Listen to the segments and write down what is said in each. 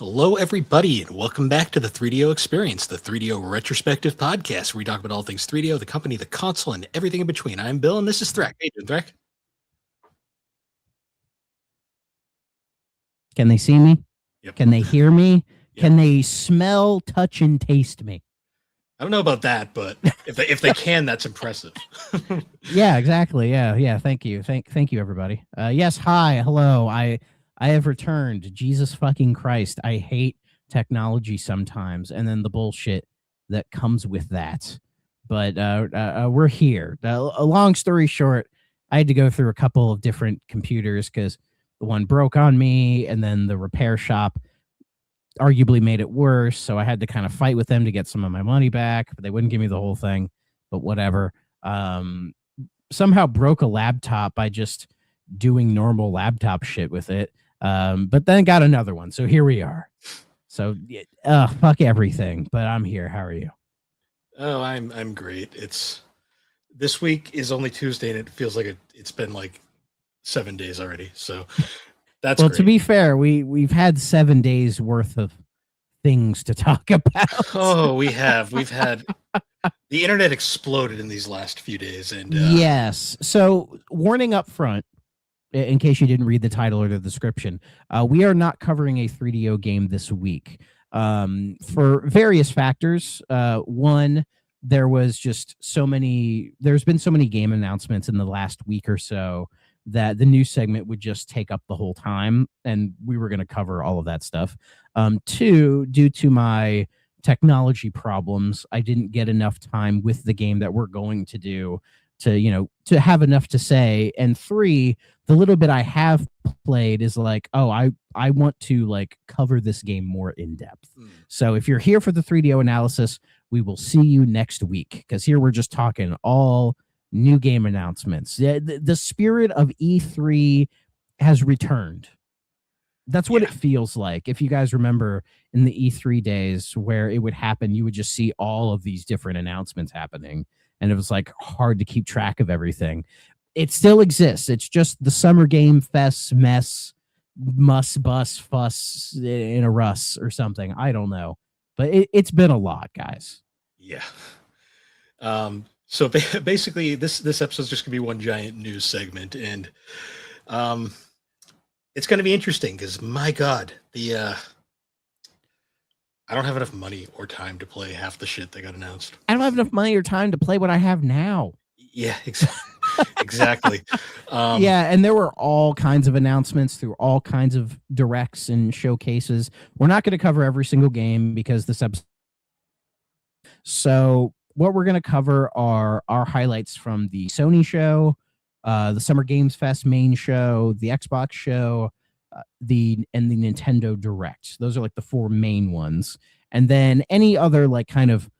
Hello, everybody, and welcome back to the 3DO Experience, the 3DO Retrospective Podcast, where we talk about all things 3DO, the company, the console, and everything in between. I'm Bill, and this is Threk. Hey, Threk. Can they see me? Yep. Can they hear me? Yep. Can they smell, touch, and taste me? I don't know about that, but if they can, that's impressive. Yeah, exactly. Yeah. Thank you. Thank you, everybody. Yes. Hi. Hello. I have returned. Jesus fucking Christ. I hate technology sometimes, and then the bullshit that comes with that. But we're here. A long story short, I had to go through a couple of different computers because the one broke on me, and then the repair shop arguably made it worse. So I had to kind of fight with them to get some of my money back, but they wouldn't give me the whole thing. But whatever. Somehow broke a laptop by just doing normal laptop shit with it. But then got another one. So here we are. So fuck everything. But I'm here. How are you? Oh, I'm great. This week is only Tuesday, and it feels like it's been like 7 days already. So that's well. Great. To be fair, we've had 7 days worth of things to talk about. Oh, we've had the internet exploded in these last few days, and yes. So warning up front, in case you didn't read the title or the description, we are not covering a 3DO game this week for various factors. One, there's been so many game announcements in the last week or so that the news segment would just take up the whole time, and we were going to cover all of that stuff. Two, due to my technology problems, I didn't get enough time with the game that we're going to do to have enough to say. And three, the little bit I have played is like, I want to like cover this game more in depth. So if you're here for the 3DO analysis, we will see you next week, because here we're just talking all new game announcements. The spirit of E3 has returned. That's what it feels like. If you guys remember in the E3 days where it would happen, you would just see all of these different announcements happening, and it was like hard to keep track of everything. It still exists. It's just the Summer Game Fest mess, bus fuss in a Russ or something. I don't know, but it's been a lot, guys. Yeah. So basically, this episode is just gonna be one giant news segment, and it's gonna be interesting because my God, I don't have enough money or time to play half the shit that got announced. I don't have enough money or time to play what I have now. Yeah, exactly. Yeah, and there were all kinds of announcements through all kinds of directs and showcases. We're not going to cover every single game because this episode. So what we're going to cover are our highlights from the Sony show, the Summer Games Fest main show, the Xbox show, the Nintendo Direct. Those are like the four main ones. And then any other like kind of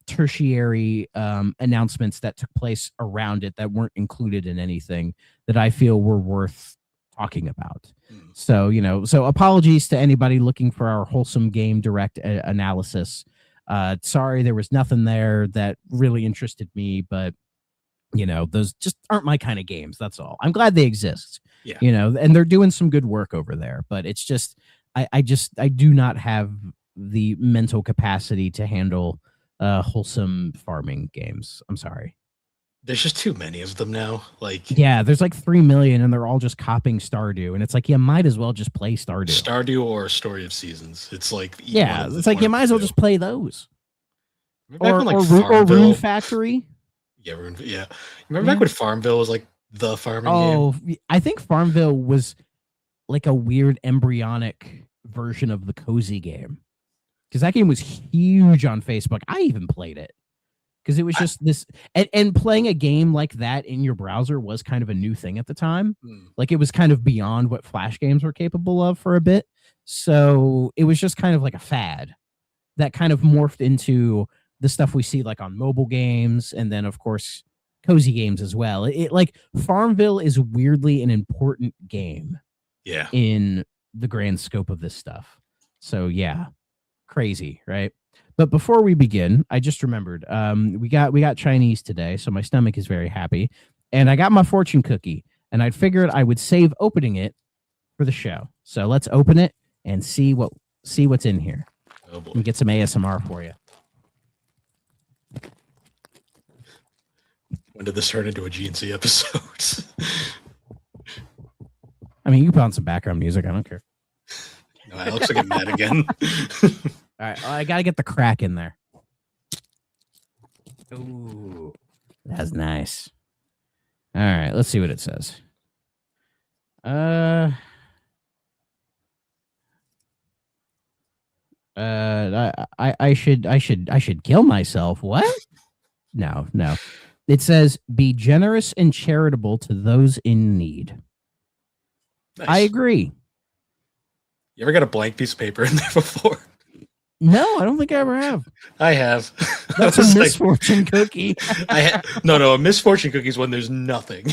tertiary announcements that took place around it that weren't included in anything that I feel were worth talking about. So, so apologies to anybody looking for our wholesome game direct analysis. Sorry, there was nothing there that really interested me, but those just aren't my kind of games. That's all. I'm glad they exist. Yeah. And they're doing some good work over there, but it's just, I do not have the mental capacity to handle wholesome farming games. I'm sorry. There's just too many of them now. Yeah, there's like 3 million, and they're all just copying Stardew, and it's like you might as well just play Stardew or Story of Seasons. It's like you might as well just play those. Or Rune Factory. Yeah, yeah. Remember back when Farmville was like the farming game? I think Farmville was like a weird embryonic version of the Cozy game, because that game was huge on Facebook. I even played it because it was just this, and playing a game like that in your browser was kind of a new thing at the time. Like it was kind of beyond what Flash games were capable of for a bit. So it was just kind of like a fad that kind of morphed into the stuff we see like on mobile games, and then of course Cozy games as well. It like Farmville is weirdly an important game. Yeah. In the grand scope of this stuff. So yeah, crazy, right? But before we begin, I just remembered we got Chinese today, so my stomach is very happy, and I got my fortune cookie, and I figured I would save opening it for the show. So let's open it and see what see what's in here Oh boy. and get some ASMR for you. When did this turn into a GNC episode? I mean, you can put on some background music. I don't care. No, Alex will get mad again. All right, I gotta get the crack in there. Ooh, that's nice. All right, let's see what it says. I should kill myself. What? No. It says be generous and charitable to those in need. Nice. I agree. You ever got a blank piece of paper in there before? No, I don't think I ever have. I have. That's a misfortune cookie. No, a misfortune cookie is when there's nothing.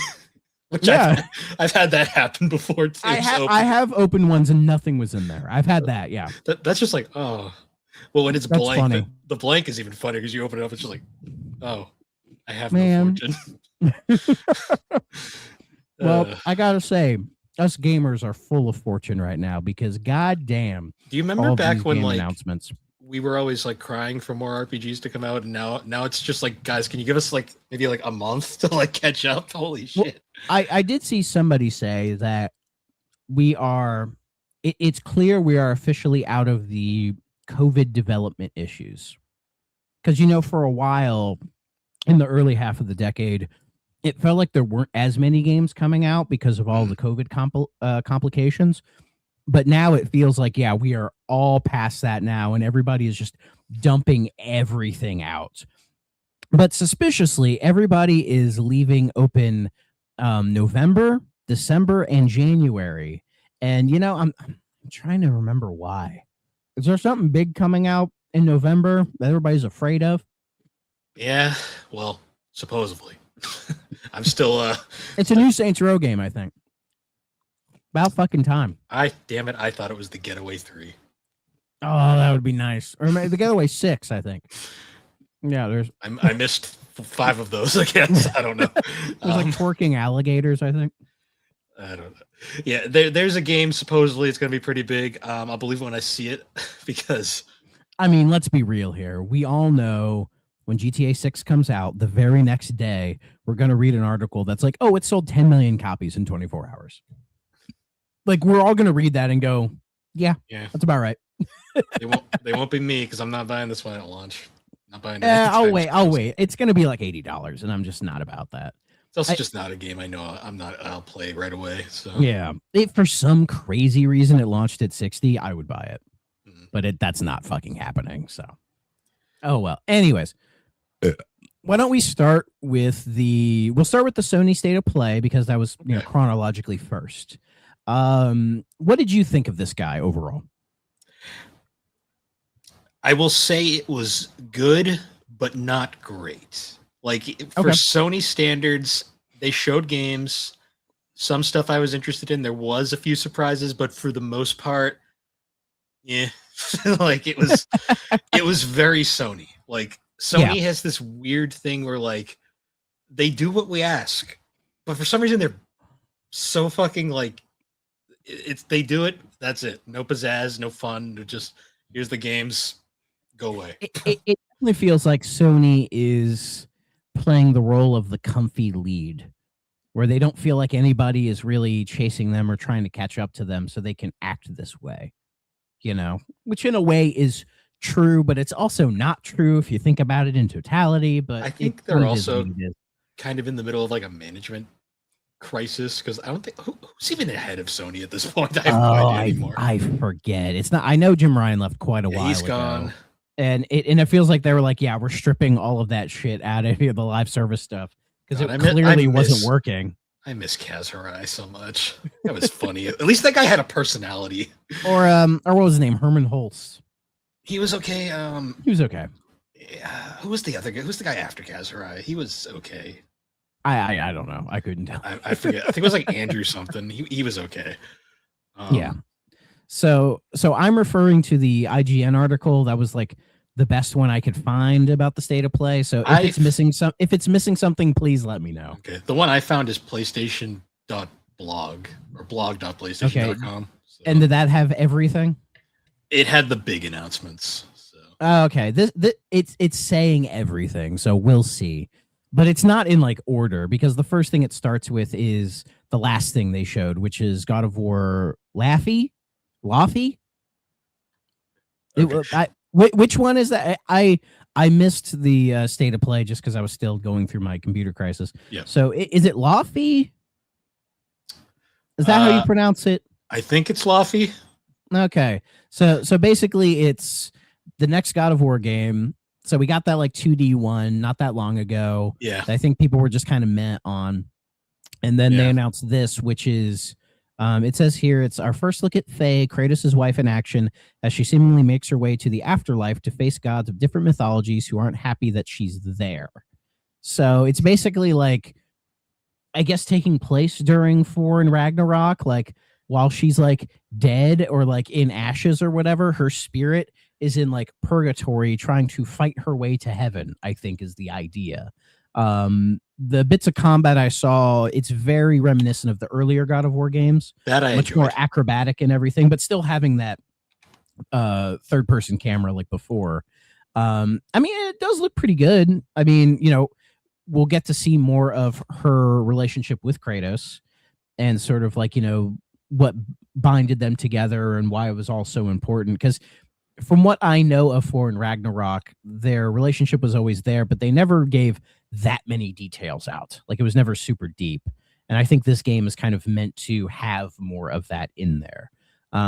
Which Yeah. I've had that happen before too. I have opened ones and nothing was in there. I've had that, yeah. That's just like, oh. Well, when it's That's blank, funny. the blank is even funnier because you open it up, it's just like, oh, I have Man. no fortune. Well, I gotta say, us gamers are full of fortune right now because goddamn, do you remember all back these when game like announcements. we were always like crying for more RPGs to come out, and now it's just like, guys, can you give us like maybe like a month to like catch up? Holy Well, shit! I did see somebody say that we are. It's clear we are officially out of the COVID development issues because for a while in the early half of the decade, it felt like there weren't as many games coming out because of all the COVID complications. But now it feels like, yeah, we are all past that now, and everybody is just dumping everything out. But suspiciously, everybody is leaving open November, December, and January. And, I'm trying to remember why. Is there something big coming out in November that everybody's afraid of? Yeah, well, supposedly. I'm still It's a new Saints Row game, I think. About fucking time. Damn it, I thought it was the Getaway 3. Oh, that would be nice. Or maybe the Getaway 6, I think. Yeah, there's I missed 5 of those, I guess. I don't know. there's like twerking alligators, I think. I don't know. Yeah, there's a game, supposedly it's going to be pretty big. I'll believe it when I see it because... I mean, let's be real here. We all know when GTA 6 comes out, the very next day, we're going to read an article that's like, oh, it sold 10 million copies in 24 hours. Like, we're all going to read that and go, yeah, that's about right. They won't be me because I'm not buying this one at launch. Not buying it. I'll wait. It's going to be like $80, and I'm just not about that. It's also just not a game I know I'll play right away. So yeah, if for some crazy reason it launched at 60, I would buy it. But that's not fucking happening. So, oh well. Anyways, why don't we start with we'll start with the Sony State of Play because that was chronologically first. What did you think of this guy overall? I will say it was good, but not great. Like for Sony standards, they showed games. Some stuff I was interested in. There was a few surprises, but for the most part, yeah. Like it was very Sony. Like Sony has this weird thing where like they do what we ask, but for some reason they're so fucking like they do it. That's it. No pizzazz, no fun. They're just here's the games. Go away. It definitely feels like Sony is playing the role of the comfy lead, where they don't feel like anybody is really chasing them or trying to catch up to them, so they can act this way. Which in a way is true, but it's also not true if you think about it in totality. But I think they're also kind of in the middle of like a management crisis because I don't think who's even ahead of Sony at this point. I have no idea anymore. I forget. It's not. I know Jim Ryan left quite a while. He's gone, and it feels like they were like, we're stripping all of that shit out of the live service stuff because it clearly wasn't working. I miss Kaz Hirai so much. That was funny. At least that guy had a personality. Or what was his name? Herman Holtz. He was okay. He was okay. Who was the other guy? Who's the guy after Kaz Hirai? He was okay. I don't know. I couldn't tell. I forget. I think it was like Andrew something. He was okay. Yeah. So I'm referring to the IGN article that was like the best one I could find about the State of Play. So if it's missing something, please let me know. Okay. The one I found is PlayStation.blog or blog.playstation.com. So. And did that have everything? It had the big announcements. So Okay, this it's saying everything, so we'll see. But it's not in like order because the first thing it starts with is the last thing they showed, which is God of War Laffy. okay. Which one is that? I missed the state of play just because I was still going through my computer crisis. Yeah. So is it Laffy? Is that how you pronounce it? I think it's Laffy. Okay. So basically it's the next God of War game. So we got that like 2D one not that long ago. Yeah. I think people were just kind of met on. And then they announced this, which is it says here it's our first look at Faye, Kratos' wife, in action as she seemingly makes her way to the afterlife to face gods of different mythologies who aren't happy that she's there. So it's basically like, I guess, taking place during Thor and Ragnarok, like while she's like dead or like in ashes or whatever, her spirit is in like purgatory trying to fight her way to heaven, I think is the idea. The bits of combat I saw, it's very reminiscent of the earlier God of War games. That I much enjoyed. more acrobatic and everything, but still having that third person camera like before. I mean, it does look pretty good. I mean, you know, we'll get to see more of her relationship with Kratos and sort of like, you know, what binded them together and why it was all so important. Because from what I know of Thor and Ragnarok, their relationship was always there, but they never gave that many details out. Like it was never super deep. And I think this game is kind of meant to have more of that in there,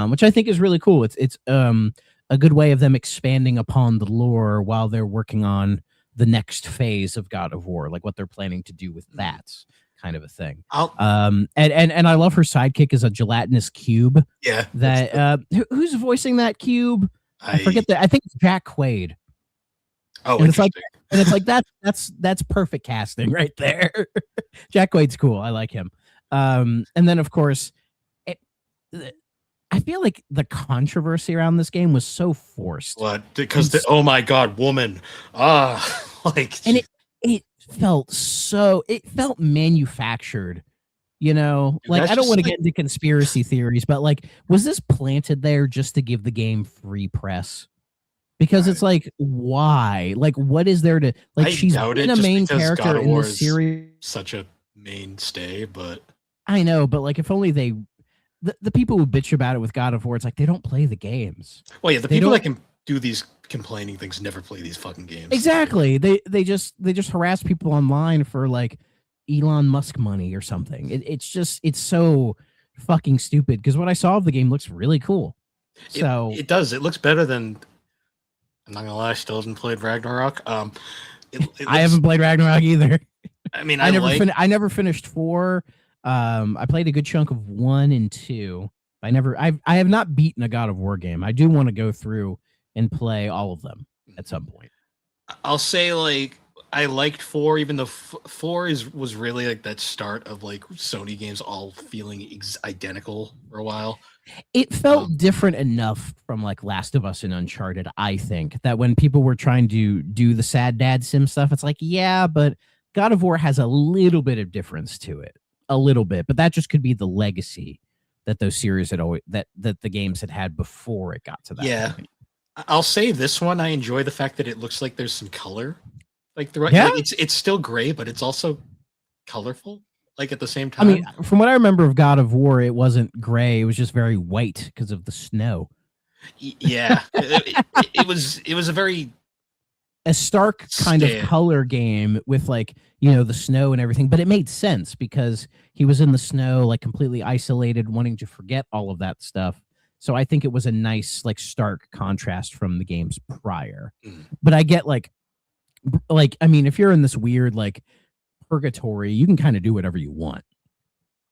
which I think is really cool. It's a good way of them expanding upon the lore while they're working on the next phase of God of War, like what they're planning to do with that kind of a thing. And I love her sidekick is a gelatinous cube. Yeah. That who's voicing that cube? I forget that. I think it's Jack Quaid. Oh, and it's like that's perfect casting right there. Jack Quaid's cool. I like him. And then of course, I feel like the controversy around this game was so forced. What? Because oh my god, woman. Like, and it felt manufactured. You know, like I don't want to get into conspiracy theories, but like, was this planted there just to give the game free press? Because it's like, why? Like, what is there to like? She's been a main character in this series, such a mainstay, but I know, but like, if only they, the people who bitch about it with God of War, it's like they don't play the games. Well, yeah, the people that can do these complaining things never play these fucking games. Exactly. They just harass people online for like Elon Musk money or something. It's so fucking stupid because what I saw of the game looks really cool. So it does. It looks better than. I'm not gonna lie, I still haven't played Ragnarok. I haven't played Ragnarok either. I mean, I never finished 4. I played a good chunk of 1 and 2. I have not beaten a God of War game. I do want to go through and play all of them at some point. I'll say like I liked 4, even though 4 was really like that start of like Sony games all feeling identical for a while. It felt different enough from like Last of Us and Uncharted, I think, that when people were trying to do the sad dad sim stuff, it's like, yeah, but God of War has a little bit of difference to it. A little bit, but that just could be the legacy that those series had always that the games had before it got to that point. I'll say this one, I enjoy the fact that it looks like there's some color. Like like it's still gray, but it's also colorful. Like at the same time. I mean, from what I remember of God of War, it wasn't gray. It was just very white because of the snow. Yeah, it was a stark kind of color game with like, you know, the snow and everything, but it made sense because he was in the snow, like completely isolated, wanting to forget all of that stuff. So I think it was a nice, like, stark contrast from the games prior. But I get like, I mean, if you're in this weird like purgatory, you can kind of do whatever you want.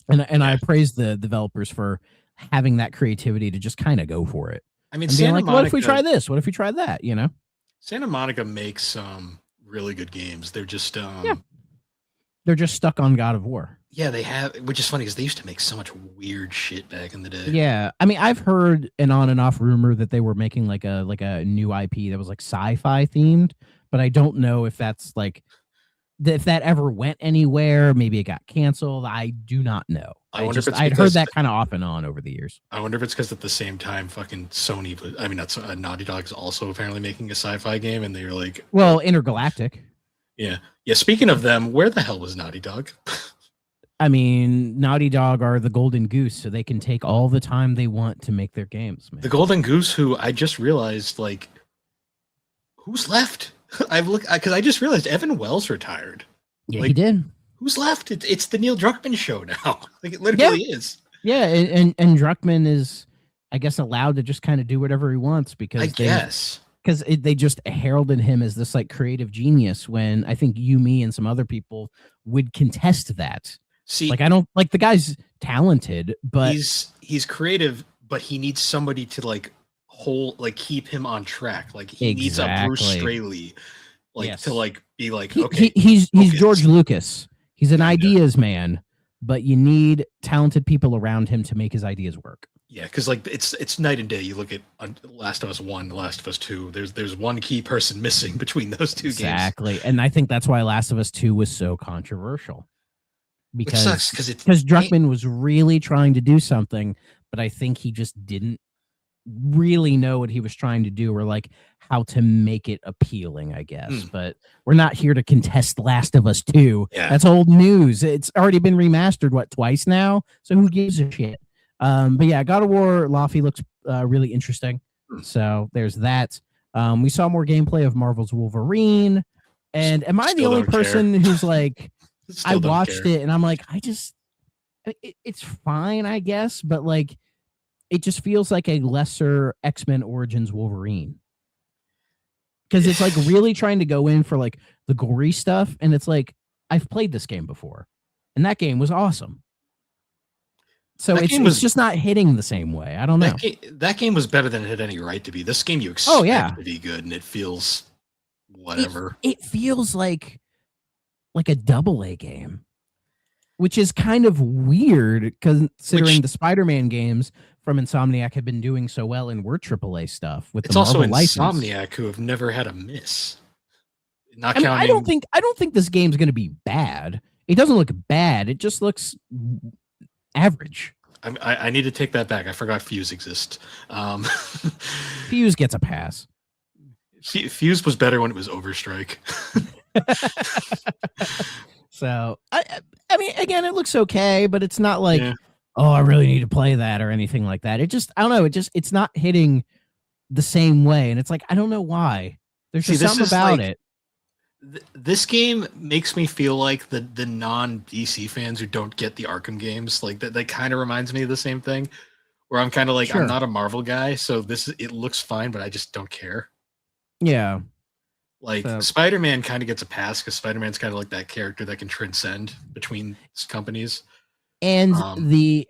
And I praise the developers for having that creativity to just kind of go for it. I mean, being like, what if we try this? What if we try that? You know, Santa Monica makes really good games. They're just they're just stuck on God of War. Yeah, they have, which is funny because they used to make so much weird shit back in the day. Yeah, I mean, I've heard an on and off rumor that they were making like a new IP that was like sci-fi themed, but I don't know if that's like if that ever went anywhere, maybe it got canceled. I do not know. I wonder if it's I'd heard because that kind of off and on over the years. I wonder if it's because at the same time, fucking Sony, I mean, that's Naughty Dog is also apparently making a sci-fi game, and they were like, Well, Intergalactic. yeah. Speaking of them, where the hell was Naughty Dog? I mean, Naughty Dog are the golden goose, so they can take all the time they want to make their games, man. The Golden Goose, who I just realized, like, who's left? I've looked because I just realized Evan Wells retired. Yeah, like, he did. Who's left? It's the Neil Druckmann show now. Like, it literally is. Yeah, and Druckmann is, I guess, allowed to just kind of do whatever he wants because they just heralded him as this like creative genius. When I think you, me, and some other people would contest that. See, like I don't like the guy's talented, but he's creative, but he needs somebody to keep him on track. Like he needs a Bruce Straley, to be like, okay, he's George Lucas. He's an ideas man, but you need talented people around him to make his ideas work. Yeah, because like it's night and day. You look at Last of Us 1, Last of Us 2. There's one key person missing between those two games. Exactly, and I think that's why Last of Us 2 was so controversial. Because Druckmann was really trying to do something, but I think he just didn't really know what he was trying to do or like how to make it appealing, I guess. But we're not here to contest Last of Us 2. Yeah. That's old news. It's already been remastered, twice now? So who gives a shit? But yeah, God of War Laufey looks really interesting. So there's that. We saw more gameplay of Marvel's Wolverine. And am I the only person who's like, I watched it and I'm like, it's fine, I guess, but like, it just feels like a lesser X-Men Origins Wolverine. Because it's like really trying to go in for like the gory stuff. And it's like, I've played this game before and that game was awesome. So it's just not hitting the same way. I don't know. That game was better than it had any right to be. This game you expect to be good and it feels whatever. It feels like a AA game, which is kind of weird considering the Spider-Man games from Insomniac have been doing so well and were AAA stuff with the Marvel license. Also Insomniac, who have never had a miss. I don't think this game's going to be bad. It doesn't look bad. It just looks average. I need to take that back. I forgot Fuse exists. Fuse gets a pass. Fuse was better when it was Overstrike. So I mean, again, it looks okay, but it's not like, oh, I really need to play that or anything like that. It just, I don't know. It's not hitting the same way. And it's like, I don't know why. There's just something about it. This game makes me feel like the non-DC fans who don't get the Arkham games. Like that kind of reminds me of the same thing where I'm kind of like, I'm not a Marvel guy. So it looks fine, but I just don't care. Yeah. Like Spider-Man kind of gets a pass because Spider-Man's kind of like that character that can transcend between companies. And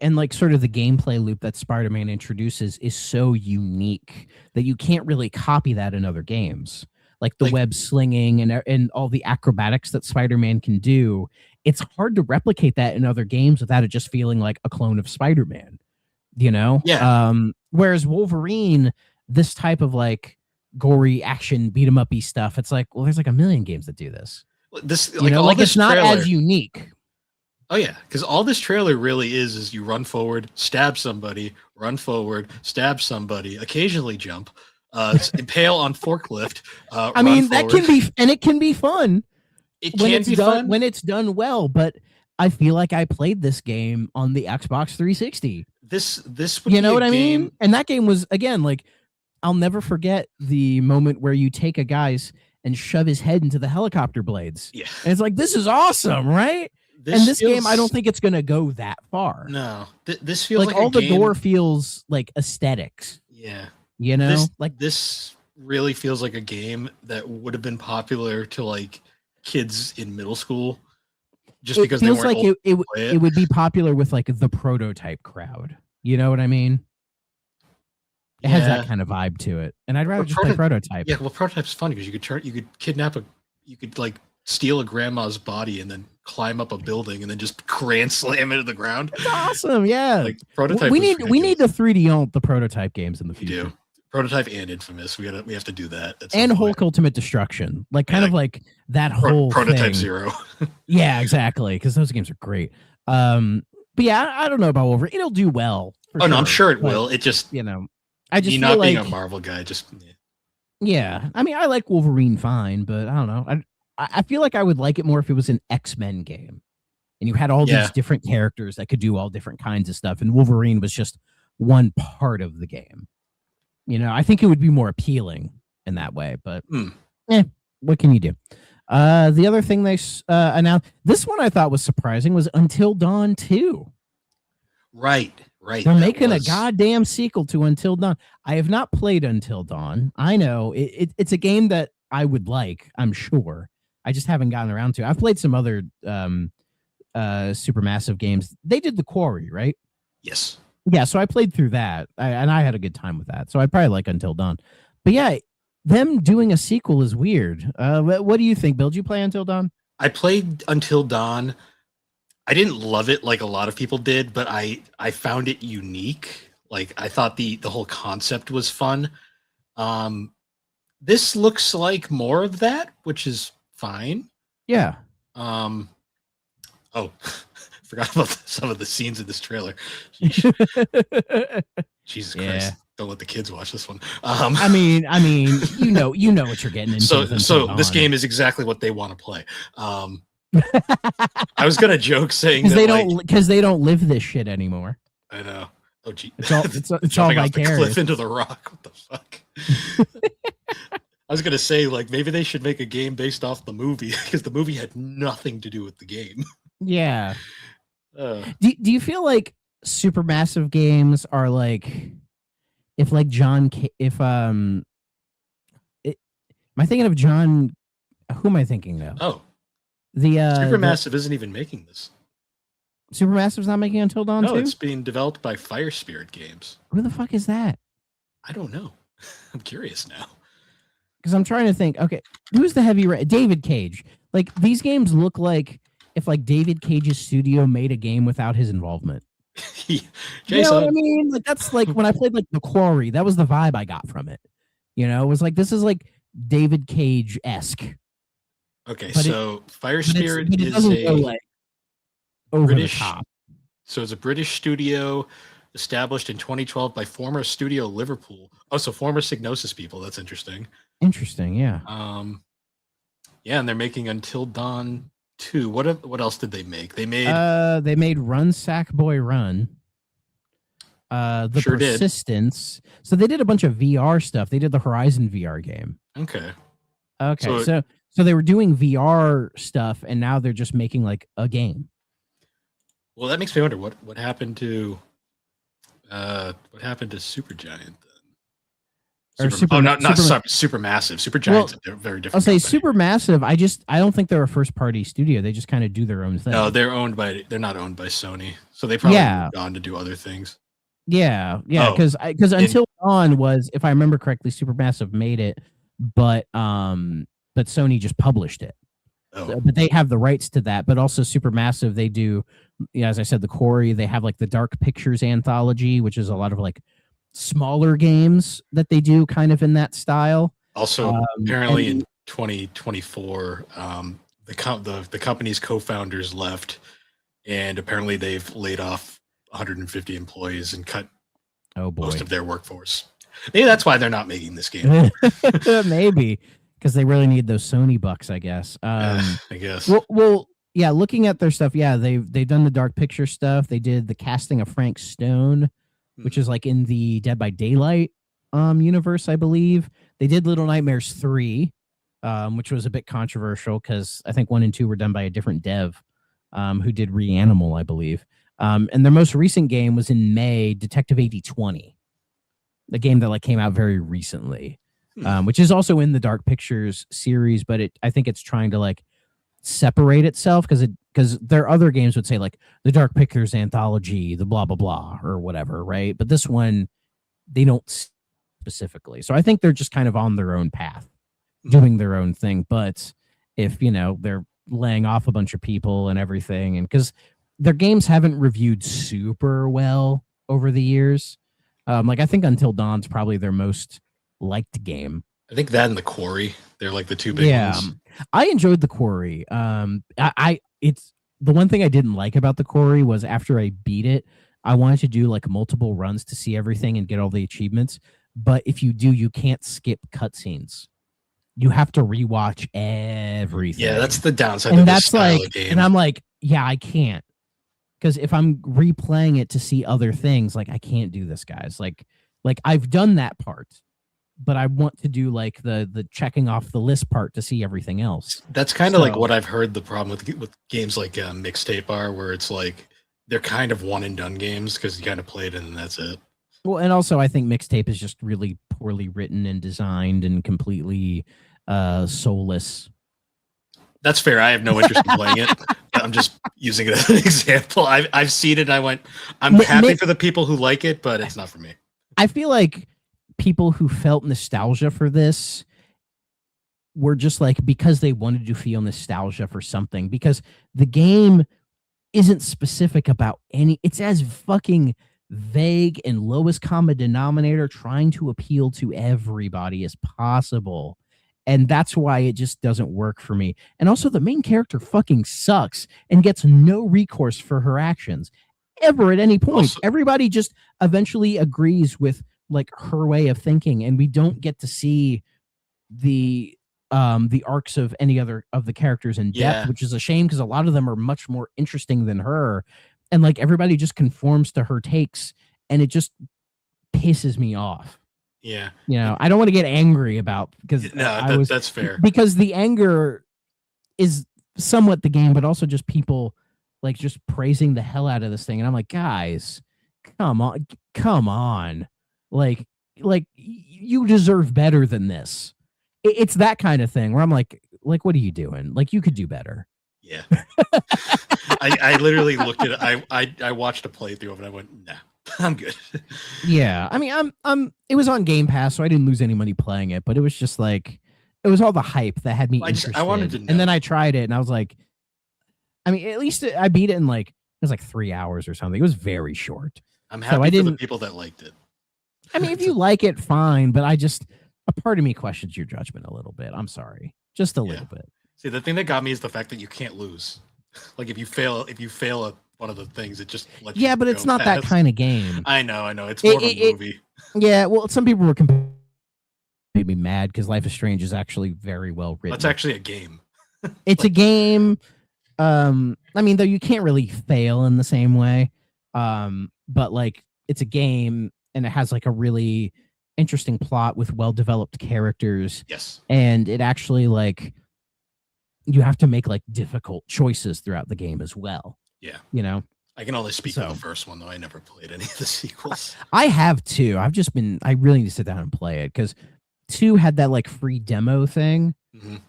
like sort of the gameplay loop that Spider-Man introduces is so unique that you can't really copy that in other games. Like the web slinging and all the acrobatics that Spider-Man can do. It's hard to replicate that in other games without it just feeling like a clone of Spider-Man, you know? Yeah. Whereas Wolverine, this type of like gory action beat 'em up-y stuff, it's like, well, there's like a million games that do this. It's not as unique. Oh yeah, because all this trailer really is you run forward, stab somebody, run forward, stab somebody, occasionally jump, impale on forklift. I mean, that can be fun. It can be fun when it's done well, but I feel like I played this game on the Xbox 360. This would you know what I mean? And that game was, again, like, I'll never forget the moment where you take a guy's and shove his head into the helicopter blades. Yeah. And it's like, this is awesome, right? This game, I don't think it's going to go that far. No. This feels like all the gore feels like aesthetics. Yeah. You know? This really feels like a game that would have been popular to like kids in middle school just because they weren't old to play it. It would be popular with like the prototype crowd. You know what I mean? It has that kind of vibe to it, and I'd rather just play Prototype. Yeah, well, Prototype's funny because you could kidnap you could like steal a grandma's body and then climb up a building and then just grand slam into the ground. It's awesome, yeah. Like Prototype. We need to 3D own the Prototype games in the future. Prototype and Infamous. We have to do that. At some And point. Hulk Ultimate Destruction, like kind Yeah. of like that whole Prototype thing. 0. Yeah, exactly, because those games are great. But yeah, I don't know about Wolverine. It'll do well. For No, I'm sure it but, will. It just, I just me feel not like being a Marvel guy, just yeah. I mean, I like Wolverine fine, but I don't know. I feel like I would like it more if it was an X-Men game, and you had all these different characters that could do all different kinds of stuff, and Wolverine was just one part of the game. I think it would be more appealing in that way, but what can you do? The other thing they announced, this one I thought was surprising, was Until Dawn 2. Right. They're making a goddamn sequel to Until Dawn. I have not played Until Dawn. I know it's a game that I would like, I'm sure. I just haven't gotten around to it. I've played some other Supermassive games. They did The Quarry, right? Yes. Yeah, so I played through that, and I had a good time with that. So I'd probably like Until Dawn. But yeah, them doing a sequel is weird. What do you think, Bill? Did you play Until Dawn? I played Until Dawn. I didn't love it like a lot of people did, but I found it unique. Like, I thought the whole concept was fun. This looks like more of that, which is fine. Yeah. Oh, forgot about some of the scenes in this trailer. Jesus Christ. Don't let the kids watch this one. I mean, you know what you're getting into. So this game is exactly what they want to play. I was gonna joke saying because they don't live this shit anymore. I know. Oh gee, it's all off the vicarious. cliff into the rock. What the fuck? I was gonna say, like, maybe they should make a game based off the movie, because the movie had nothing to do with the game. Yeah. Do you feel like Supermassive games are like, if like am I thinking of John? Who am I thinking of? Oh, the Supermassive isn't even making this. Supermassive's not making Until Dawn 2? No, it's being developed by Fire Spirit Games. Who the fuck is that? I don't know. I'm curious now. Because I'm trying to think. Okay, who's the David Cage? Like, these games look like if like David Cage's studio made a game without his involvement. Jason. You know what I mean? Like, that's like when I played like The Quarry. That was the vibe I got from it. It was like, this is like David Cage-esque. Okay, so Fire Spirit is a like over British, the top. So it's a British studio established in 2012 by former Studio Liverpool. Oh, so former Psygnosis people. That's interesting. Interesting, yeah. Yeah, and they're making Until Dawn 2. What else did they make? They made Run Sackboy Run. The sure Persistence. Did. So they did a bunch of VR stuff. They did the Horizon VR game. Okay. So they were doing VR stuff, and now they're just making like a game. Well, that makes me wonder what happened to Supergiant then. Not Supermassive. Supergiant's a very different. I'll say Supermassive. I don't think they're a first party studio. They just kind of do their own thing. No, they're not owned by Sony, so they probably moved on to do other things. Yeah, because Until Dawn was, if I remember correctly, Supermassive made it, but Sony just published it. Oh. But they have the rights to that. But also Supermassive, they do, as I said, The Quarry. They have like the Dark Pictures anthology, which is a lot of like smaller games that they do kind of in that style. Also, apparently in 2024, the company's co-founders left, and apparently they've laid off 150 employees and cut most of their workforce. Maybe that's why they're not making this game. Maybe because they really need those Sony bucks, I guess. I guess. Well, yeah. Looking at their stuff, yeah, they've done the Dark Picture stuff. They did the casting of Frank Stone, which is like in the Dead by Daylight universe, I believe. They did Little Nightmares 3, which was a bit controversial because I think 1 and 2 were done by a different dev who did Reanimal, I believe. And their most recent game was in May, Detective 8020, the game that like came out very recently, which is also in the Dark Pictures series, but I think it's trying to like separate itself because their other games would say like the Dark Pictures anthology, the blah blah blah or whatever, right? But this one, they don't specifically. So I think they're just kind of on their own path, doing their own thing. But if they're laying off a bunch of people and everything, and because their games haven't reviewed super well over the years, Like I think Until Dawn's probably their most liked game. I think that and The Quarry, they're like the two big ones. I enjoyed The Quarry. I it's the one thing I didn't like about The Quarry was after I beat it, I wanted to do like multiple runs to see everything and get all the achievements. But if you do, you can't skip cutscenes. You have to rewatch everything. Yeah, that's the downside. And that's like, and I'm like, yeah, I can't. Because if I'm replaying it to see other things, like I can't do this, guys. Like I've done that part, but I want to do like the checking off the list part to see everything else. That's kind of like what I've heard the problem with games like Mixtape are, where it's like they're kind of one and done games because you kind of played it and that's it. Well, and also I think Mixtape is just really poorly written and designed and completely soulless. That's fair. I have no interest in playing it. I'm just using it as an example. I've seen it and I went, I'm happy for the people who like it, but it's not for me. I feel like people who felt nostalgia for this were just like, because they wanted to feel nostalgia for something, because the game isn't specific about it's as fucking vague and lowest common denominator, trying to appeal to everybody as possible. And that's why it just doesn't work for me. And also the main character fucking sucks and gets no recourse for her actions ever at any point. Also, everybody just eventually agrees with like her way of thinking, and we don't get to see the arcs of any other of the characters in depth, which is a shame because a lot of them are much more interesting than her. And like everybody just conforms to her takes, and it just pisses me off. Yeah. You know, I don't want to get angry about because that's fair. Because the anger is somewhat the game, but also just people like just praising the hell out of this thing. And I'm like, guys, come on. Like you deserve better than this. It's that kind of thing where I'm like, what are you doing? Like, you could do better. Yeah. I literally looked at it. I watched a playthrough of it. I went, nah, I'm good. Yeah. I mean, it was on Game Pass, so I didn't lose any money playing it, but it was just like, it was all the hype that had me interested. I wanted to know. And then I tried it and I was like, I mean, at least I beat it in like, it was like 3 hours or something. It was very short. I'm happy for the people that liked it. I mean, if you like it, fine, but a part of me questions your judgment a little bit. I'm sorry. Just a little bit. See, the thing that got me is the fact that you can't lose. Like if you fail at one of the things, it just lets you but it's not that kind of game. I know. It's more of a movie. Yeah, well, some people were made me mad because Life is Strange is actually very well written. That's actually a game. It's a game. I mean, though you can't really fail in the same way. But like it's a game and it has like a really interesting plot with well-developed characters. Yes. And it actually like you have to make like difficult choices throughout the game as well. Yeah. You know? I can only speak for the first one though. I never played any of the sequels. I have too. I really need to sit down and play it because 2 had that like free demo thing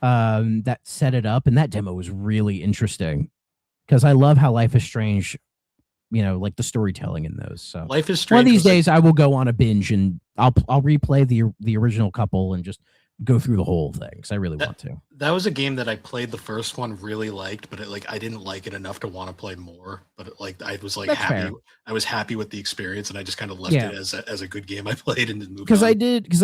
that set it up, and that demo was really interesting because I love how Life is Strange, you know, like the storytelling in those. So Life is Strange. One of these days I will go on a binge and I'll replay the original couple and just go through the whole thing because I really want to. That was a game that I played the first one, really liked, but I didn't like it enough to want to play more. But I was like happy. Fair. I was happy with the experience, and I just kind of left it as a good game I played and moved on. Because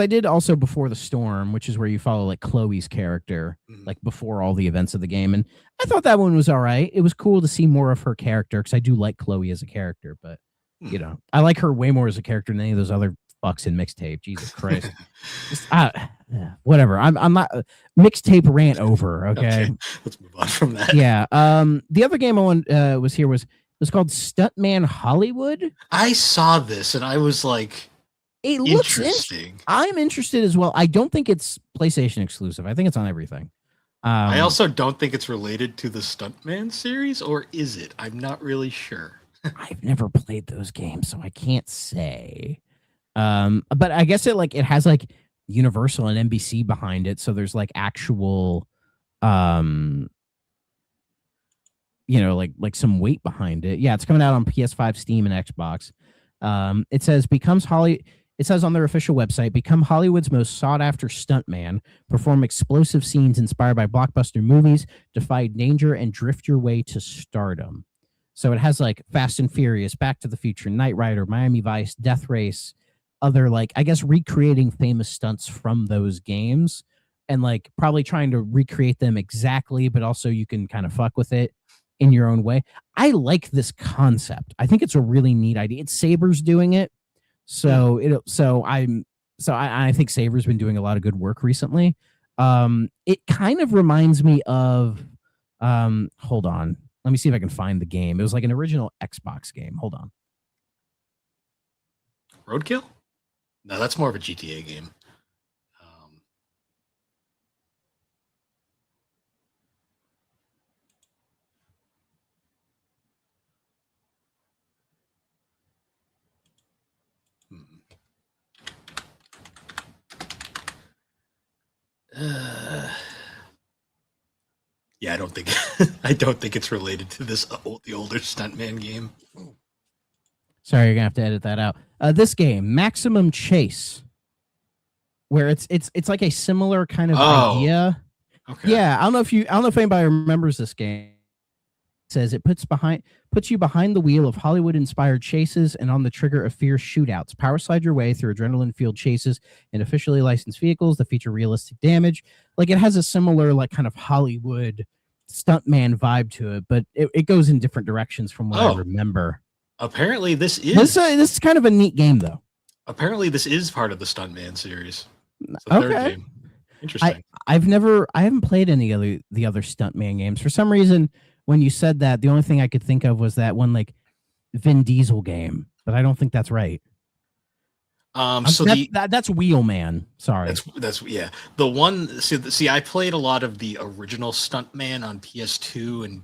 I did also Before the Storm, which is where you follow like Chloe's character, like before all the events of the game, and I thought that one was all right. It was cool to see more of her character because I do like Chloe as a character, but you know, I like her way more as a character than any of those other fucks in Mixtape. Jesus Christ. Whatever. I'm not Mixtape rant over. Okay. Let's move on from that. Yeah. The other game I want was called Stuntman Hollywood. I saw this and I was like, it looks interesting. I'm interested as well. I don't think it's PlayStation exclusive. I think it's on everything. I also don't think it's related to the Stuntman series, or is it? I'm not really sure. I've never played those games, so I can't say. But I guess it has like Universal and NBC behind it, so there's like actual you know, like some weight behind it. Yeah, it's coming out on PS5, Steam, and Xbox. It says it says on their official website, become Hollywood's most sought-after stuntman, perform explosive scenes inspired by blockbuster movies, defy danger, and drift your way to stardom. So it has like Fast and Furious, Back to the Future, Knight Rider, Miami Vice, Death Race, other, like, I guess, recreating famous stunts from those games, and like probably trying to recreate them exactly, but also you can kind of fuck with it in your own way. I like this concept. I think it's a really neat idea. It's Saber's doing it. So I think Saber's been doing a lot of good work recently. It kind of reminds me of hold on. Let me see if I can find the game. It was like an original Xbox game. Hold on. Roadkill? No, that's more of a GTA game. Yeah, I don't think it's related to this the older Stuntman game. Sorry, you're gonna have to edit that out. This game, Maximum Chase, where it's like a similar kind of idea. Okay. Yeah, I don't know if anybody remembers this game. It says it puts you behind the wheel of Hollywood-inspired chases and on the trigger of fierce shootouts. Power slide your way through adrenaline-fueled chases in officially licensed vehicles that feature realistic damage. Like, it has a similar, like, kind of Hollywood stuntman vibe to it, but it goes in different directions from what I remember. Apparently, this is kind of a neat game, though. Apparently, this is part of the Stuntman series. It's the third game. Interesting. I haven't played any of the other Stuntman games. For some reason, when you said that, the only thing I could think of was that one, like, Vin Diesel game, but I don't think that's right. So that's Wheelman. Sorry. That's yeah. The one see, I played a lot of the original Stuntman on PS2 and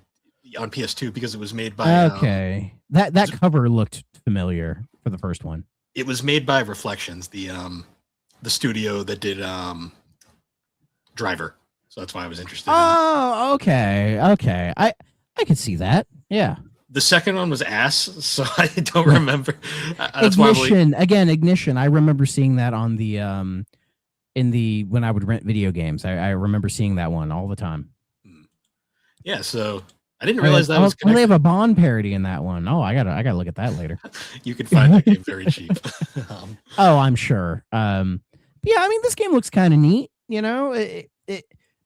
on PS2 because it was made by that cover looked familiar for the first one. It was made by Reflections, the studio that did Driver. So that's why I was interested. Okay. I could see that. Yeah. The second one was ass, so I don't remember. That's Ignition. I remember seeing that on the when I would rent video games. I remember seeing that one all the time. Yeah, so I didn't realize that was connected. They have a Bond parody in that one. Oh, I gotta look at that later. You can find that game very cheap. I'm sure. Yeah, I mean, this game looks kind of neat. You know,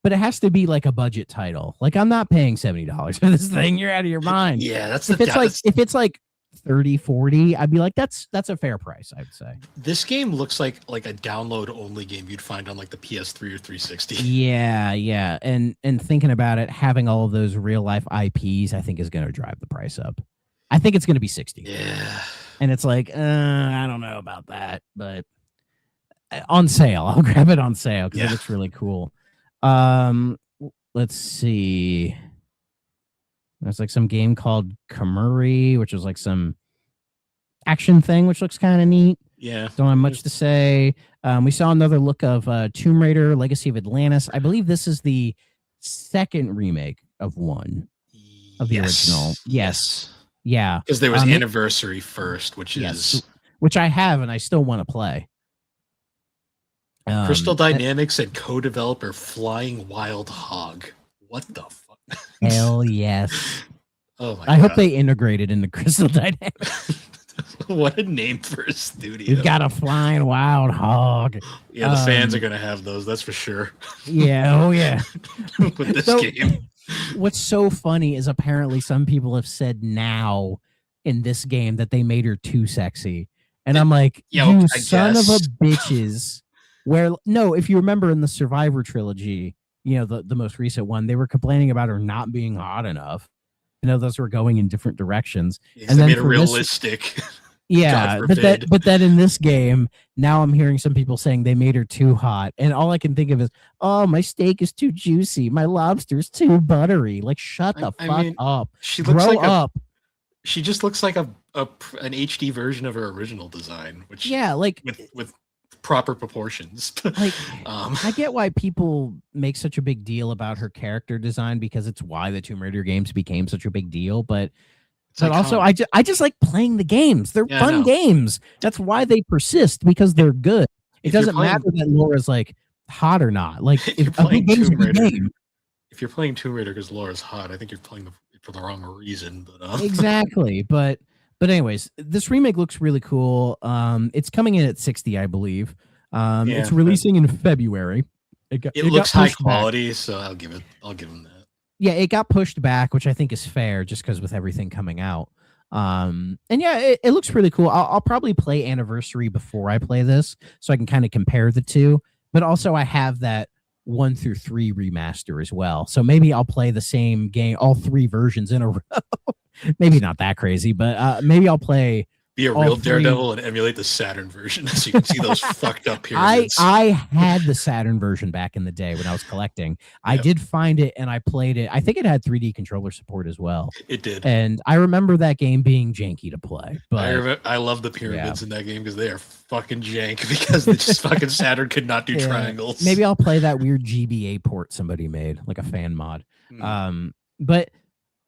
but it has to be like a budget title. Like, I'm not paying $70 for this thing. You're out of your mind. Yeah, if it's like 30, 40, I'd be like, that's a fair price, I would say. This game looks like a download only game you'd find on like the PS3 or 360. Yeah. And thinking about it, having all of those real life IPs, I think is going to drive the price up. I think it's going to be 60. Yeah. And it's like, I don't know about that, but on sale, I'll grab it on sale because it looks really cool. Let's see. There's like some game called Kamuri, which is like some action thing, which looks kind of neat. Yeah. Don't have much to say. We saw another look of Tomb Raider, Legacy of Atlantis. I believe this is the second remake of one of the original. Yes. Yeah. Because there was Anniversary first, which I have and I still want to play. Crystal Dynamics and co-developer Flying Wild Hog. What the fuck? Hell yes. Oh my God. I hope they integrated into Crystal Dynamics. What a name for a studio. You got a Flying Wild Hog. Yeah, the fans are going to have those, that's for sure. Yeah, oh yeah. With this game. What's so funny is apparently some people have said now in this game that they made her too sexy. And I'm like, you son of a bitches. If you remember in the Survivor trilogy, you know, the most recent one, they were complaining about her not being hot enough. You know, those were going in different directions. And then made it realistic. Yeah, but then in this game, now I'm hearing some people saying they made her too hot. And all I can think of is, oh, my steak is too juicy. My lobster's too buttery. Like, shut the fuck up. She looks Grow up. She just looks like an HD version of her original design, which with proper proportions. Like, I get why people make such a big deal about her character design because it's why the Tomb Raider games became such a big deal. But also, I just like playing the games. They're fun games. That's why they persist, because they're good. It doesn't matter that Laura's like hot or not. Like, if you're playing Tomb Raider because Laura's hot, I think you're playing for the wrong reason. But exactly. But But anyways, this remake looks really cool. It's coming in at 60, I believe. It's releasing in February. It looks high pushed back. quality, so I'll give them that. Yeah, it got pushed back, which I think is fair, just because with everything coming out. And yeah, it looks really cool. I'll probably play Anniversary before I play this, so I can kind of compare the two. But also, I have that 1 through 3 remaster as well, so maybe I'll play the same game, all 3 versions in a row. Maybe not that crazy, but maybe I'll play. Be a real Daredevil and emulate the Saturn version, so you can see those fucked up pyramids. I had the Saturn version back in the day when I was collecting. I did find it and I played it. I think it had 3D controller support as well. It did. And I remember that game being janky to play. But I love the pyramids in that game because they are fucking jank because the just fucking Saturn could not do triangles. Maybe I'll play that weird GBA port somebody made, like a fan mod.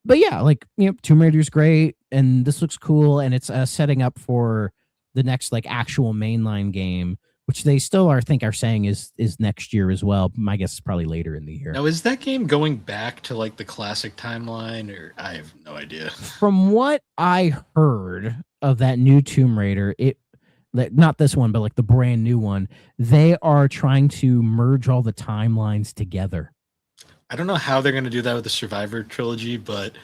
But yeah, like, you know, Tomb Raider's great, and this looks cool, and it's setting up for the next like actual mainline game, which they still are saying is next year as well. My guess is probably later in the year. Now, is that game going back to like the classic timeline, or I have no idea. From what I heard of that new Tomb Raider, not this one, but like the brand new one, they are trying to merge all the timelines together. I don't know how they're going to do that with the Survivor trilogy, but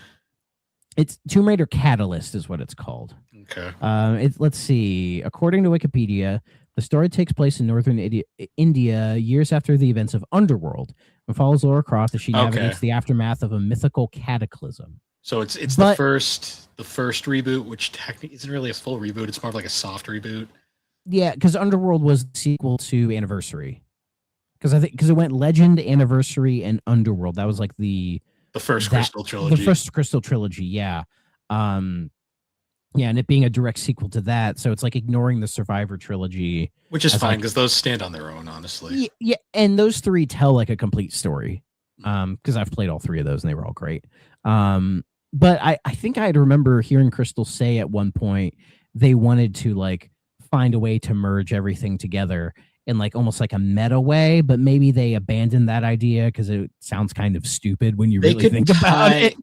it's Tomb Raider Catalyst is what it's called. Okay. Let's see. According to Wikipedia, the story takes place in northern India years after the events of Underworld, and follows Lara Croft as she navigates the aftermath of a mythical cataclysm. So it's the first reboot, which technically isn't really a full reboot. It's more of like a soft reboot. Yeah, because Underworld was the sequel to Anniversary. Because it went Legend, Anniversary, and Underworld. That was like the first Crystal trilogy. The first Crystal trilogy, yeah. And it being a direct sequel to that, so it's like ignoring the Survivor trilogy, which is fine because those stand on their own, honestly. Yeah, and those 3 tell like a complete story. Because I've played all 3 of those and they were all great. But I think I'd remember hearing Crystal say at one point they wanted to like find a way to merge everything together in like almost like a meta way, but maybe they abandoned that idea because it sounds kind of stupid when you really think about it.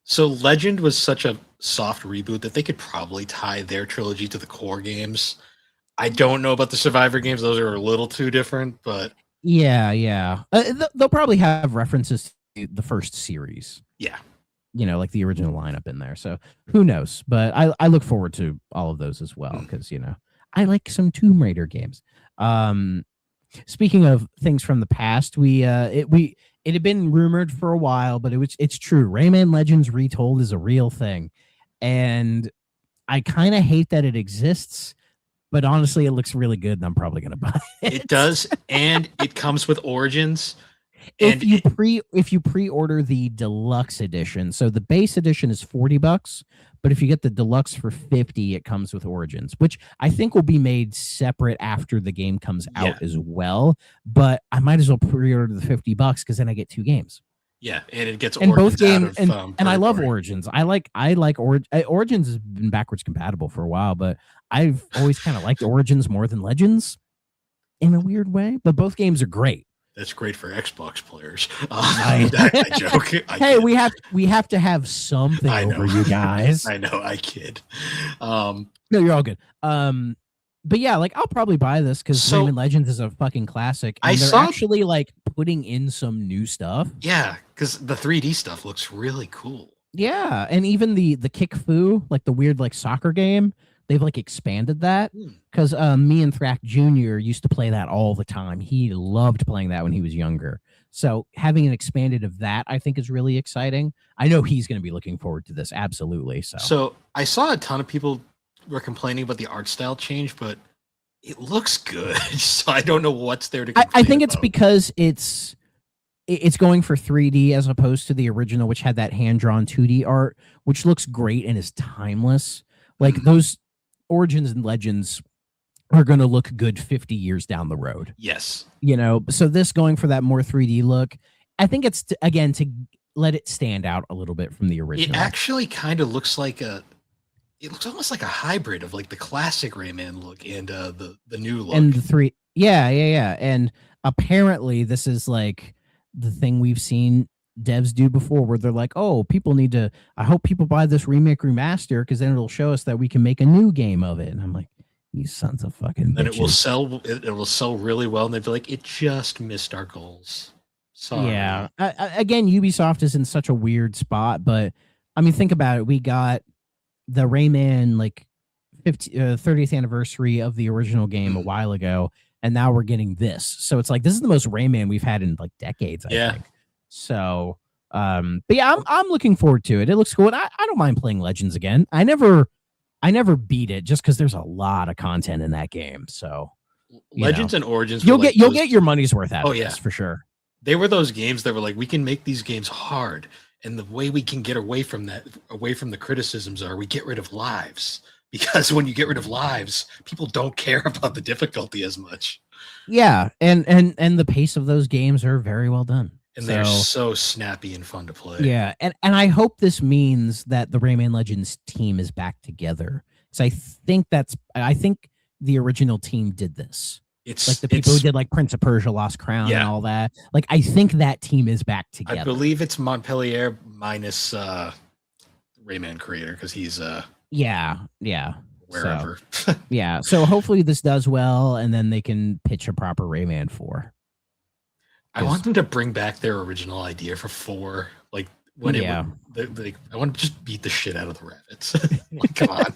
So Legend was such a soft reboot that they could probably tie their trilogy to the core games. I don't know about the Survivor games; those are a little too different. But yeah, they'll probably have references to the first series. Yeah, you know, like the original lineup in there. So who knows? But I look forward to all of those as well because you know I like some Tomb Raider games. Speaking of things from the past, it had been rumored for a while, but it's true. Rayman Legends Retold is a real thing, and I kind of hate that it exists, but honestly, it looks really good, and I'm probably gonna buy it. It does, and it comes with Origins. If you pre-order the deluxe edition, so the base edition is $40, but if you get the deluxe for $50, it comes with Origins, which I think will be made separate after the game comes out as well. But I might as well pre-order the $50 because then I get 2 games. Yeah, and it gets and Origins both games, and I love Origins. I like Origins has been backwards compatible for a while, but I've always kind of liked Origins more than Legends in a weird way. But both games are great. That's great for Xbox players. I joke. Hey, we have to have something over you guys. I know. I kid. No, you're all good. But yeah, like I'll probably buy this because Rayman Legends is a fucking classic. And they're actually like putting in some new stuff. Yeah, because the 3D stuff looks really cool. Yeah, and even the Kick Fu, like the weird like soccer game, they've like expanded that because me and Thrak Jr. used to play that all the time. He loved playing that when he was younger. So having an expanded of that, I think, is really exciting. I know he's going to be looking forward to this. Absolutely. So I saw a ton of people were complaining about the art style change, but it looks good. So I don't know what's there to complain I think it's about. because it's going for 3D as opposed to the original, which had that hand-drawn 2D art, which looks great and is timeless. Like those Origins and Legends are going to look good 50 years down the road. Yes. You know, so this going for that more 3D look, I think it's, again, to let it stand out a little bit from the original. It actually kind of looks like it looks almost like a hybrid of like the classic Rayman look and the new look. And the 3, yeah. And apparently this is like the thing we've seen devs do before, where they're like, "Oh, people need to. I hope people buy this remake remaster because then it'll show us that we can make a new game of it." And I'm like, "You sons of fucking Then bitches!" it will sell really well, and they'd be like, it just missed our goals. Sorry. Yeah. Again, Ubisoft is in such a weird spot, but I mean, think about it. We got the Rayman like 30th anniversary of the original game a while ago, and now we're getting this. So it's like this is the most Rayman we've had in like decades, I think. So but yeah, I'm looking forward to it. It looks cool. And I don't mind playing Legends again. I never beat it just because there's a lot of content in that game. So Legends and Origins, you'll get your money's worth out of this for sure. They were those games that were like, we can make these games hard, and the way we can get away from the criticisms are we get rid of lives, because when you get rid of lives, people don't care about the difficulty as much. Yeah, and the pace of those games are very well done. And they're so snappy and fun to play. Yeah, and I hope this means that the Rayman Legends team is back together. So I think the original team did this. It's like the people who did like Prince of Persia, Lost Crown, and all that. Like I think that team is back together. I believe it's Montpellier minus Rayman creator, because he's wherever. So, yeah. So hopefully this does well, and then they can pitch a proper Rayman 4. I want them to bring back their original idea for 4. Like when I want to just beat the shit out of the rabbits. Like, come on.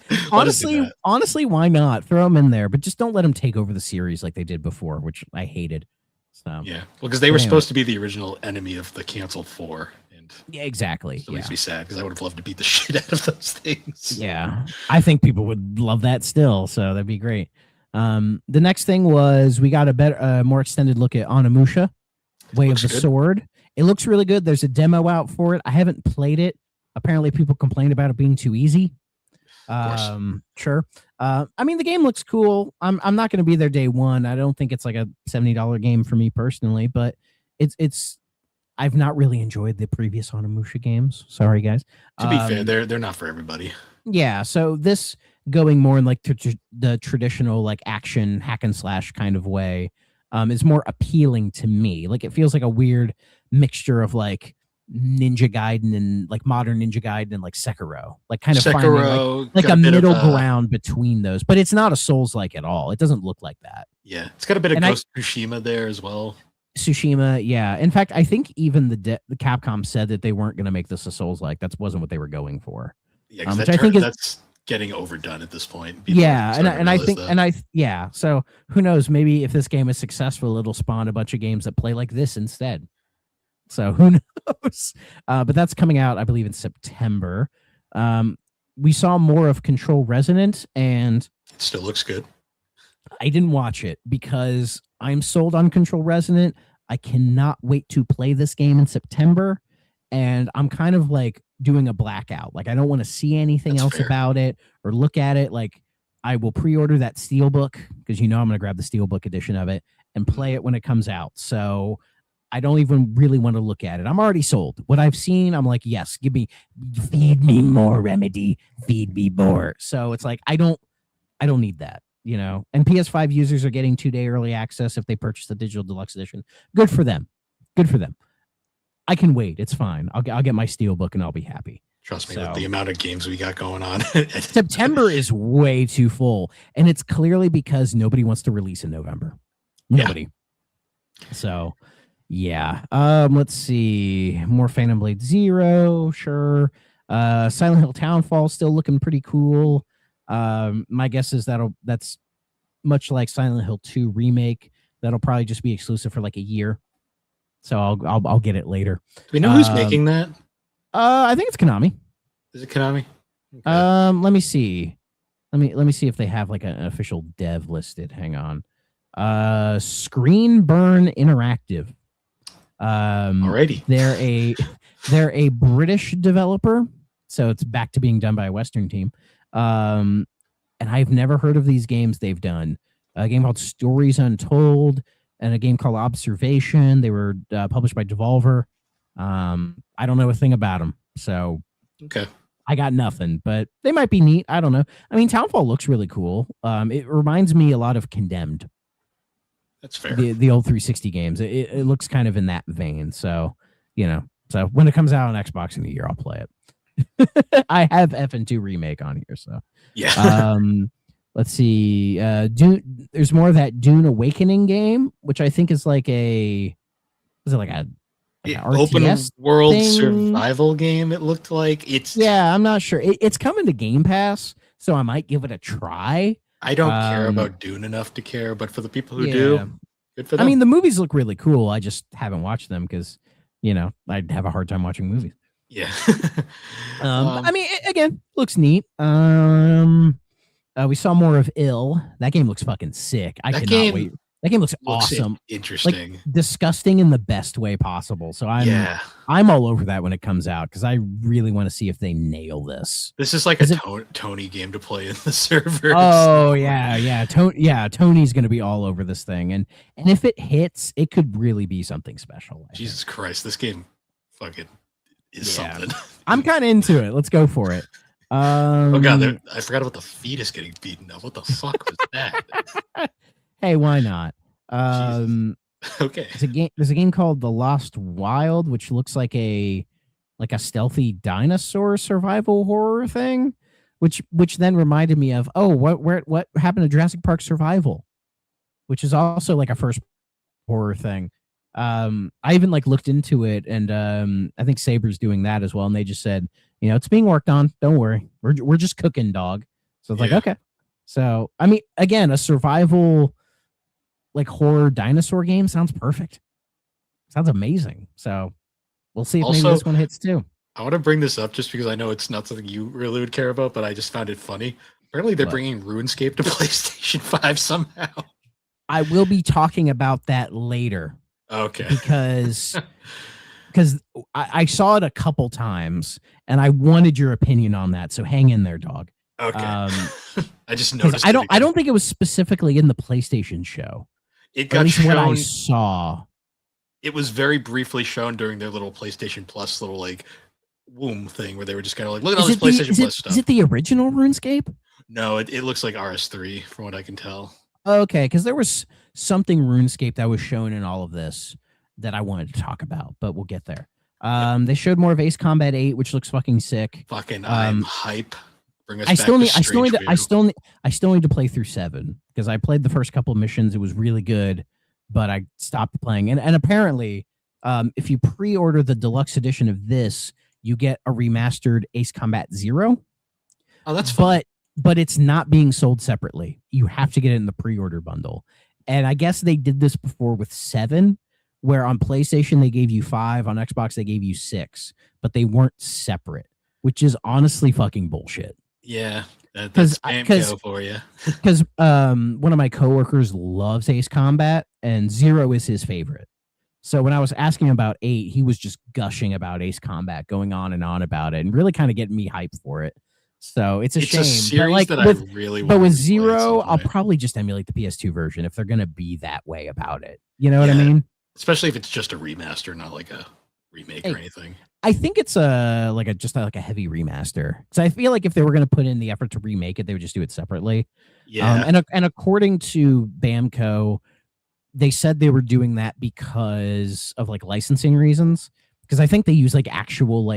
honestly, why not throw them in there? But just don't let them take over the series like they did before, which I hated. So yeah, well, because they were supposed to be the original enemy of the canceled 4, and yeah, exactly. It makes me sad because I would have loved to beat the shit out of those things. Yeah, I think people would love that still, so that'd be great. The next thing was we got a more extended look at Onimusha, Way of the Sword. It looks really good. There's a demo out for it. I haven't played it. Apparently, people complained about it being too easy. Sure. I mean, the game looks cool. I'm not going to be there day one. I don't think it's like a $70 game for me personally, but it's. I've not really enjoyed the previous Onimusha games. Sorry, guys. To be fair, they're not for everybody. Yeah. So this going more in like the traditional like action hack and slash kind of way is more appealing to me. Like it feels like a weird mixture of like Ninja Gaiden and like modern Ninja Gaiden and like Sekiro, like kind of finding like a middle ground between those. But it's not a Souls-like at all. It doesn't look like that. Yeah, it's got a bit of Ghost of Tsushima there as well. Tsushima, yeah. In fact, I think even the Capcom said that they weren't going to make this a Souls-like. That wasn't what they were going for. Yeah, which I think that's getting overdone at this point. People so who knows? Maybe if this game is successful, it'll spawn a bunch of games that play like this instead. So who knows? But that's coming out, I believe, in September. We saw more of Control Resonant, and it still looks good. I didn't watch it because I'm sold on Control Resonant. I cannot wait to play this game in September, and I'm kind of like doing a blackout. Like I don't want to see anything else about it or look at it. Like I will pre-order that Steelbook because I'm going to grab the Steelbook edition of it and play it when it comes out. So I don't even really want to look at it. I'm already sold. What I've seen, I'm like, yes, feed me more Remedy, feed me more. So it's like I don't need that. And PS5 users are getting 2-day early access if they purchase the digital deluxe edition. Good for them. I can wait. It's fine. I'll get my Steelbook and I'll be happy. Trust me, with the amount of games we got going on. September is way too full. And it's clearly because nobody wants to release in November. Nobody. Yeah. So, yeah. Let's see. More Phantom Blade Zero. Sure. Silent Hill Townfall still looking pretty cool. My guess is that's much like Silent Hill 2 remake. That'll probably just be exclusive for like a year. So I'll get it later. Do we know who's making that? I think it's Konami. Is it Konami? Okay. Let me see. Let me see if they have like an official dev listed. Hang on. Screenburn Interactive. Alrighty. They're a British developer, so it's back to being done by a Western team. And I've never heard of these games they've done. A game called Stories Untold and a game called Observation. They were published by Devolver. I don't know a thing about them, so okay. I got nothing, but they might be neat. I don't know. I mean, Townfall looks really cool. It reminds me a lot of Condemned. That's fair. The old 360 games. It looks kind of in that vein. So, So when it comes out on Xbox in a year, I'll play it. I have FN2 Remake on here, so Yeah. let's see. Dune. There's more of that Dune Awakening game, which I think is like an Open RTS world thing? survival game, it looked like. Yeah, I'm not sure. It's coming to Game Pass, so I might give it a try. I don't care about Dune enough to care, but for the people who Yeah. do, good for them. I mean, the movies look really cool. I just haven't watched them because, I'd have a hard time watching movies. Yeah. I mean, again, looks neat. We saw more of Ill. That game looks fucking sick. I cannot wait. That game looks awesome. Interesting. Like, disgusting in the best way possible. So I'm all over that when it comes out because I really want to see if they nail this. This is like a Tony game to play in the server. Oh yeah. Tony's gonna be all over this thing, and if it hits, it could really be something special. Jesus Christ, this game fucking is something. I'm kind of into it. Let's go for it. Oh god, I forgot about the fetus getting beaten up. What the fuck was that? Hey, why not? Okay. There's a game called The Lost Wild, which looks like a stealthy dinosaur survival horror thing, which then reminded me of what happened to Jurassic Park Survival, which is also like a first horror thing. I even looked into it, and I think Saber's doing that as well, and they just said, it's being worked on. Don't worry, we're just cooking, dog. So it's like, okay. So I mean, again, a survival horror dinosaur game sounds perfect. Sounds amazing. So we'll see if maybe this one hits too. I want to bring this up just because I know it's not something you really would care about, but I just found it funny. Apparently they're bringing RuneScape to PlayStation 5 somehow. I will be talking about that later. Okay. Because I saw it a couple times and I wanted your opinion on that. So hang in there, dog. Okay. I just noticed. I don't think it was specifically in the PlayStation show. It got shown. What I saw. It was very briefly shown during their little PlayStation Plus little womb thing where they were just kind of look at all this PlayStation Plus stuff. Is it the original RuneScape? No, it looks like RS3 from what I can tell. Okay, because there was something RuneScape that was shown in all of this that I wanted to talk about, but we'll get there. They showed more of Ace Combat 8, which looks fucking sick. Fucking I'm hype. I still need to play through 7 because I played the first couple of missions. It was really good, but I stopped playing. And apparently, if you pre-order the deluxe edition of this, you get a remastered Ace Combat 0. Oh, that's fun. But it's not being sold separately. You have to get it in the pre-order bundle. And I guess they did this before with 7, where on PlayStation they gave you 5, on Xbox they gave you 6, but they weren't separate, which is honestly fucking bullshit. Yeah, that's Spamco for you. Because one of my coworkers loves Ace Combat, and 0 is his favorite. So when I was asking him about 8, he was just gushing about Ace Combat, going on and on about it, and really kind of getting me hyped for it. So it's a shame. A series but I really but with 0, I'll probably just emulate the PS2 version if they're gonna be that way about it. You know what I mean? Especially if it's just a remaster, not like a remake or anything. I think it's a heavy remaster because I feel like if they were going to put in the effort to remake it, they would just do it separately. Yeah. And according to Bamco, they said they were doing that because of licensing reasons. Because I think they use actual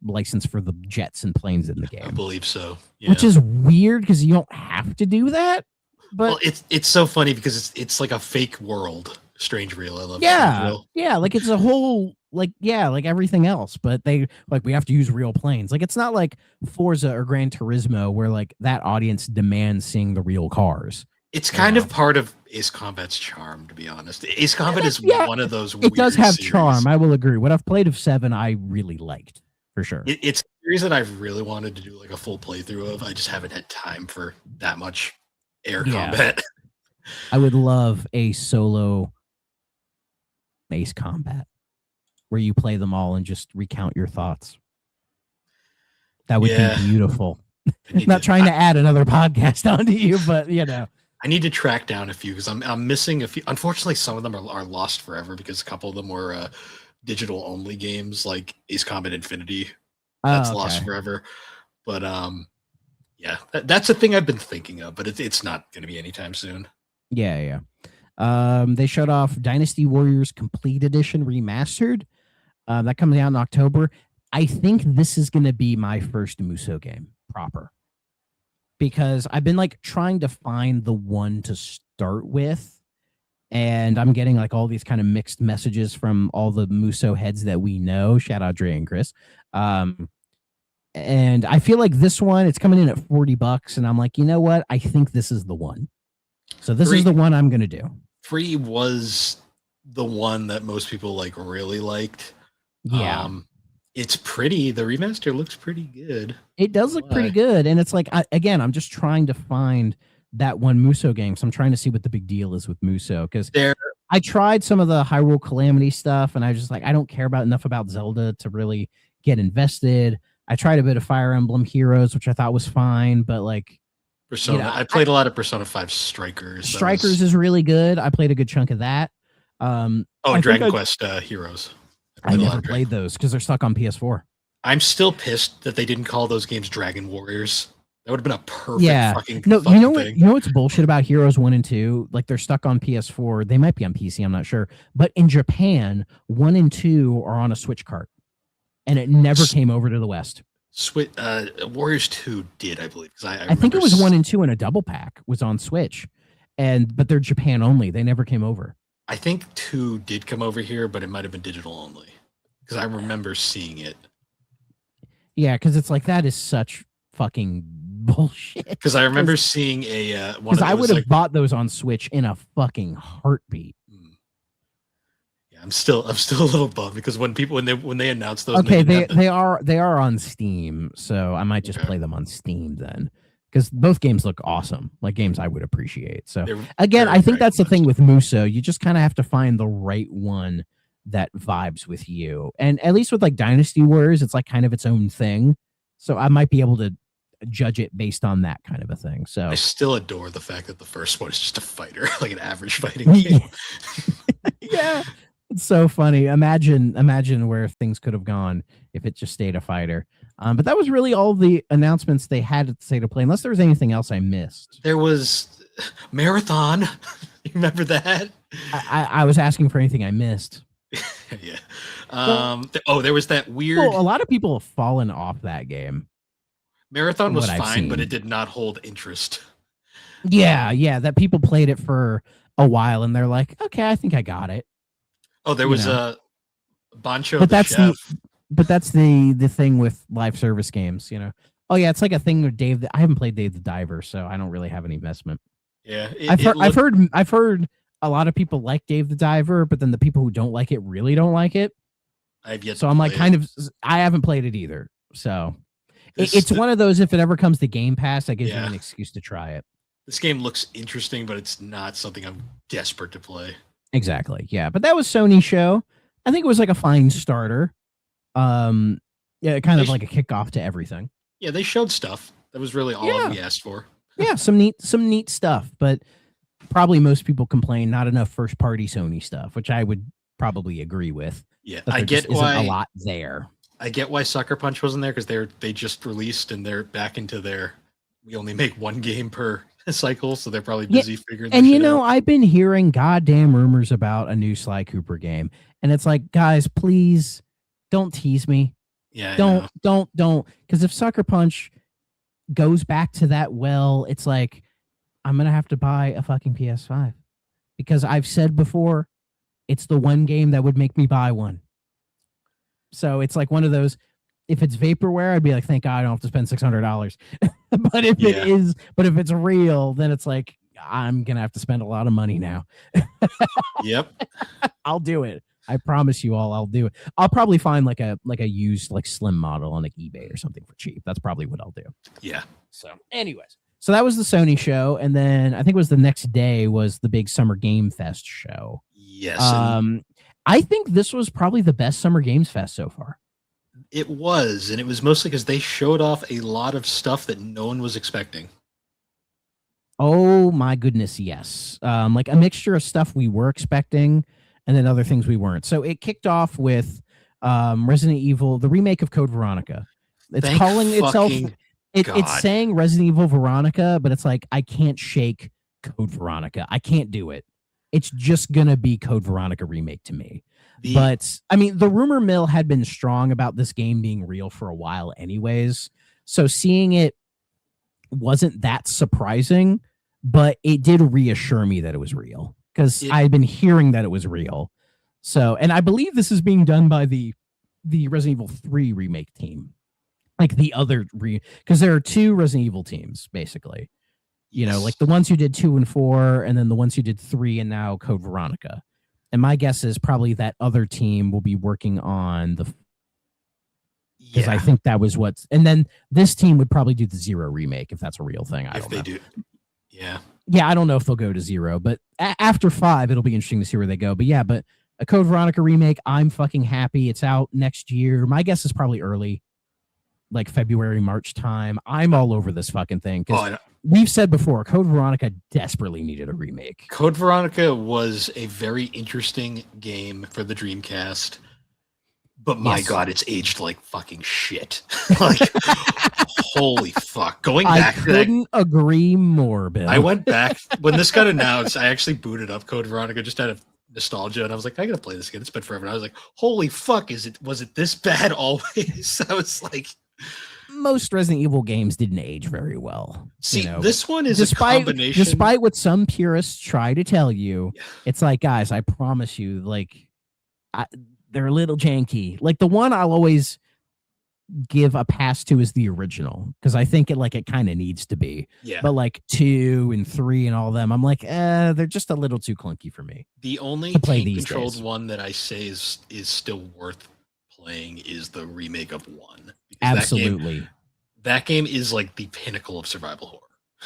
license for the jets and planes in the game. I believe so. Yeah. Which is weird because you don't have to do that. But it's so funny because it's like a fake world. Strange Real. I love Strange Real. Yeah, it's a whole like everything else, but they we have to use real planes. It's not like Forza or Gran Turismo where that audience demands seeing the real cars. It's kind of part of Ace Combat's charm, to be honest. Ace Combat is one of those It does have series. Charm, I will agree. What I've played of 7, I really liked, for sure. It's a series that I've really wanted to do a full playthrough of. I just haven't had time for that much air combat. I would love a solo Ace Combat where you play them all and just recount your thoughts. That would be beautiful. Not trying to add another podcast onto you, but I need to track down a few because I'm missing a few. Unfortunately, some of them are lost forever because a couple of them were digital only games like Ace Combat Infinity. That's lost forever. But that's a thing I've been thinking of, but it's not going to be anytime soon. Yeah. They showed off Dynasty Warriors Complete Edition Remastered. That comes out in October. I think this is going to be my first Muso game proper, because I've been like trying to find the one to start with, and I'm getting like all these kind of mixed messages from all the Muso heads that we know. Shout out Dre and Chris. And I feel like this one, it's coming in at $40, and I'm like, you know what? I think this is the one. So this is the one I'm going to do. 3 was the one that most people like really liked. Yeah. It's pretty. The remaster looks pretty good. It does look pretty good. And it's like, I'm just trying to find that one Muso game. So I'm trying to see what the big deal is with Muso, because I tried some of the Hyrule Calamity stuff, and I was just like, I don't care enough about Zelda to really get invested. I tried a bit of Fire Emblem Heroes, which I thought was fine, but like Persona, I played a lot of Persona 5 Strikers. Strikers is really good. I played a good chunk of that. Dragon Quest Heroes. I never played those because they're stuck on PS4. I'm still pissed that they didn't call those games Dragon Warriors. That would have been a perfect fucking no, thing. You know what's bullshit about Heroes 1 and 2? Like, they're stuck on PS4. They might be on PC, I'm not sure. But in Japan, 1 and 2 are on a Switch cart, and it never came over to the West. Warriors 2 did, I believe. I think it was 1 and 2 in a double pack was on Switch, but they're Japan only. They never came over. I think 2 did come over here, but it might have been digital only, because I remember seeing it. Yeah, because it's like, that is such fucking bullshit. Because I remember seeing a one. Because I would have bought those on Switch in a fucking heartbeat. Yeah, I'm still a little bummed, because when they announced those, okay, they are on Steam, so I might just play them on Steam then, because both games look awesome, like games I would appreciate. So again, I think that's the thing with Muso. You just kind of have to find the right one that vibes with you. And at least with like Dynasty Warriors, it's like kind of its own thing. So I might be able to judge it based on that kind of a thing. So I still adore the fact that the first one is just a fighter, like an average fighting game. Yeah. It's so funny. Imagine where things could have gone if it just stayed a fighter. But that was really all the announcements they had to say to play, unless there was anything else I missed. There was Marathon. You remember that? I was asking for anything I missed. Yeah. There was that weird. Well, a lot of people have fallen off that game. Marathon was fine, but it did not hold interest. Yeah, that people played it for a while and they're like, okay, I think I got it. Oh, there was a Bancho but the Chef. But that's the thing with live service games, you know. Oh yeah, it's like a thing with Dave. I haven't played Dave the Diver, so I don't really have any investment. Yeah, I've heard a lot of people like Dave the Diver, but then the people who don't like it really don't like it. I've yet. So I'm like, I haven't played it either. So it's one of those. If it ever comes to Game Pass, that gives me an excuse to try it. This game looks interesting, but it's not something I'm desperate to play. Exactly. Yeah, but that was Sony's show. I think it was like a fine starter. Yeah, kind of like a kickoff to everything. Yeah, they showed stuff. That was really all we asked for. Yeah, some neat stuff, but probably most people complain not enough first party Sony stuff, which I would probably agree with. Yeah, I get why a lot there. I get why Sucker Punch wasn't there, because they just released and they're back into their we only make one game per cycle, so they're probably busy figuring. And you know, I've been hearing goddamn rumors about a new Sly Cooper game, and it's like, guys, please don't tease me. Yeah, don't, because if Sucker Punch goes back to that well, it's like I'm gonna have to buy a fucking PS5, because I've said before, it's the one game that would make me buy one. So it's like one of those. If it's vaporware, I'd be like, thank God I don't have to spend $600. But if if it's real, then it's like I'm gonna have to spend a lot of money now. Yep, I'll do it. I promise you all, I'll do it. I'll probably find like a used like slim model on like eBay or something for cheap. That's probably what I'll do. Yeah. So, anyways, so that was the Sony show, and then I think it was the next day was the big Summer Game Fest show. Yes. I think this was probably the best Summer Games Fest so far. It was, and it was mostly because they showed off a lot of stuff that no one was expecting. Oh my goodness, yes. Like a mixture of stuff we were expecting and then other things we weren't. So it kicked off with Resident Evil, the remake of Code Veronica. It's calling itself it's saying Resident Evil Veronica, but it's like I can't shake Code Veronica. I can't do it. it's just gonna be Code Veronica remake to me. The- But I mean, the rumor mill had been strong about this game being real for a while, anyways. So seeing it wasn't that surprising, but it did reassure me that it was real because I had been hearing that it was real. So, and I believe this is being done by the Resident Evil 3 remake team, like the other because there are two Resident Evil teams basically. You know, like the ones who did 2 and 4, and then the ones who did 3, and now Code Veronica. And my guess is probably that other team will be working on the. Because I think that was what's, and then this team would probably do the 0 remake if that's a real thing. I don't know. If they do, yeah, I don't know if they'll go to 0, but after 5, it'll be interesting to see where they go. But yeah, but a Code Veronica remake, I'm fucking happy. It's out next year. My guess is probably early, like February, March time. I'm all over this fucking thing because we've said before, Code Veronica desperately needed a remake. Code Veronica was a very interesting game for the Dreamcast. But my God, it's aged like fucking shit. Like, holy fuck. Going back I couldn't agree more, Bill. I went back when this got announced. I actually booted up Code Veronica just out of nostalgia, and I was like, I gotta play this again. It's been forever. And I was like, holy fuck, was it this bad always? I was like, most Resident Evil games didn't age very well. See, this one is a combination. Despite what some purists try to tell you, it's like, guys, I promise you, like, they're a little janky. Like the one I'll always give a pass to is the original because I think it kind of needs to be. Yeah. But like 2 and 3 and all of them, I'm like, they're just a little too clunky for me. The only tank-controlled one that I say is still worth playing is the remake of 1. Absolutely. That game is like the pinnacle of survival horror.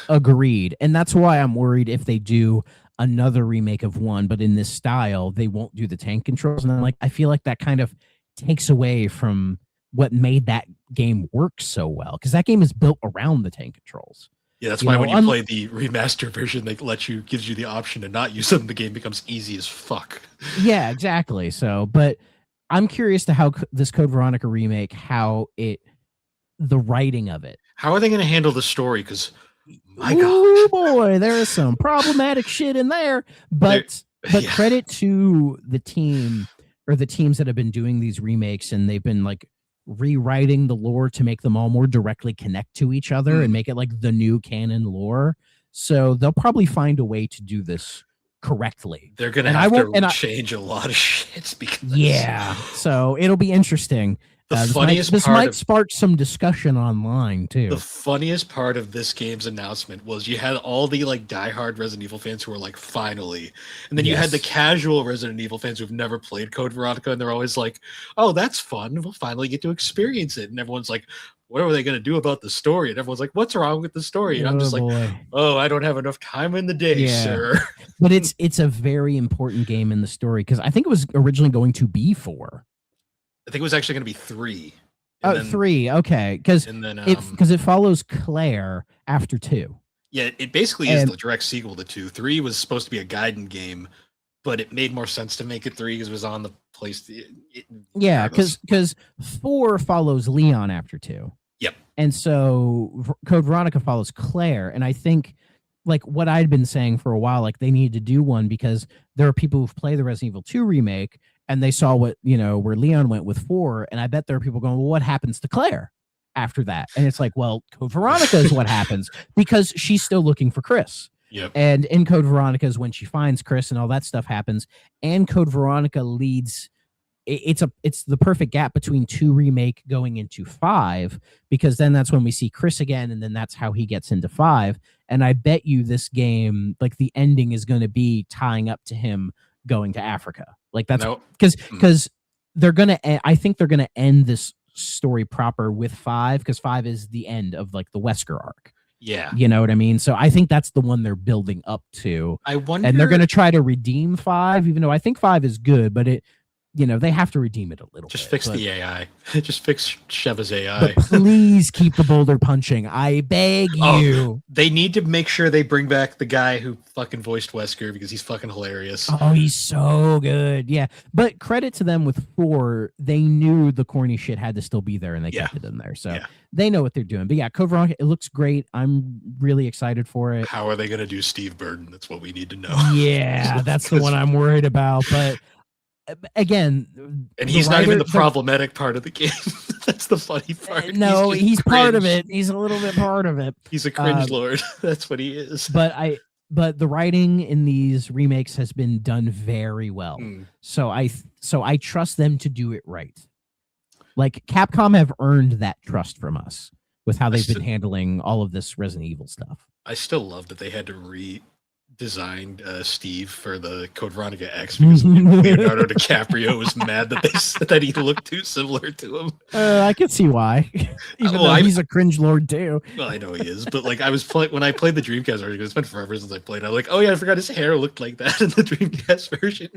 Agreed. And that's why I'm worried if they do another remake of 1, but in this style, they won't do the tank controls. And I'm like, I feel like that kind of takes away from what made that game work so well. Because that game is built around the tank controls. Yeah, that's why when you play the remaster version, they gives you the option to not use them. The game becomes easy as fuck. Yeah, exactly. So, but I'm curious to how this Code Veronica remake, the writing of it. How are they going to handle the story? Because my God, oh boy, there is some problematic shit in there. But credit to the team or the teams that have been doing these remakes, and they've been like rewriting the lore to make them all more directly connect to each other and make it like the new canon lore. So they'll probably find a way to do this correctly. They're gonna have to change a lot of shit because so it'll be interesting. This might spark some discussion online too. The funniest part of this game's announcement was you had all the like diehard Resident Evil fans who were like, finally, and then you had the casual Resident Evil fans who've never played Code Veronica, and they're always like, oh, that's fun, we'll finally get to experience it. And everyone's like, what are they going to do about the story? And everyone's like, what's wrong with the story? And I'm just like, oh, I don't have enough time in the day, sir. But it's a very important game in the story because I think it was originally going to be 4. I think it was actually going to be 3. Oh, 3. Okay. Because it follows Claire after 2. Yeah, it basically is the direct sequel to 2. 3 was supposed to be a Gaiden game, but it made more sense to make it 3 because it was on the place. Because 4 follows Leon after 2. Yep. And so Code Veronica follows Claire. And I think like what I'd been saying for a while, like they need to do one because there are people who've played the Resident Evil 2 remake and they saw what, where Leon went with 4. And I bet there are people going, well, what happens to Claire after that? And it's like, well, Code Veronica is what happens because she's still looking for Chris. Yep. And in Code Veronica is when she finds Chris and all that stuff happens. And Code Veronica leads, it's the perfect gap between 2 remake going into 5, because then that's when we see Chris again. And then that's how he gets into 5. And I bet you this game, like the ending is going to be tying up to him going to Africa. Like that's because they're going to, I think they're going to end this story proper with 5 because 5 is the end of like the Wesker arc. Yeah. You know what I mean? So I think that's the one they're building up to. I wonder, and they're going to try to redeem 5, even though I think 5 is good, but they have to redeem it a little Just bit. fix the AI. Just fix Sheva's AI. But please keep the boulder punching. I beg you. They need to make sure they bring back the guy who fucking voiced Wesker because he's fucking hilarious. Oh, he's so good. Yeah. But credit to them with 4. They knew the corny shit had to still be there and they kept it in there. So they know what they're doing. But yeah, Code Veronica, it looks great. I'm really excited for it. How are they going to do Steve Burden? That's what we need to know. Yeah, that's the one I'm worried about. But again, and he's not even the problematic part of the game. That's the funny part. No, he's part of it. He's a little bit part of it. He's a cringe lord. That's what he is. But the writing in these remakes has been done very well. So I trust them to do it right. Like Capcom have earned that trust from us with how they've been handling all of this Resident Evil stuff. I still love that they had to redesign Steve for the Code Veronica X because Leonardo DiCaprio was mad that they said that he looked too similar to him. I can see why. Even though he's a cringe lord too. Well, I know he is, but like I was when I played the Dreamcast version, it's been forever since I played. I'm like, oh yeah, I forgot his hair looked like that in the Dreamcast version.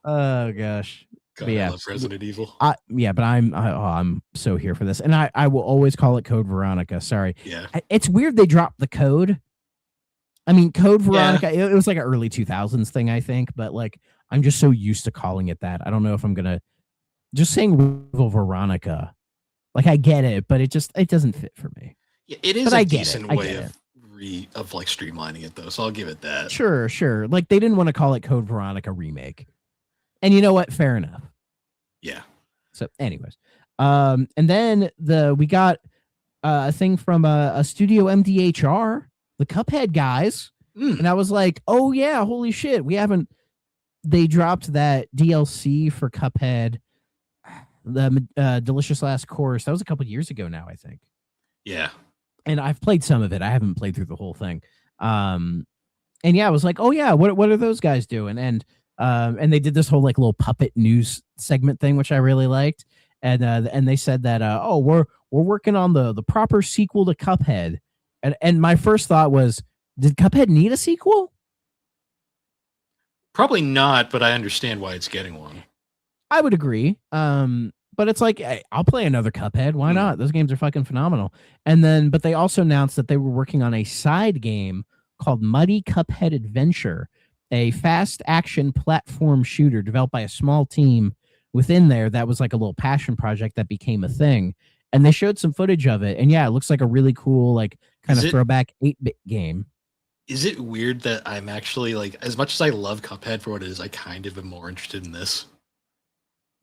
Oh gosh. God, I love Resident Evil. But I'm so here for this, and I will always call it Code Veronica. Sorry. Yeah. It's weird they dropped the code. I mean, Code Veronica. Yeah. It was like an early 2000s thing, I think, but like I'm just so used to calling it that. I don't know if I'm gonna just saying Veronica. Like I get it, but it doesn't fit for me. Yeah, it is a decent way of like streamlining it though, so I'll give it that. Sure. Like they didn't want to call it Code Veronica Remake. And you know what? Fair enough. Yeah. So, anyways, and then we got a thing from a studio MDHR, the Cuphead guys, and I was like, oh yeah, holy shit, they dropped that DLC for Cuphead, the Delicious Last Course. That was a couple years ago now, I think. Yeah. And I've played some of it. I haven't played through the whole thing. And yeah, I was like, oh yeah, what are those guys doing? And they did this whole like little puppet news segment thing, which I really liked. And they said that, we're working on the proper sequel to Cuphead. And my first thought was, did Cuphead need a sequel? Probably not, but I understand why it's getting one. I would agree. But it's like, hey, I'll play another Cuphead. Why not? Those games are fucking phenomenal. But they also announced that they were working on a side game called Muddy Cuphead Adventure, a fast action platform shooter developed by a small team within there that was like a little passion project that became a thing. And they showed some footage of it. And yeah, it looks like a really cool, like kind of throwback 8-bit game. Is it weird that I'm actually like, as much as I love Cuphead for what it is, I kind of am more interested in this?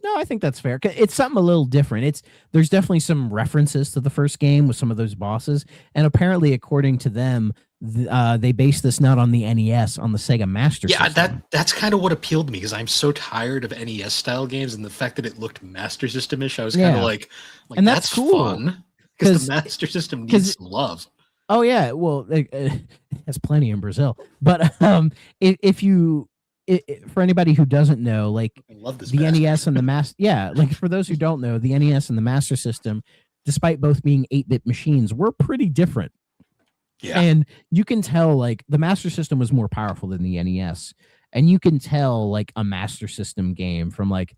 No, I think that's fair. It's something a little different. There's definitely some references to the first game with some of those bosses. And apparently, according to them, they based this not on the NES, on the Sega Master System. Yeah, that's kind of what appealed to me, because I'm so tired of NES style games, and the fact that it looked Master System-ish, I was kind of like, and that's cool, fun, because the Master System needs some love. Oh yeah, well, it has plenty in Brazil. But if you, for anybody who doesn't know, like I love this the NES and the Master, like for those who don't know, the NES and the Master System, despite both being 8-bit machines, were pretty different. Yeah. And you can tell like the Master System was more powerful than the NES. And you can tell like a Master System game from like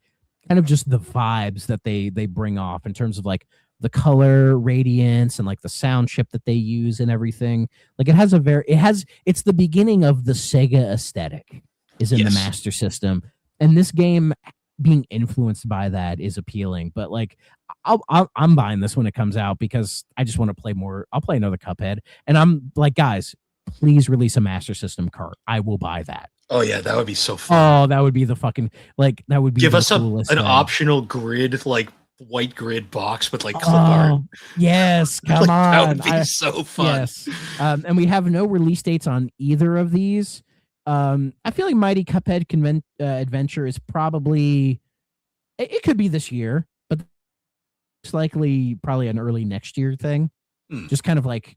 kind of just the vibes that they bring off in terms of like the color radiance and like the sound chip that they use and everything. Like it's the beginning of the Sega aesthetic is in the Master System. And this game being influenced by that is appealing, but like I'm buying this when it comes out because I just want to play more. I'll play another Cuphead, and I'm like, guys, please release a Master System cart. I will buy that. Oh yeah, that would be so fun. Oh, that would be the fucking like that would be. Give us an optional grid, like white grid box with like clip art. Yes, come on, that would be so fun. Yes, and we have no release dates on either of these. I feel like Mighty Cuphead Adventure is probably it could be this year, but it's likely probably an early next year thing. Just kind of like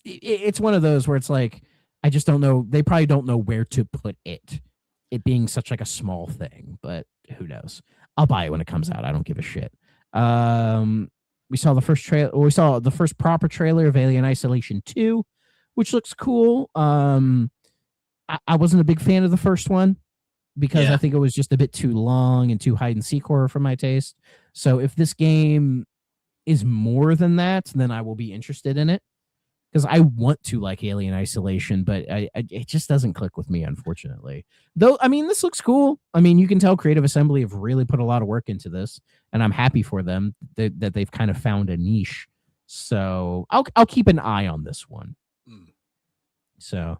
it's one of those where it's like I just don't know. They probably don't know where to put it being such like a small thing, but who knows? I'll buy it when it comes out. I don't give a shit. We saw the first trailer. We saw the first proper trailer of Alien Isolation 2, which looks cool. I wasn't a big fan of the first one. because Yeah. I think it was just a bit too long and too hide and seek horror for my taste. So if this game is more than that, then I will be interested in it because I want to like Alien Isolation, but it just doesn't click with me, unfortunately. Though, I mean, this looks cool. I mean, you can tell Creative Assembly have really put a lot of work into this, and I'm happy for them that they've kind of found a niche. So I'll keep an eye on this one. So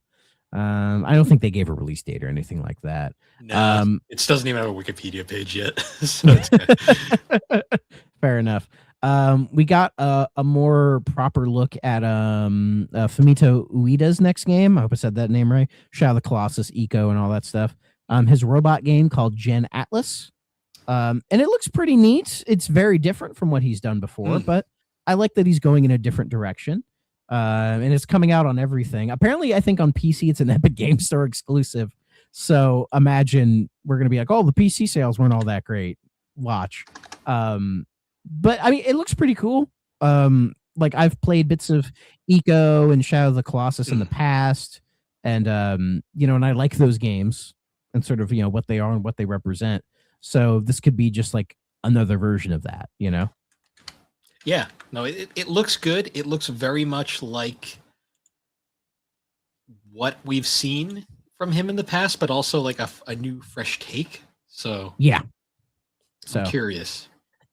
I don't think they gave a release date or anything like that. No, it doesn't even have a Wikipedia page yet. So it's good. Fair enough. We got a more proper look at Fumito Ueda's next game. I hope I said that name right. Shadow of the Colossus, Eco, and all that stuff. His robot game called Gen Atlas. And it looks pretty neat. It's very different from what he's done before, but I like that he's going in a different direction. And it's coming out on everything. Apparently, I think on PC it's an Epic Game Store exclusive. So imagine we're gonna be like, oh, the PC sales weren't all that great. Watch. But I mean, it looks pretty cool. Like I've played bits of Eco and Shadow of the Colossus in the past, and and I like those games and sort of what they are and what they represent. So this could be just like another version of that, Yeah, no, it looks good. It looks very much like what we've seen from him in the past, but also like a new, fresh take. So yeah, I'm curious.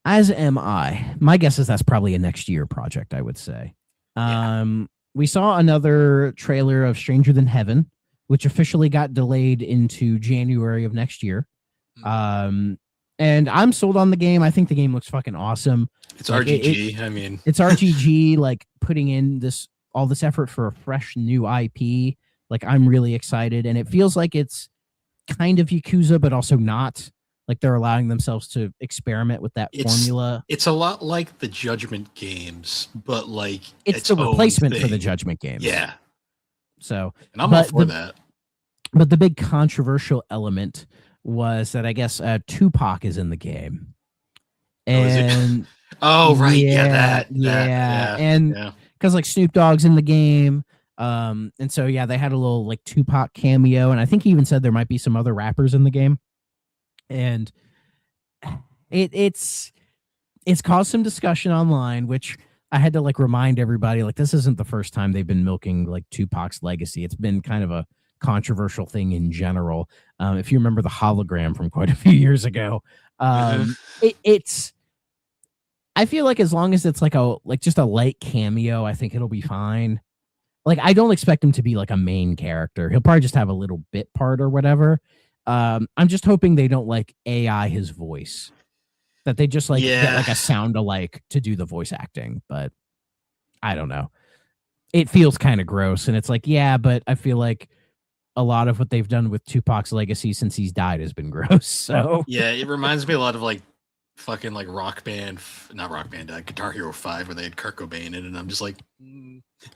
As am I. My guess is that's probably a next year project, I would say. Yeah. We saw another trailer of Stranger Than Heaven, which officially got delayed into January of next year. And I'm sold on the game. I think the game looks fucking awesome. It's like RGG. It's RGG, like putting in all this effort for a fresh new IP. Like I'm really excited, and it feels like it's kind of Yakuza, but also not. Like they're allowing themselves to experiment with that formula. It's a lot like the Judgment games, but like it's the replacement for the Judgment games. Yeah. So, and I'm all for that. But the big controversial element was that I guess Tupac is in the game, and right, yeah, and because like Snoop Dogg's in the game, and so they had a little like Tupac cameo, and I think he even said there might be some other rappers in the game, and it's caused some discussion online, which I had to like remind everybody like this isn't the first time they've been milking like Tupac's legacy. It's been kind of a controversial thing in general. If you remember the hologram from quite a few years ago, it's I feel like as long as it's like just a light cameo, I think it'll be fine. Like I don't expect him to be like a main character. He'll probably just have a little bit part or whatever. I'm just hoping they don't like AI his voice, that they just like get like a sound alike to do the voice acting. But I don't know. It feels kind of gross, and it's like, but I feel like a lot of what they've done with Tupac's legacy since he's died has been gross. So it reminds me a lot of like fucking like Guitar Hero 5, where they had Kurt Cobain in it, and I'm just like,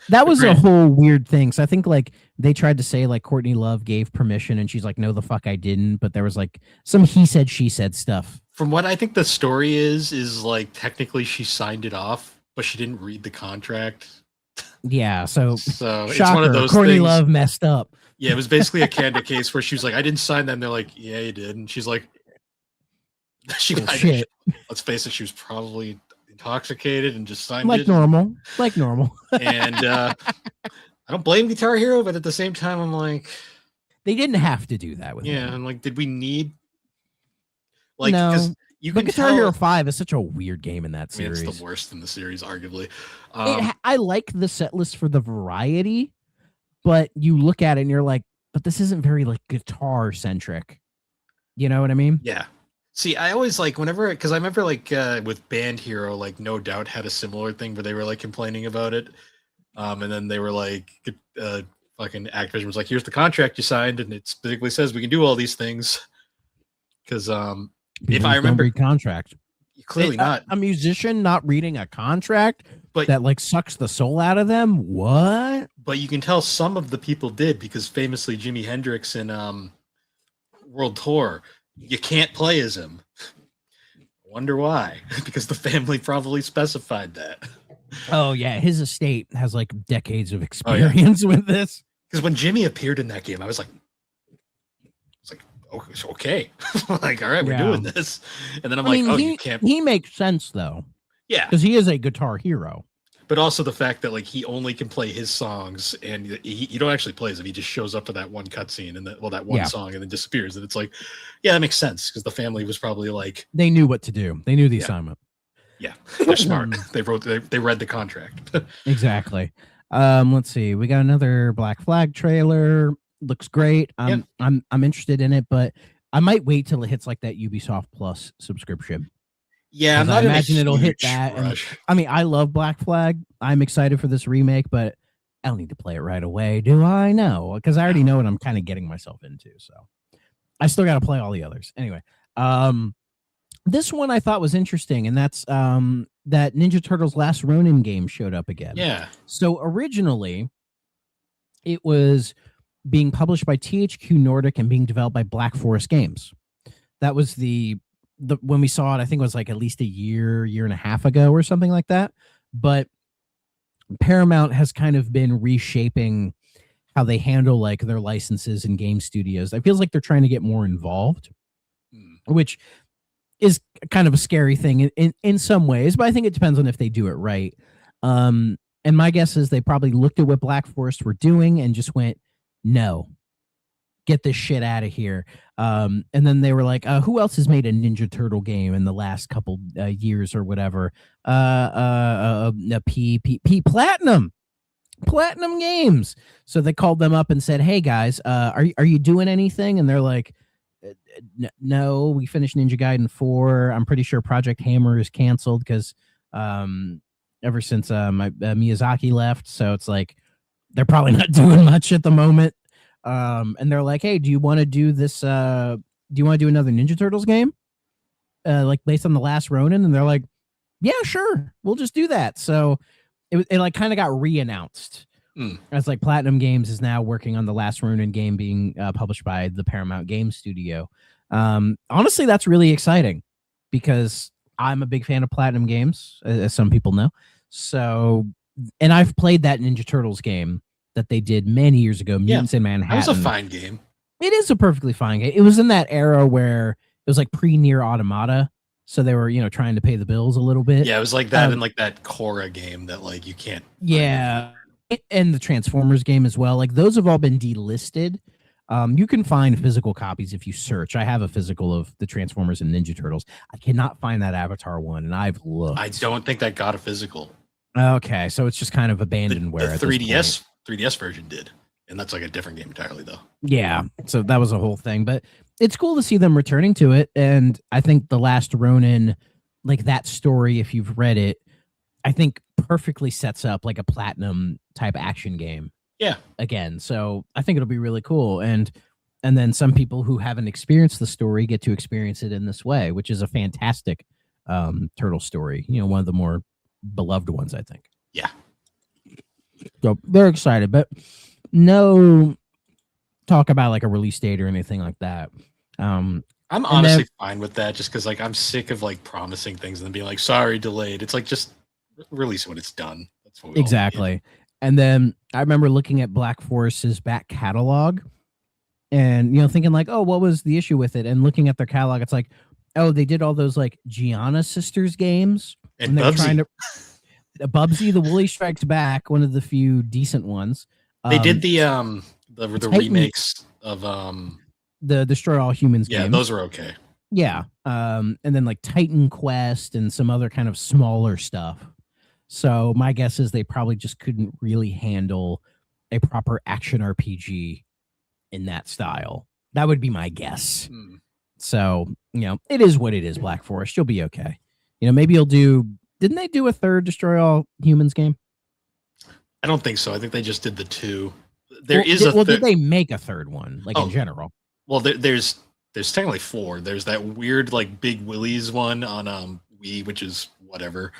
that was a whole weird thing. So I think like they tried to say like Courtney Love gave permission, and she's like, no, the fuck I didn't. But there was like some he said, she said stuff. From what I think the story is like technically she signed it off, but she didn't read the contract. Yeah, so shocker, it's one of those Courtney things. Love messed up. Yeah, it was basically a candid case where she was like, I didn't sign that. And they're like, yeah, you did. And she's like, shit. Let's face it, she was probably intoxicated and just signed it. Normal. And I don't blame Guitar Hero, but at the same time, I'm like, they didn't have to do that with him. I'm like, did we need like, no. You but can Guitar tell, Hero 5 is such a weird game in that series. It's the worst in the series, arguably. I like the set list for the variety, but you look at it and you're like, but this isn't very like guitar centric. You know what I mean? Yeah. See, I always like because I remember like with Band Hero, like No Doubt had a similar thing where they were like complaining about it. And then they were like, fucking Activision was like, here's the contract you signed, and it specifically says we can do all these things. Because if I remember, contract. Clearly not. A musician not reading a contract that like sucks the soul out of them? What? But you can tell some of the people did, because famously Jimi Hendrix in World Tour, you can't play as him. Wonder why? Because the family probably specified that. Oh yeah, his estate has like decades of experience with this. Because when Jimmy appeared in that game, I was like, okay. Like, all right, we're Yeah. doing this. And then I'm I like, mean, oh, he, you can't. he makes sense though, Yeah. because he is a Guitar Hero. But also the fact that like he only can play his songs, and you don't actually play them. He just shows up for that one cutscene and that one Yeah. song, and then disappears. And it's like, yeah, that makes sense because the family was probably like, They knew what to do. They knew the Yeah. assignment. yeah, they're smart. They read the contract. Exactly. Let's see. We got another Black Flag trailer. Looks great. I'm interested in it, but I might wait till it hits like that Ubisoft Plus subscription. Yeah, I'm 'Cause I not in a imagine it'll hit huge that, and- rush. I mean, I love Black Flag. I'm excited for this remake, but I don't need to play it right away, do I? No, because I already know what I'm kind of getting myself into. So I still got to play all the others. Anyway, this one I thought was interesting, and that's that Ninja Turtles Last Ronin game showed up again. Yeah. So originally, it was being published by THQ Nordic and being developed by Black Forest Games. That was the when we saw it, I think it was like at least a year and a half ago or something like that. But Paramount has kind of been reshaping how they handle like their licenses and game studios. It feels like they're trying to get more involved, which is kind of a scary thing in some ways, but I think it depends on if they do it right. And my guess is they probably looked at what Black Forest were doing and just went, no, get this shit out of here. And then they were like, who else has made a Ninja Turtle game in the last couple years or whatever? Platinum Games. So they called them up and said, hey guys, are you doing anything? And they're like, no, we finished Ninja Gaiden 4. I'm pretty sure Project Hammer is canceled because ever since my Miyazaki left. So it's like they're probably not doing much at the moment. And they're like, hey, do you want to do this? Do you want to do another Ninja Turtles game? Like based on the last Ronin? And they're like, yeah, sure. We'll just do that. So it like kind of got re-announced. As like Platinum Games is now working on the last Ronin game being published by the Paramount Game Studio. Honestly, that's really exciting because I'm a big fan of Platinum Games, as some people know. So, and I've played that Ninja Turtles game that they did many years ago, Mutants in Manhattan. That was a fine game. It is a perfectly fine game. It was in that era where it was like pre-Nier Automata. So they were, trying to pay the bills a little bit. Yeah, it was like that in like that Korra game that like you can't. Yeah. And the Transformers game as well. Like those have all been delisted. You can find physical copies if you search. I have a physical of the Transformers and Ninja Turtles. I cannot find that Avatar one, and I've looked. I don't think that got a physical. Okay, so it's just kind of abandonware. The 3DS version did, and that's like a different game entirely, though. Yeah, so that was a whole thing, but it's cool to see them returning to it. And I think the last Ronin, like that story, if you've read it, I think perfectly sets up like a Platinum type action game. Yeah. Again, so I think it'll be really cool. And then some people who haven't experienced the story get to experience it in this way, which is a fantastic turtle story. One of the more beloved ones, I think. Yeah. So they're excited, but no talk about like a release date or anything like that. I'm honestly fine with that, just because like I'm sick of like promising things and then being like, sorry, delayed. It's like just release when it's done. That's what we exactly. And then I remember looking at Black Forest's back catalog and thinking like, oh, what was the issue with it? And looking at their catalog, it's like, oh, they did all those like Gianna Sisters games. And they're trying to Bubsy, the Woolly Strikes Back, one of the few decent ones. They did the remakes of the Destroy All Humans games. Yeah, those were okay. Yeah. And then like Titan Quest and some other kind of smaller stuff. So my guess is they probably just couldn't really handle a proper action RPG in that style. That would be my guess. So, it is what it is, Black Forest. You'll be okay. Maybe you'll do... Didn't they do a third Destroy All Humans game? I don't think so. I think they just did the 2. Did they make a third one, like in general? Well, there's technically 4. There's that weird like Big Willy's one on Wii, which is whatever.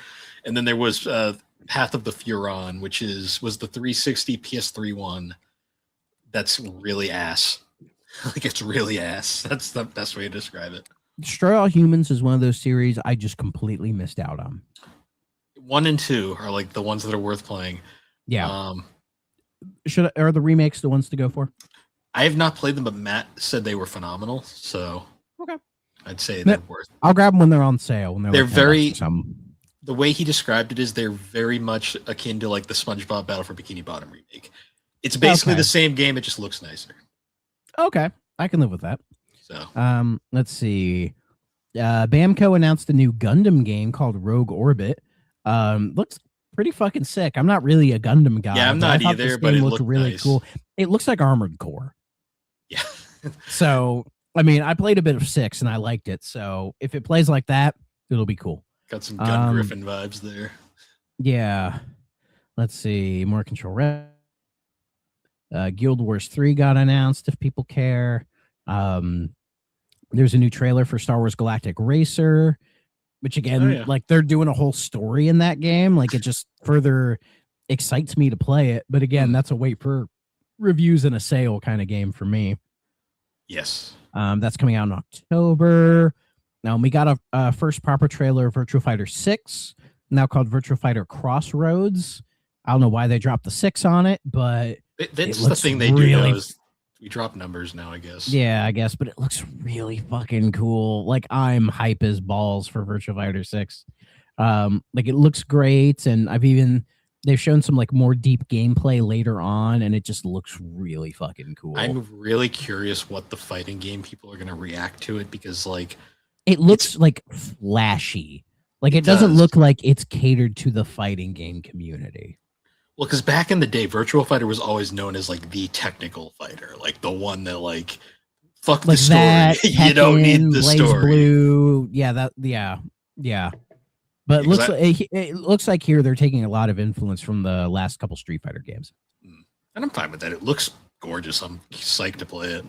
And then there was Path of the Furon, which was the 360 PS3 one. That's really ass. Like it's really ass. That's the best way to describe it. Destroy All Humans is one of those series I just completely missed out on. 1 and 2 are like the ones that are worth playing. Yeah. Are the remakes the ones to go for? I have not played them, but Matt said they were phenomenal. So Okay. I'd say they're worth. I'll grab them when they're on sale. When They're like very. $10 The way he described it is they're very much akin to like the SpongeBob Battle for Bikini Bottom remake. It's basically the same game. It just looks nicer. Okay, I can live with that. So, let's see. Bamco announced a new Gundam game called Rogue Orbit. Looks pretty fucking sick. I'm not really a Gundam guy. Yeah, I'm not either, but it looked really nice. Cool. It looks like Armored Core. Yeah. So, I mean, I played a bit of 6 and I liked it. So, if it plays like that, it'll be cool. Got some Gun Griffin vibes there. Yeah. Let's see. More Control Red. Guild Wars 3 got announced if people care. There's a new trailer for Star Wars Galactic Racer, which again, like they're doing a whole story in that game. Like it just further excites me to play it. But again, that's a wait for reviews and a sale kind of game for me. Yes. That's coming out in October. Now we got a first proper trailer of Virtua Fighter 6, now called Virtua Fighter Crossroads. I don't know why they dropped the 6 on it, but that's the thing they do now is we drop numbers now, I guess. Yeah, I guess, but it looks really fucking cool. Like I'm hype as balls for Virtua Fighter 6. Like it looks great, and they've shown some like more deep gameplay later on, and it just looks really fucking cool. I'm really curious what the fighting game people are gonna react to it, because like it looks like flashy. Like it doesn't look like it's catered to the fighting game community. Well, because back in the day, Virtua Fighter was always known as like the technical fighter, like the one that like fuck like the story. That, you don't need the Blaze story. Blue, yeah. But it looks like here they're taking a lot of influence from the last couple Street Fighter games. And I'm fine with that. It looks gorgeous. I'm psyched to play it.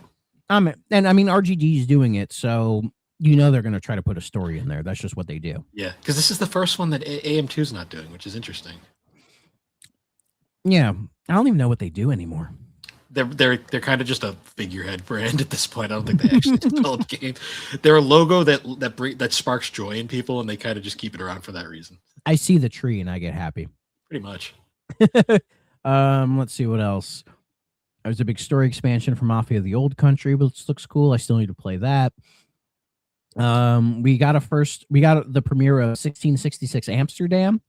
And I mean RGG is doing it, so you know they're going to try to put a story in there. That's just what they do. Yeah, because this is the first one that AM2 is not doing, which is interesting. Yeah, I don't even know what they do anymore. They're kind of just a figurehead brand at this point. I don't think they actually develop games. They're a logo that sparks joy in people, and they kind of just keep it around for that reason. I see the tree and I get happy. Pretty much. Let's see what else. There's a big story expansion for Mafia of the Old Country, which looks cool. I still need to play that. We got the premiere of 1666 Amsterdam,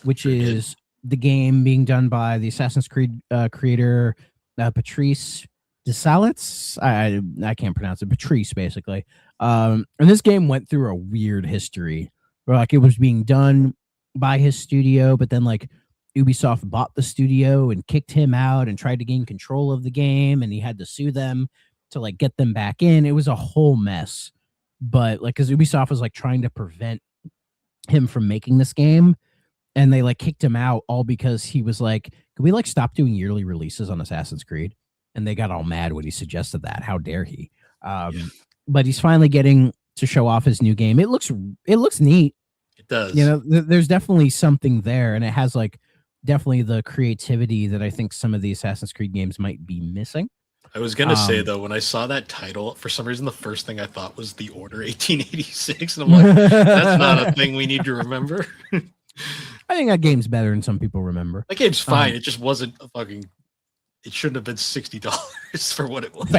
which is the game being done by the Assassin's Creed creator Patrice Dessalines. I can't pronounce it. Patrice, basically. And this game went through a weird history where like it was being done by his studio, but then like Ubisoft bought the studio and kicked him out and tried to gain control of the game, and he had to sue them to like get them back in. It was a whole mess. But like, because Ubisoft was like trying to prevent him from making this game, and they like kicked him out all because he was like, "Can we like stop doing yearly releases on Assassin's Creed?" And they got all mad when he suggested that. How dare he? But he's finally getting to show off his new game. It looks neat. It does. You know, there's definitely something there, and it has like definitely the creativity that I think some of the Assassin's Creed games might be missing. I was gonna say though, when I saw that title, for some reason the first thing I thought was The Order 1886, and I'm like, that's not a thing we need to remember. I think that game's better than some people remember. That game's fine. It just wasn't a fucking. It shouldn't have been $60 for what it was.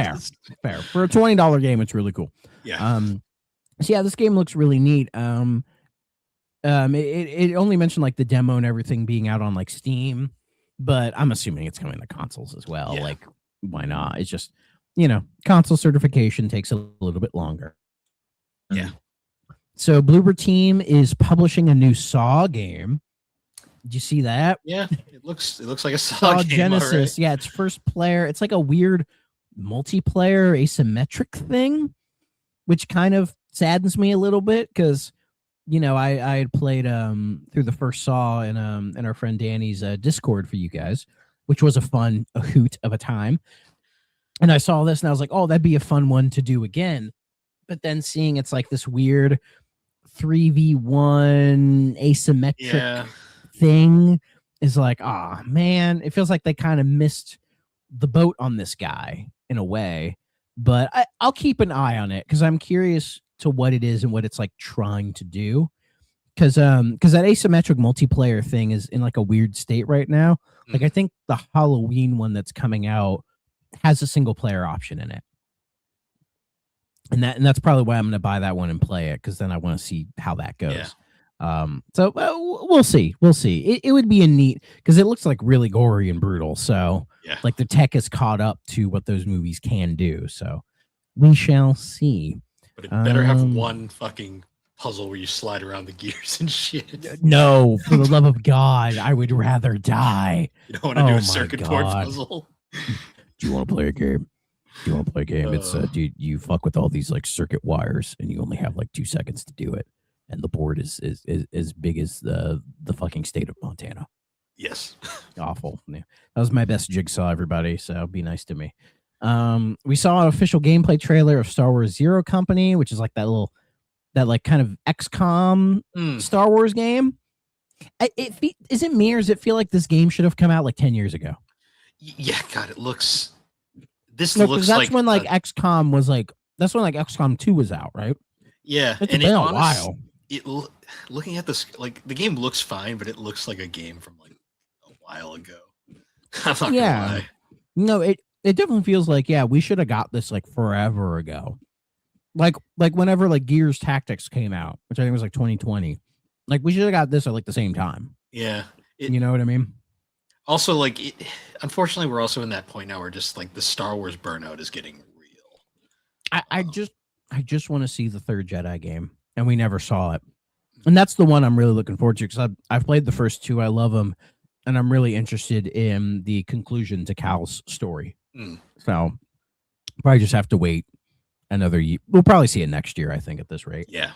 Fair. For a $20 game, it's really cool. Yeah. So yeah, this game looks really neat. It only mentioned like the demo and everything being out on like Steam, but I'm assuming it's coming to consoles as well. Yeah. Like, why not? It's just, you know, console certification takes a little bit longer. Yeah. So Bloober Team is publishing a new Saw game. Did you see that? Yeah, it looks like a Saw game, Genesis. right. Yeah, it's first player. It's like a weird multiplayer asymmetric thing, which kind of saddens me a little bit because, you know, I had played through the first Saw in our friend Danny's Discord for you guys, which was a hoot of a time. And I saw this and I was like, oh, that'd be a fun one to do again. But then seeing it's like this weird 3v1 asymmetric thing is like, oh man, it feels like they kind of missed the boat on this guy in a way. But I'll keep an eye on it because I'm curious to what it is and what it's like trying to do. Because that asymmetric multiplayer thing is in like a weird state right now. Like I think the Halloween one that's coming out has a single player option in it. And that's probably why I'm going to buy that one and play it, because then I want to see how that goes. Yeah. So we'll see. It would be a neat, because it looks like really gory and brutal. So Yeah. like the tech is caught up to what those movies can do. So we shall see. But it better have one fucking puzzle where you slide around the gears and shit. No, for the love of God, I would rather die. You don't want to do a circuit board puzzle. Do you want to play a game? Do you want to play a game? It's dude, you fuck with all these like circuit wires, and you only have like 2 seconds to do it, and the board is as big as the fucking state of Montana. Yes. Awful. Yeah. That was my best Jigsaw, everybody. So be nice to me. We saw an official gameplay trailer of Star Wars Zero Company, which is like that like kind of XCOM Star Wars game. Is it me, or does it feel like this game should have come out like 10 years ago? Yeah, God, it looks. This looks that's like when like XCOM was like. That's when like XCOM 2 was out, right? Yeah, it's been a while. Looking at this, like the game looks fine, but it looks like a game from like a while ago. I'm not gonna lie. No, it definitely feels like, yeah, we should have got this like forever ago. Like whenever like Gears Tactics came out, which I think was like 2020. Like we should have got this at like the same time. Yeah. You know what I mean? Also, like, unfortunately, we're also in that point now where just like the Star Wars burnout is getting real. I just want to see the third Jedi game, and we never saw it. And that's the one I'm really looking forward to, because I've played the first 2. I love them, and I'm really interested in the conclusion to Cal's story. So probably just have to wait another year. We'll probably see it next year, I think, at this rate. Yeah.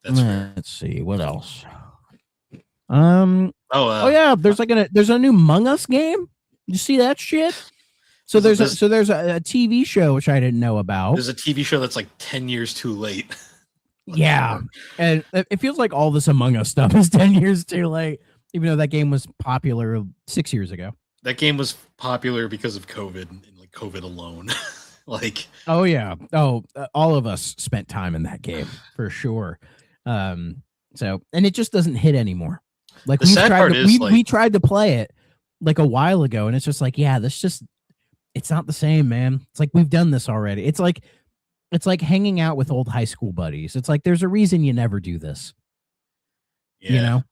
That's fair. Let's see what else. Oh yeah, there's a new Among Us game. You see that shit? So there's a TV show which I didn't know about. There's a TV show that's like 10 years too late. Yeah, and it feels like all this Among Us stuff is 10 years too late, even though that game was popular 6 years ago. That game was popular because of COVID and like COVID alone. Like, oh yeah, all of us spent time in that game for sure. So, and it just doesn't hit anymore. Like we tried to play it like a while ago, and it's just like, yeah, it's not the same, man. It's like we've done this already. It's like hanging out with old high school buddies. It's like there's a reason you never do this. Yeah. You know?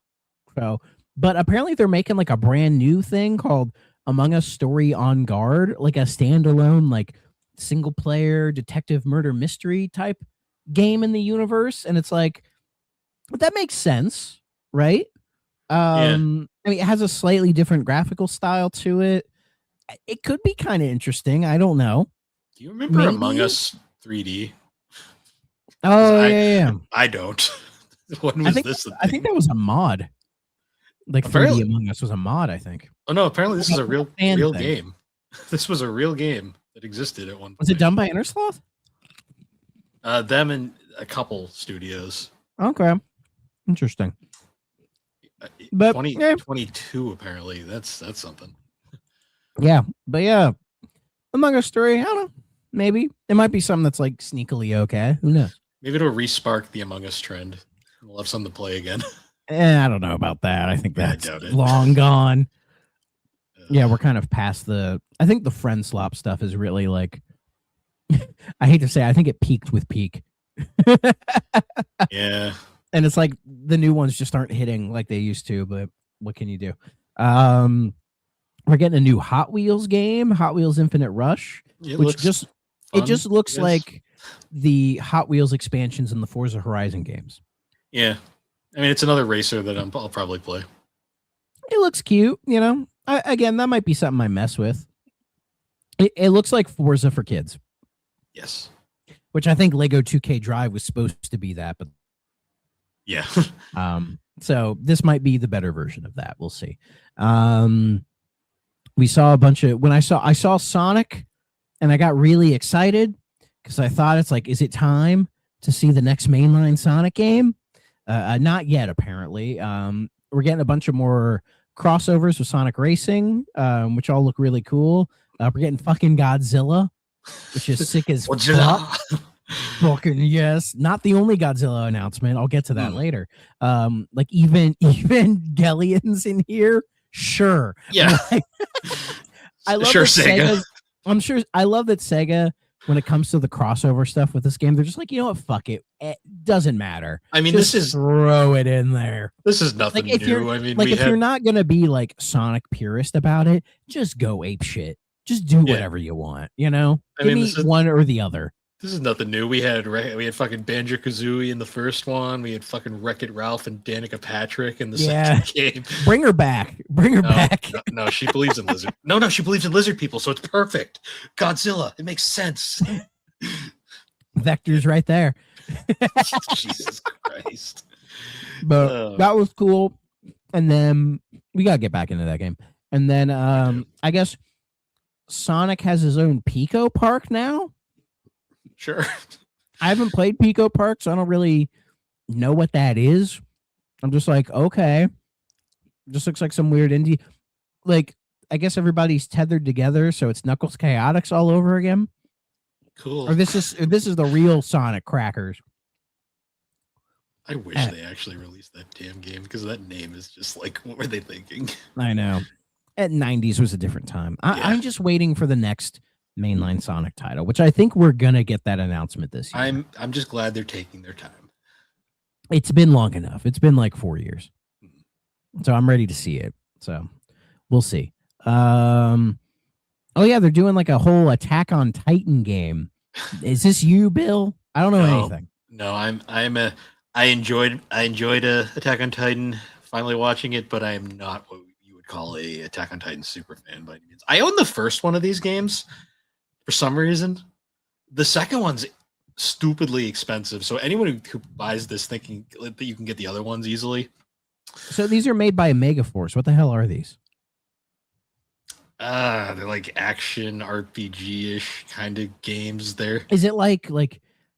So, but apparently they're making like a brand new thing called Among Us Story on Guard, like a standalone, like single player detective murder mystery type game in the universe. And it's like, but that makes sense, right? I mean, it has a slightly different graphical style to it. It could be kind of interesting. I don't know. Do you remember Among Us 3D? Oh, yeah. I don't. When was this? I think that was a mod. Like 3D Among Us was a mod, I think. Oh no, apparently this is a real game. This was a real game that existed at one point. Was it done by Innersloth? Them and a couple studios. Okay. Interesting. But 2022 apparently. That's something. Yeah, but yeah. Among Us Story, I don't know. Maybe. It might be something that's like sneakily okay. Who knows? Maybe it'll re-spark the Among Us trend. We'll have something to play again. I don't know about that. I think that's long gone. Yeah, we're kind of past I think the friend slop stuff is really like, I hate to say, I think it peaked with Peak. Yeah. And it's like the new ones just aren't hitting like they used to, but what can you do? We're getting a new Hot Wheels game, Hot Wheels Infinite Rush, which just looks like the Hot Wheels expansions in the Forza Horizon games. Yeah. I mean, it's another racer that I'll probably play. It looks cute, you know. Again, that might be something I mess with. It looks like Forza for kids. Yes. Which I think Lego 2K Drive was supposed to be that, but yeah. So this might be the better version of that. We'll see. We saw a bunch of I saw Sonic, and I got really excited because I thought it's like, is it time to see the next mainline Sonic game? Not yet, apparently. We're getting a bunch of more crossovers with Sonic Racing, which all look really cool. We're getting fucking Godzilla, which is sick as fuck. Fucking yes. Not the only Godzilla announcement. I'll get to that later. Like even Evangelions in here. Sure. Yeah. Like, I love Sure, that Sega. I love that Sega, when it comes to the crossover stuff with this game, they're just like, you know what, fuck it. It doesn't matter. I mean, Just throw it in there. this is Like nothing if you're new. I mean, like we if you're had not gonna be like Sonic purist about it, just go ape shit. Just do Yeah. whatever you want, you know? I Give mean, me one or the other. this is nothing new. We had fucking Banjo Kazooie in the first one. We had fucking Wreck-It Ralph and Danica Patrick in the Yeah. second game. Bring her back. Bring her back. No, she believes in lizard. No, she believes in lizard people, so it's perfect. Godzilla, it makes sense. Vector's right there. Jesus Christ. But that was cool. And then we gotta get back into that game. And then I guess Sonic has his own Pico Park now. Sure. I haven't played Pico Park, so I don't really know what that is. I'm just like, okay. Just looks like some weird indie. Like, I guess everybody's tethered together, so it's Knuckles Chaotix all over again. Cool. Or this is the real Sonic Crackers. I wish they actually released that damn game because that name is just like, what were they thinking? I know. At 90s was a different time. I'm just waiting for the next mainline Sonic title, which I think we're gonna get that announcement this year. I'm just glad they're taking their time. It's been long enough. It's been like 4 years. So I'm ready to see it. So we'll see. Oh yeah, they're doing like a whole Attack on Titan game. Is this you, Bill? I don't know anything. No, I enjoyed Attack on Titan, finally watching it, but I am not what you would call a Attack on Titan super fan by any means. I own the first one of these games for some reason. The second one's stupidly expensive, so anyone who buys this thinking that you can get the other ones easily. So these are made by Megaforce. What the hell are these? They're like action RPG-ish kind of games. There is it like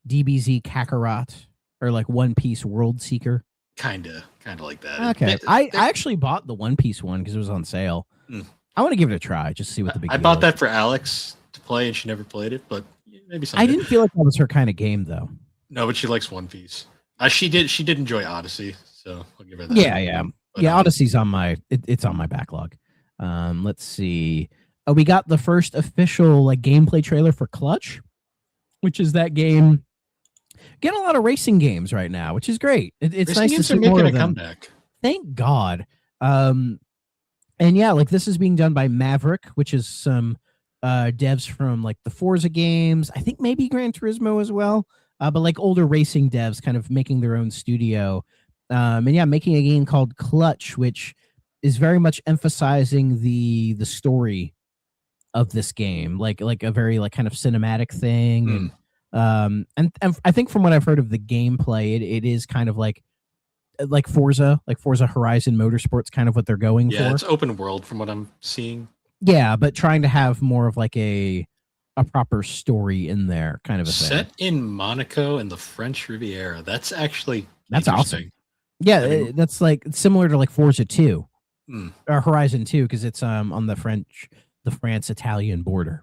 DBZ Kakarot or like One Piece World Seeker? Kind of like that. Okay, I actually bought the One Piece one because it was on sale. I want to give it a try, just see what the big. I bought that for Alex to play, and she never played it, but maybe someday. I didn't feel like that was her kind of game, though. No, but she likes One Piece. She did enjoy Odyssey, so I'll give her that. Yeah. But, Odyssey's on my it's on my backlog. Let's see. We got the first official like gameplay trailer for Clutch, which is that game. Getting a lot of racing games right now, which is great. It's nice to see more of them. Comeback. Thank God. And yeah, like this is being done by Maverick, which is some devs from like the Forza games. I think maybe Gran Turismo as well. But like older racing devs kind of making their own studio. And yeah, making a game called Clutch, which is very much emphasizing the story of this game, like a very like kind of cinematic thing. And I think from what I've heard of the gameplay, it is kind of like Forza Horizon Motorsports, kind of what they're going for. Yeah, it's open world from what I'm seeing. Yeah, but trying to have more of like a proper story in there, kind of a set thing. in Monaco and the French Riviera. That's awesome. Yeah, that's like similar to like Forza 2 or Horizon 2 because it's on the France-Italian border.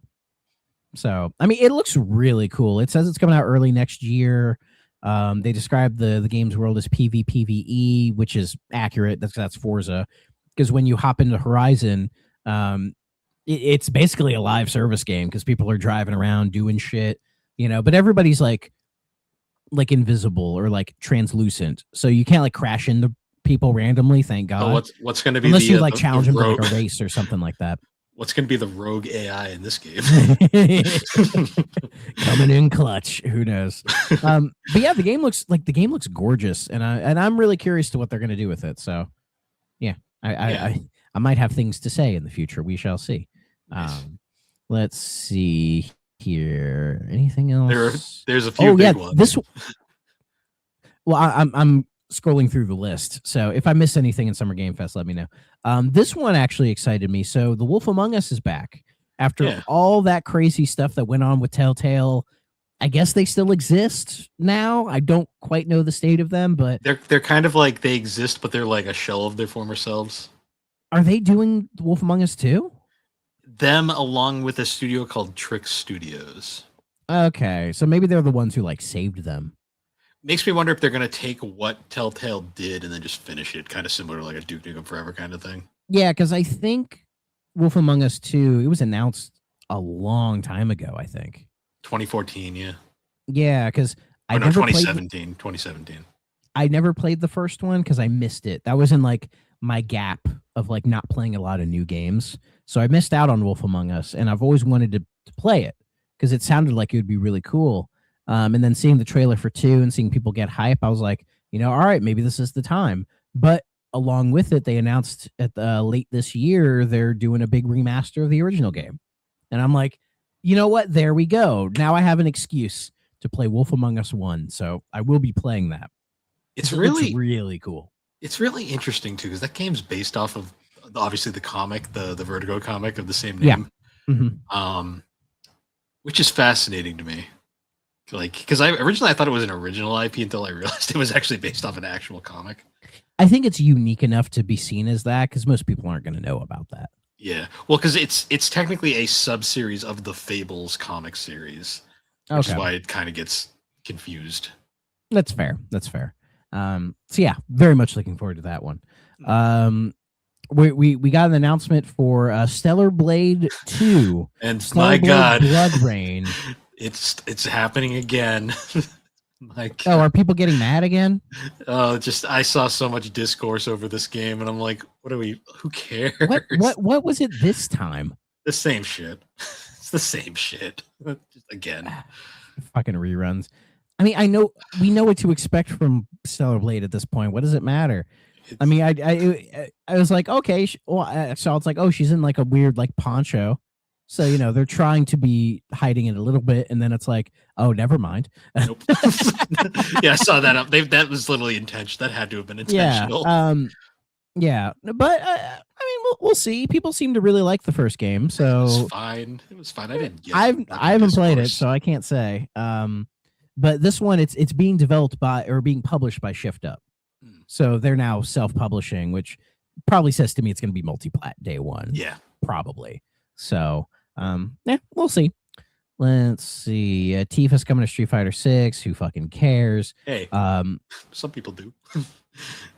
So I mean, it looks really cool. It says it's coming out early next year. They describe the game's world as PvPvE, which is accurate. That's Forza, because when you hop into Horizon, it's basically a live service game because people are driving around doing shit, but everybody's like invisible or like translucent, so you can't like crash into people randomly. Thank God. What's going to be unless you like challenge them to like a race or something like that. What's going to be the rogue AI in this game? Coming in clutch. Who knows? But yeah, the game looks gorgeous, and I'm really curious to what they're going to do with it. So yeah, I might have things to say in the future. We shall see. Nice. Let's see here. Anything else? There's a few big ones. Well, I'm scrolling through the list, so if I miss anything in Summer Game Fest, let me know. This one actually excited me. So The Wolf Among Us is back after all that crazy stuff that went on with Telltale. I guess they still exist now. I don't quite know the state of them, but they're kind of like they exist, but they're like a shell of their former selves. Are they doing The Wolf Among Us too? Them along with a studio called Trick Studios. Okay, so maybe they're the ones who like saved them. Makes me wonder if they're going to take what Telltale did and then just finish it, kind of similar to like a Duke Nukem Forever kind of thing. Yeah, because I think Wolf Among Us 2, it was announced a long time ago, I think. 2014, yeah. Yeah, because I never 2017. 2017. I never played the first one because I missed it. That was in like my gap of like not playing a lot of new games. So I missed out on Wolf Among Us, and I've always wanted to play it because it sounded like it would be really cool. And then seeing the trailer for 2 and seeing people get hype, I was like, all right, maybe this is the time. But along with it, they announced at late this year they're doing a big remaster of the original game, and I'm like, you know what? There we go. Now I have an excuse to play Wolf Among Us 1, so I will be playing that. It's really really cool. It's really interesting too because that game's based off of obviously the comic, the Vertigo comic of the same name. Yeah. Mm-hmm. Which is fascinating to me. Like, because I originally thought it was an original IP until I realized it was actually based off an actual comic. I think it's unique enough to be seen as that because most people aren't going to know about that. Yeah, well, because it's technically a sub-series of the Fables comic series, which is why it kind of gets confused. That's fair. So yeah, very much looking forward to that one. We got an announcement for Stellar Blade 2, and Stellar my Blade God, Blood Rain. It's happening again. My God. Oh, are people getting mad again? Oh, I saw so much discourse over this game, and I'm like, who cares? What was it this time? The same shit. It's the same shit. Just again. Fucking reruns. I mean, we know what to expect from Stellar Blade at this point. What does it matter? I mean, I was like, okay, so it's like, oh, she's in like a weird like poncho. So, they're trying to be hiding it a little bit, and then it's like, oh, never mind. Nope. Yeah, I saw that up. That was literally intentional. That had to have been intentional. Yeah. But I mean, we'll see. People seem to really like the first game, so it was fine. I didn't get I haven't played it, so I can't say. But this one, it's being developed being published by Shift Up. So they're now self-publishing, which probably says to me it's going to be multi-plat day one. Yeah, probably. So, we'll see. Let's see. Tifa's coming to Street Fighter 6. Who fucking cares? Hey, some people do.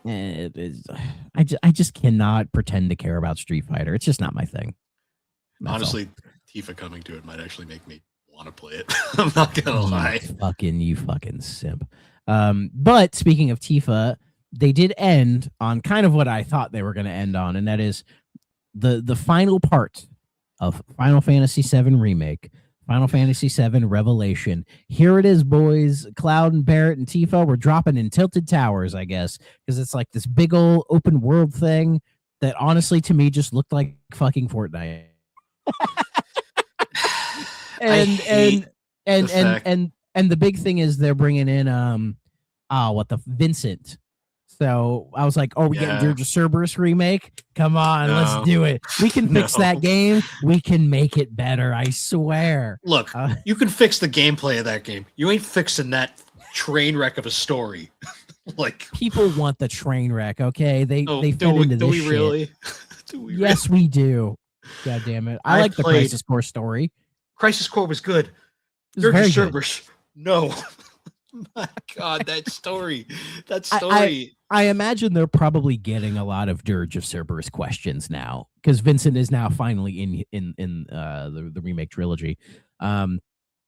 I just cannot pretend to care about Street Fighter. It's just not my thing. Honestly, Tifa coming to it might actually make me want to play it. I'm not gonna lie. You fucking simp. But speaking of Tifa, they did end on kind of what I thought they were going to end on, and that is the final part of Final Fantasy VII Remake, Final Fantasy VII Revelation. Here it is, boys. Cloud and Barrett and Tifa, we're dropping in Tilted Towers, I guess, because it's like this big old open world thing that honestly to me just looked like fucking Fortnite. and the big thing is they're bringing in Vincent. So I was like, oh, we getting Dirge of Cerberus remake? Come on, let's do it. We can fix that game. We can make it better. I swear. Look, you can fix the gameplay of that game. You ain't fixing that train wreck of a story. Like people want the train wreck, okay? They fit into this shit. Really? Yes, we do. God damn it. I like the Crisis Core story. Crisis Core was good. Dirge of Cerberus. No. My God, that story. I imagine they're probably getting a lot of Dirge of Cerberus questions now because Vincent is now finally in the remake trilogy, and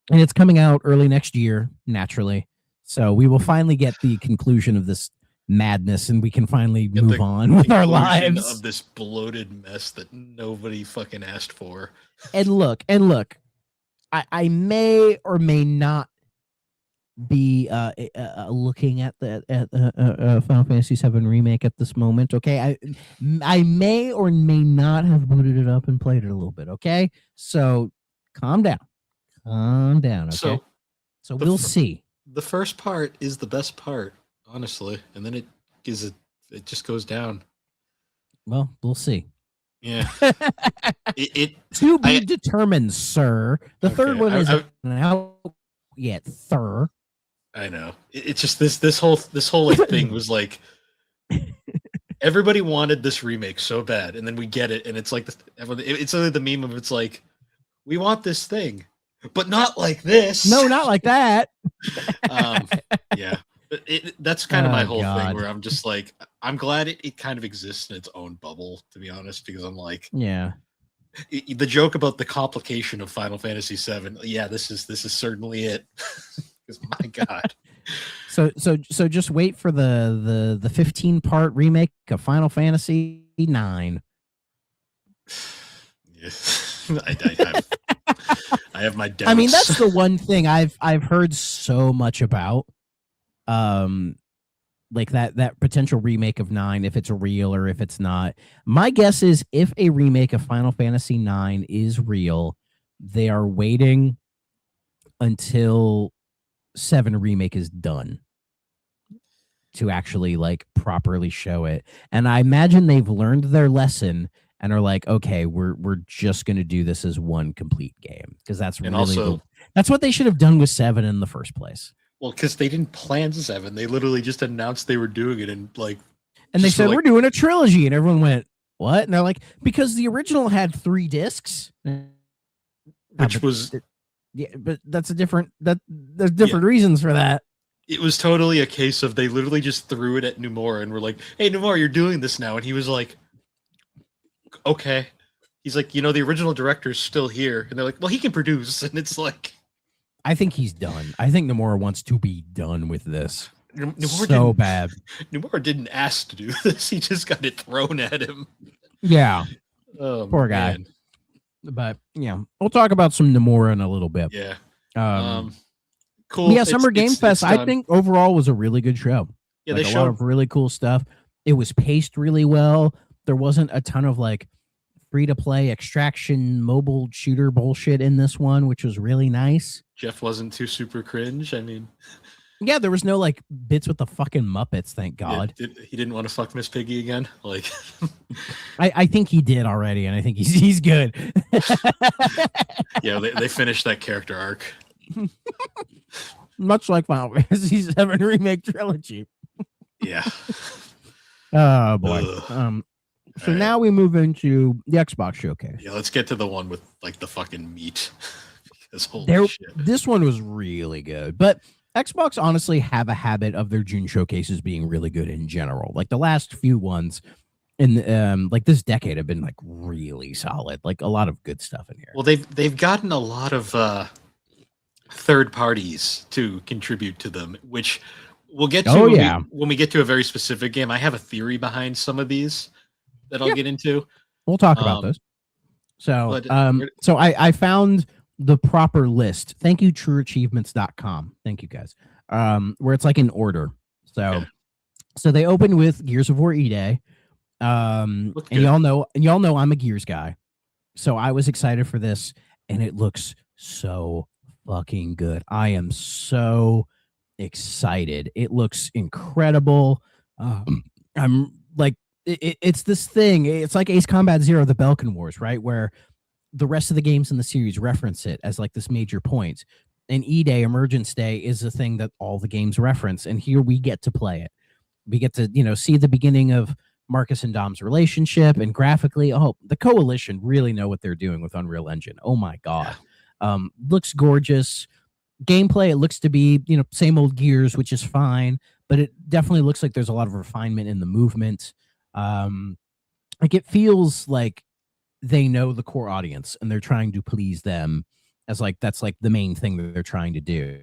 it's coming out early next year, naturally. So we will finally get the conclusion of this madness, and we can finally move on with our lives of this bloated mess that nobody fucking asked for. And look, I may or may not be looking at the Final Fantasy VII Remake at this moment. Okay, I may or may not have booted it up and played it a little bit. Okay, so calm down. Okay, so we'll see. The first part is the best part, honestly, and then it just goes down. Well, we'll see. Yeah, it to be determined, sir. The third one isn't out yet, sir. I know. It's just this whole like thing was like everybody wanted this remake so bad, and then we get it, and it's like it's only the meme of it's like we want this thing, but not like this. No, not like that. Yeah, that's kind of my whole thing where I'm just like I'm glad it kind of exists in its own bubble, to be honest, because I'm like, yeah, The joke about the complication of Final Fantasy VII. Yeah, this is certainly it. 'Cause my God. So just wait for the 15-part remake of Final Fantasy 9. I have my doubts. I mean, that's the one thing I've heard so much about. Like that potential remake of 9, if it's real or if it's not. My guess is if a remake of Final Fantasy 9 is real, they are waiting until 7 remake is done to actually like properly show it. And I imagine they've learned their lesson and are like, okay, we're just gonna do this as one complete game, because that's really also, that's what they should have done with 7 in the first place. Well, because they didn't plan 7, they literally just announced they were doing it, and they said we're doing a trilogy, and everyone went, what? And they're like, because the original had 3 discs, which was yeah, but that's a different there's different reasons for that. It was totally a case of they literally just threw it at Nomura and were like, hey, Nomura, you're doing this now. And he was like, okay. He's like, the original director's still here. And they're like, well, he can produce. And it's like, I think he's done. I think Nomura wants to be done with this. Nomura so bad. Nomura didn't ask to do this. He just got it thrown at him. Yeah. Oh, poor guy. But yeah, we'll talk about some Nomura in a little bit. Yeah. Cool. Yeah, Summer Game Fest, I think overall was a really good show. Yeah, like they a showed lot of really cool stuff. It was paced really well. There wasn't a ton of like free-to-play extraction mobile shooter bullshit in this one, which was really nice. Jeff wasn't too super cringe. I mean, yeah, there was no like bits with the fucking Muppets, thank God. He didn't want to fuck Miss Piggy again. Like, I think he did already, and I think he's good. Yeah, they finished that character arc. Much like Final Fantasy VII Remake Trilogy. Yeah. Oh boy. So now we move into the Xbox showcase. Yeah, let's get to the one with like the fucking meat. Because holy shit. This one was really good. But Xbox honestly have a habit of their June showcases being really good in general. Like the last few ones in like this decade have been like really solid. Like a lot of good stuff in here. Well, they've gotten a lot of third parties to contribute to them, which we'll get to when we get to a very specific game. I have a theory behind some of these that I'll get into. We'll talk about this. So so I found the proper list. Thank you, trueachievements.com. Thank you guys. Where it's like in order. So they open with Gears of War E-Day. And y'all know I'm a Gears guy. So I was excited for this, and it looks so fucking good. I am so excited. It looks incredible. I'm like, it's this thing. It's like Ace Combat Zero, the Belkin Wars, right? Where the rest of the games in the series reference it as like this major point. And E-Day, Emergence Day, is a thing that all the games reference. And here we get to play it. We get to, see the beginning of Marcus and Dom's relationship, and graphically, the Coalition really know what they're doing with Unreal Engine. Oh my God. Looks gorgeous. Gameplay, it looks to be, same old Gears, which is fine, but it definitely looks like there's a lot of refinement in the movement. Like it feels like they know the core audience and they're trying to please them, as like that's like the main thing that they're trying to do.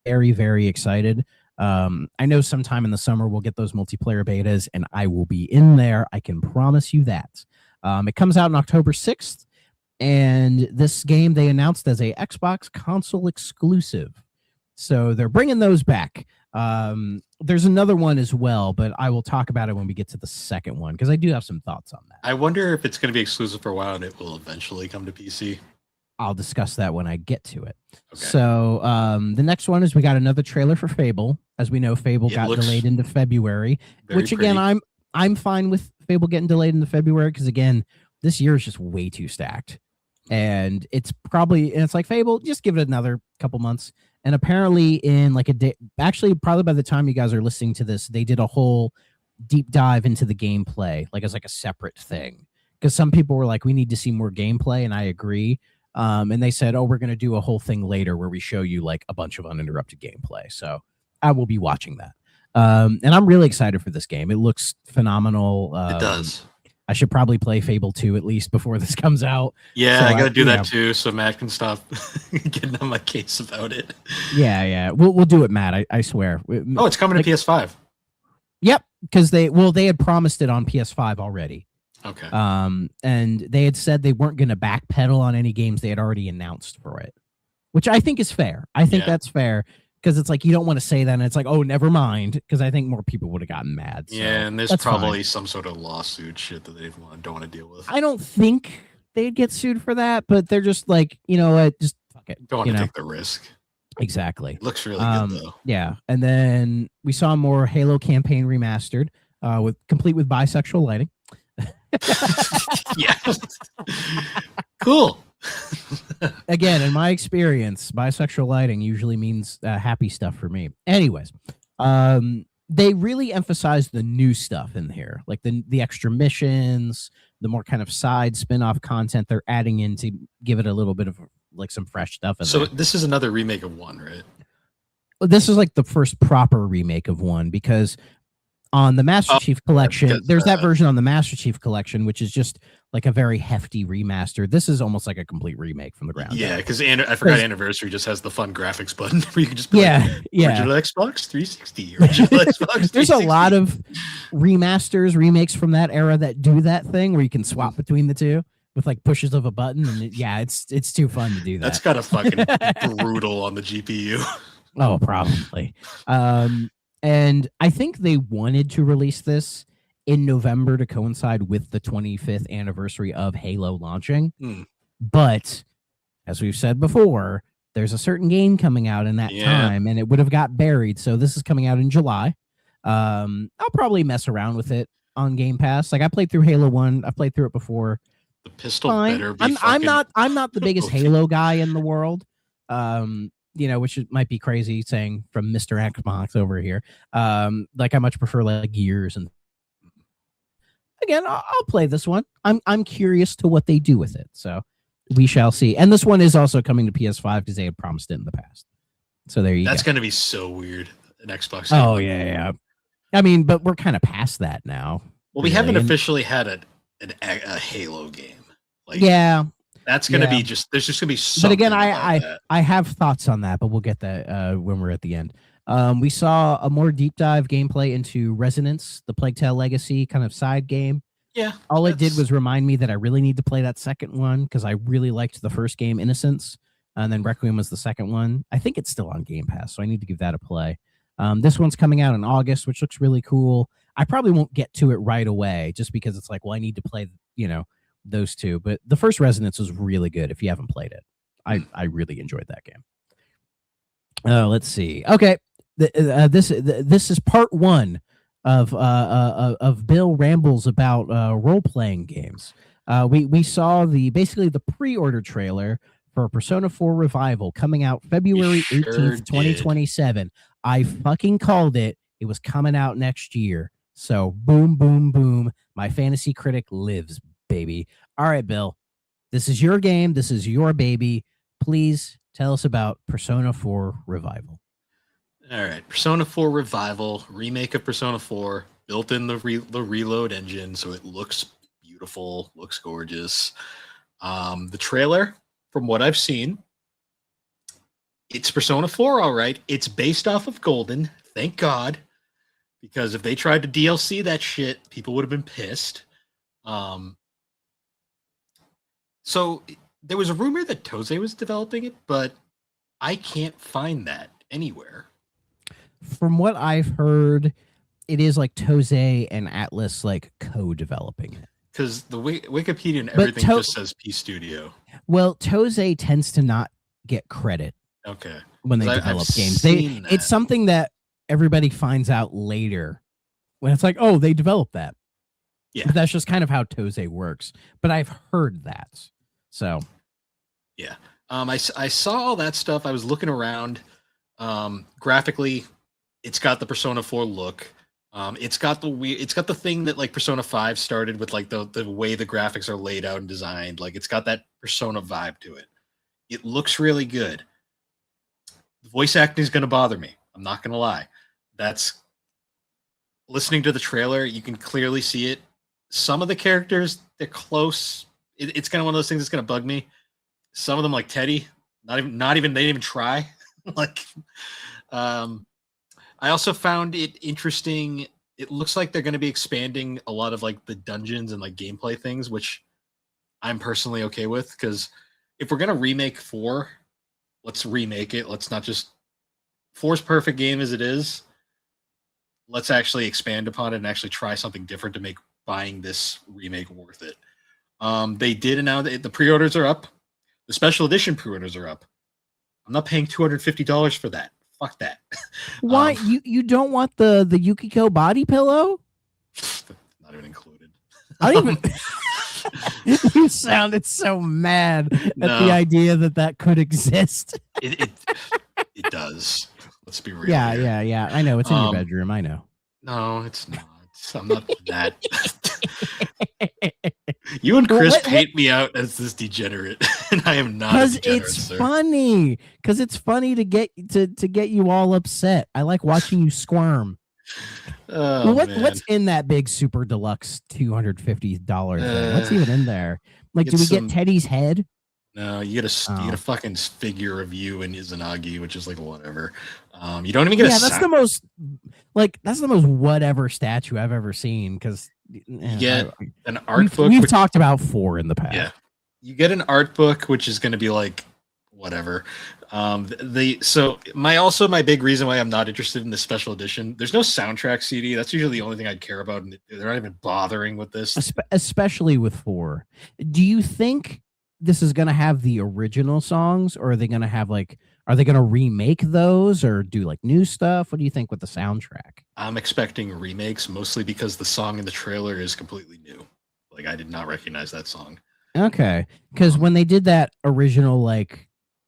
Very, very excited. I know sometime in the summer we'll get those multiplayer betas, and I will be in there. I can promise you that. It comes out on October 6th. And this game they announced as a Xbox console exclusive. So they're bringing those back. There's another one as well, but I will talk about it when we get to the second one, because I do have some thoughts on that. I wonder if it's going to be exclusive for a while and it will eventually come to PC. I'll discuss that when I get to it. Okay. So the next one is we got another trailer for Fable. As we know, Fable got delayed into February, which again, I'm fine with Fable getting delayed into February, because again, this year is just way too stacked. And it's like Fable, just give it another couple months. And apparently in like a day, actually probably by the time you guys are listening to this, they did a whole deep dive into the gameplay, like as like a separate thing. Because some people were like, we need to see more gameplay, and I agree. And they said, we're going to do a whole thing later where we show you like a bunch of uninterrupted gameplay. So I will be watching that. And I'm really excited for this game. It looks phenomenal. It does. I should probably play Fable 2 at least before this comes out. Yeah, So I gotta do that know. too, so Matt can stop getting on my case about it. Yeah. We'll do it, Matt. I swear. Oh, it's coming to PS5. Yep, because they had promised it on PS5 already. Okay. And they had said they weren't going to backpedal on any games they had already announced for it, which I think is fair. I think that's fair because it's like you don't want to say that and it's like, oh, never mind, because I think more people would have gotten mad. So yeah, and there's probably some sort of lawsuit shit that they don't want to deal with. I don't think they'd get sued for that, but they're just like, you know what, just fuck it. Don't want to take the risk. Exactly. It looks really good though. Yeah, and then we saw more Halo campaign remastered, complete with bisexual lighting. Yeah. Cool. Again, in my experience, bisexual lighting usually means happy stuff for me. Anyways, they really emphasize the new stuff in here, like the extra missions, the more kind of side spin-off content they're adding in to give it a little bit of like some fresh stuff. So this is another remake of 1, right? This is like the first proper remake of 1, because on the Master Chief Collection, there's that version on the Master Chief Collection, which is just like a very hefty remaster. This is almost like a complete remake from the ground. Yeah, because I forgot Anniversary just has the fun graphics button where you can just be original Xbox 360, original Xbox 360. There's a lot of remakes from that era that do that thing where you can swap between the two with like pushes of a button, and it's too fun to do that. That's kind of fucking brutal on the GPU. Oh, probably. And I think they wanted to release this in November to coincide with the 25th anniversary of Halo launching. But as we've said before, there's a certain game coming out in that time, and it would have got buried. So this is coming out in July. I'll probably mess around with it on Game Pass. Like I played through Halo 1. I played through it before. The pistol better be I'm not the biggest Halo guy in the world. Which might be crazy saying from Mr. Xbox over here. Like I much prefer like Gears, and again, I'll play this one. I'm curious to what they do with it. So we shall see. And this one is also coming to PS5 because they had promised it in the past. So there you go. That's going to be so weird. An Xbox. Oh yeah. I mean, but we're kind of past that now. Well, we haven't officially had a Halo game. Like, that's going to be there's just going to be something. But again, I have thoughts on that, but we'll get that when we're at the end. We saw a more deep dive gameplay into Resonance, the Plague Tale Legacy kind of side game. Yeah. All it did was remind me that I really need to play that second one because I really liked the first game, Innocence, and then Requiem was the second one. I think it's still on Game Pass, so I need to give that a play. This one's coming out in August, which looks really cool. I probably won't get to it right away just because it's like, well, I need to play, those two. But the first Resonance was really good if you haven't played it. I really enjoyed that game. Let's see. Okay. This is part one of Bill rambles about role-playing games. We saw basically the pre-order trailer for Persona 4 Revival coming out February 18th, 2027. I fucking called it. It was coming out next year. So boom, boom, boom. My fantasy critic lives, baby. All right, Bill. This is your game. This is your baby. Please tell us about Persona 4 Revival. All right. Persona 4 Revival, remake of Persona 4, built in the Reload engine, so it looks beautiful, looks gorgeous. The trailer, from what I've seen, it's Persona 4, all right. It's based off of Golden, thank God, because if they tried to DLC that shit, people would have been pissed. So there was a rumor that Toze was developing it, but I can't find that anywhere. From what I've heard, it is like Toze and Atlas like co-developing it. Because the Wikipedia and everything just says P Studio. Well, Toze tends to not get credit. Okay. When they develop games, it's something that everybody finds out later when it's like, oh, they developed that. Yeah. But that's just kind of how Toze works. But I've heard that. So. Yeah. I saw all that stuff. I was looking around. Graphically, it's got the Persona 4 look. It's got the thing that like Persona 5 started with, like the way the graphics are laid out and designed. Like it's got that Persona vibe to it. It looks really good. The voice acting is going to bother me. I'm not going to lie. That's listening to the trailer. You can clearly see it. some of the characters, they're close. It's kind of one of those things that's gonna bug me. Some of them, like Teddy, not even they didn't even try. Like, I also found it interesting. It looks like they're going to be expanding a lot of like the dungeons and like gameplay things, which I'm personally okay with, because if we're going to remake 4, let's remake it. Let's not just 4's perfect game as it is. Let's actually expand upon it and actually try something different to make buying this remake worth it. They did announce that the pre-orders are up. The special edition pre-orders are up. I'm not paying $250 for that. Fuck that. Why you don't want the Yukiko body pillow? Not even included. I don't even. You sounded so mad at the idea that could exist. It does. Let's be real. Yeah. I know it's in your bedroom. I know. No, it's not. I'm not that. You and Chris paint me out as this degenerate, and I am not. Because it's funny. Because it's funny to get you all upset. I like watching you squirm. Oh, what's in that big super deluxe $250 thing? What's even in there? Like, do we get Teddy's head? No, you get a fucking figure of you and Izanagi, which is like whatever. You don't even get that's the most whatever statue I've ever seen, because you get an art book. We've talked about 4 in the past. Yeah, you get an art book, which is going to be like whatever. My big reason why I'm not interested in the special edition, there's no soundtrack CD. That's usually the only thing I'd care about, and they're not even bothering with this. Especially with 4. Do you think this is going to have the original songs, or are they going to have are they going to remake those or do like new stuff? What do you think with the soundtrack? I'm expecting remakes, mostly because the song in the trailer is completely new. Like, I did not recognize that song. Okay. Because when they did that original,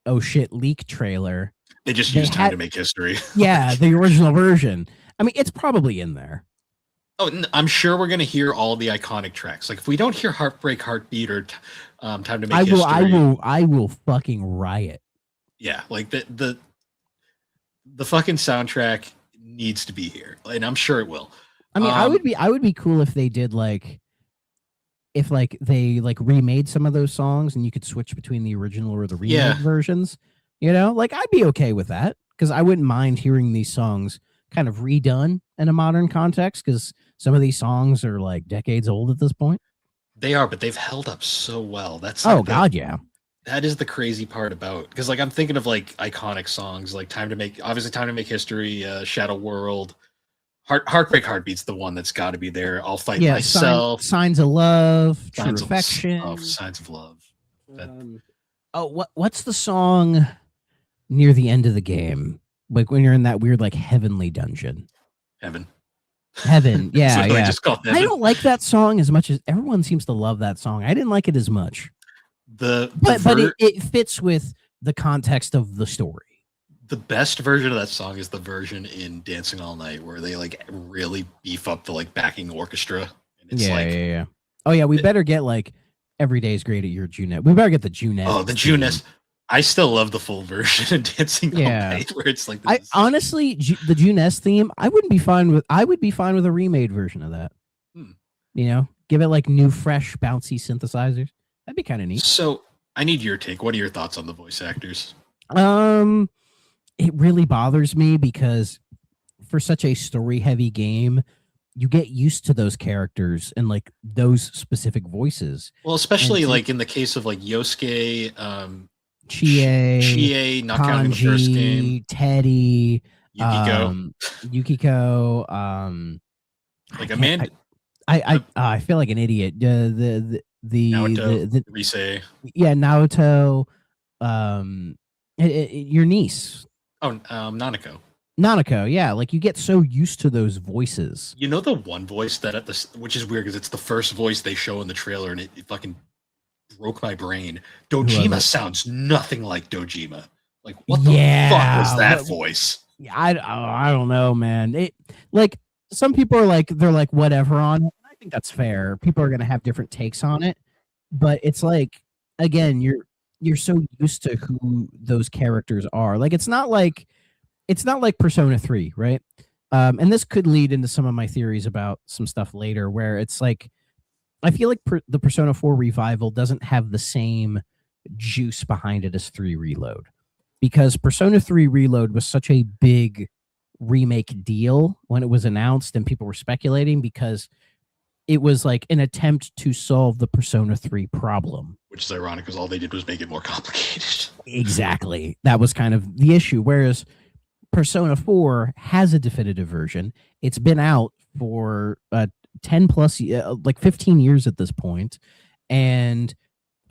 oh shit, leak trailer, they just used Time to Make History. Yeah, the original version. I mean, it's probably in there. Oh, I'm sure we're going to hear all the iconic tracks. Like, if we don't hear Heartbreak Heartbeat or Time to Make History, I will fucking riot. Yeah, like the fucking soundtrack needs to be here, and I'm sure it will. I mean, I would be cool if they did if they remade some of those songs and you could switch between the original or the remake versions. You know, I'd be okay with that, because I wouldn't mind hearing these songs kind of redone in a modern context, because some of these songs are decades old at this point. They are, but they've held up so well. That's God, yeah. That is the crazy part about, because I'm thinking of iconic songs like Time to Make History, Shadow World, Heartbreak Heartbeat's the one that's got to be there. I'll Fight Myself, Signs of Love, True Affection, Signs of Love. What's the song near the end of the game, when you're in that weird heavenly dungeon? Heaven, yeah. I just called Heaven. I don't like that song as much as everyone seems to love that song. I didn't like it as much. But it fits with the context of the story. The best version of that song is the version in Dancing All Night, where they really beef up the backing orchestra. And it's yeah. Oh yeah, we better get Every Day Is Great at Your Junette. We better get the Junette. Oh, the Junette. I still love the full version of Dancing All Night, where it's I honestly, the Junette theme, I would be fine with a remade version of that. You know, give it new, fresh, bouncy synthesizers. That'd be kind of neat. So I need your take. What are your thoughts on the voice actors? It really bothers me, because for such a story-heavie game, you get used to those characters and those specific voices. Well, especially in the case of Yosuke, Chie, not counting the first game, Teddy, Yukiko, Amanda. I feel like an idiot. The Rise. Yeah, Naoto. Your niece. Oh, Nanako. Nanako, yeah. You get so used to those voices. You know the one voice which is weird, because it's the first voice they show in the trailer, and it fucking broke my brain. Dojima sounds nothing like Dojima. What the fuck was that voice? Yeah, I don't know, man. It some people are they're whatever on it. I think that's fair. People are gonna have different takes on it, but it's again, you're so used to who those characters are. It's not like Persona 3, right? And this could lead into some of my theories about some stuff later, where it's I feel like the Persona 4 revival doesn't have the same juice behind it as 3 Reload, because Persona 3 Reload was such a big remake deal when it was announced and people were speculating, because it was like an attempt to solve the Persona 3 problem. Which is ironic because all they did was make it more complicated. Exactly. That was kind of the issue. Whereas Persona 4 has a definitive version. It's been out for 10 plus, like 15 years at this point. And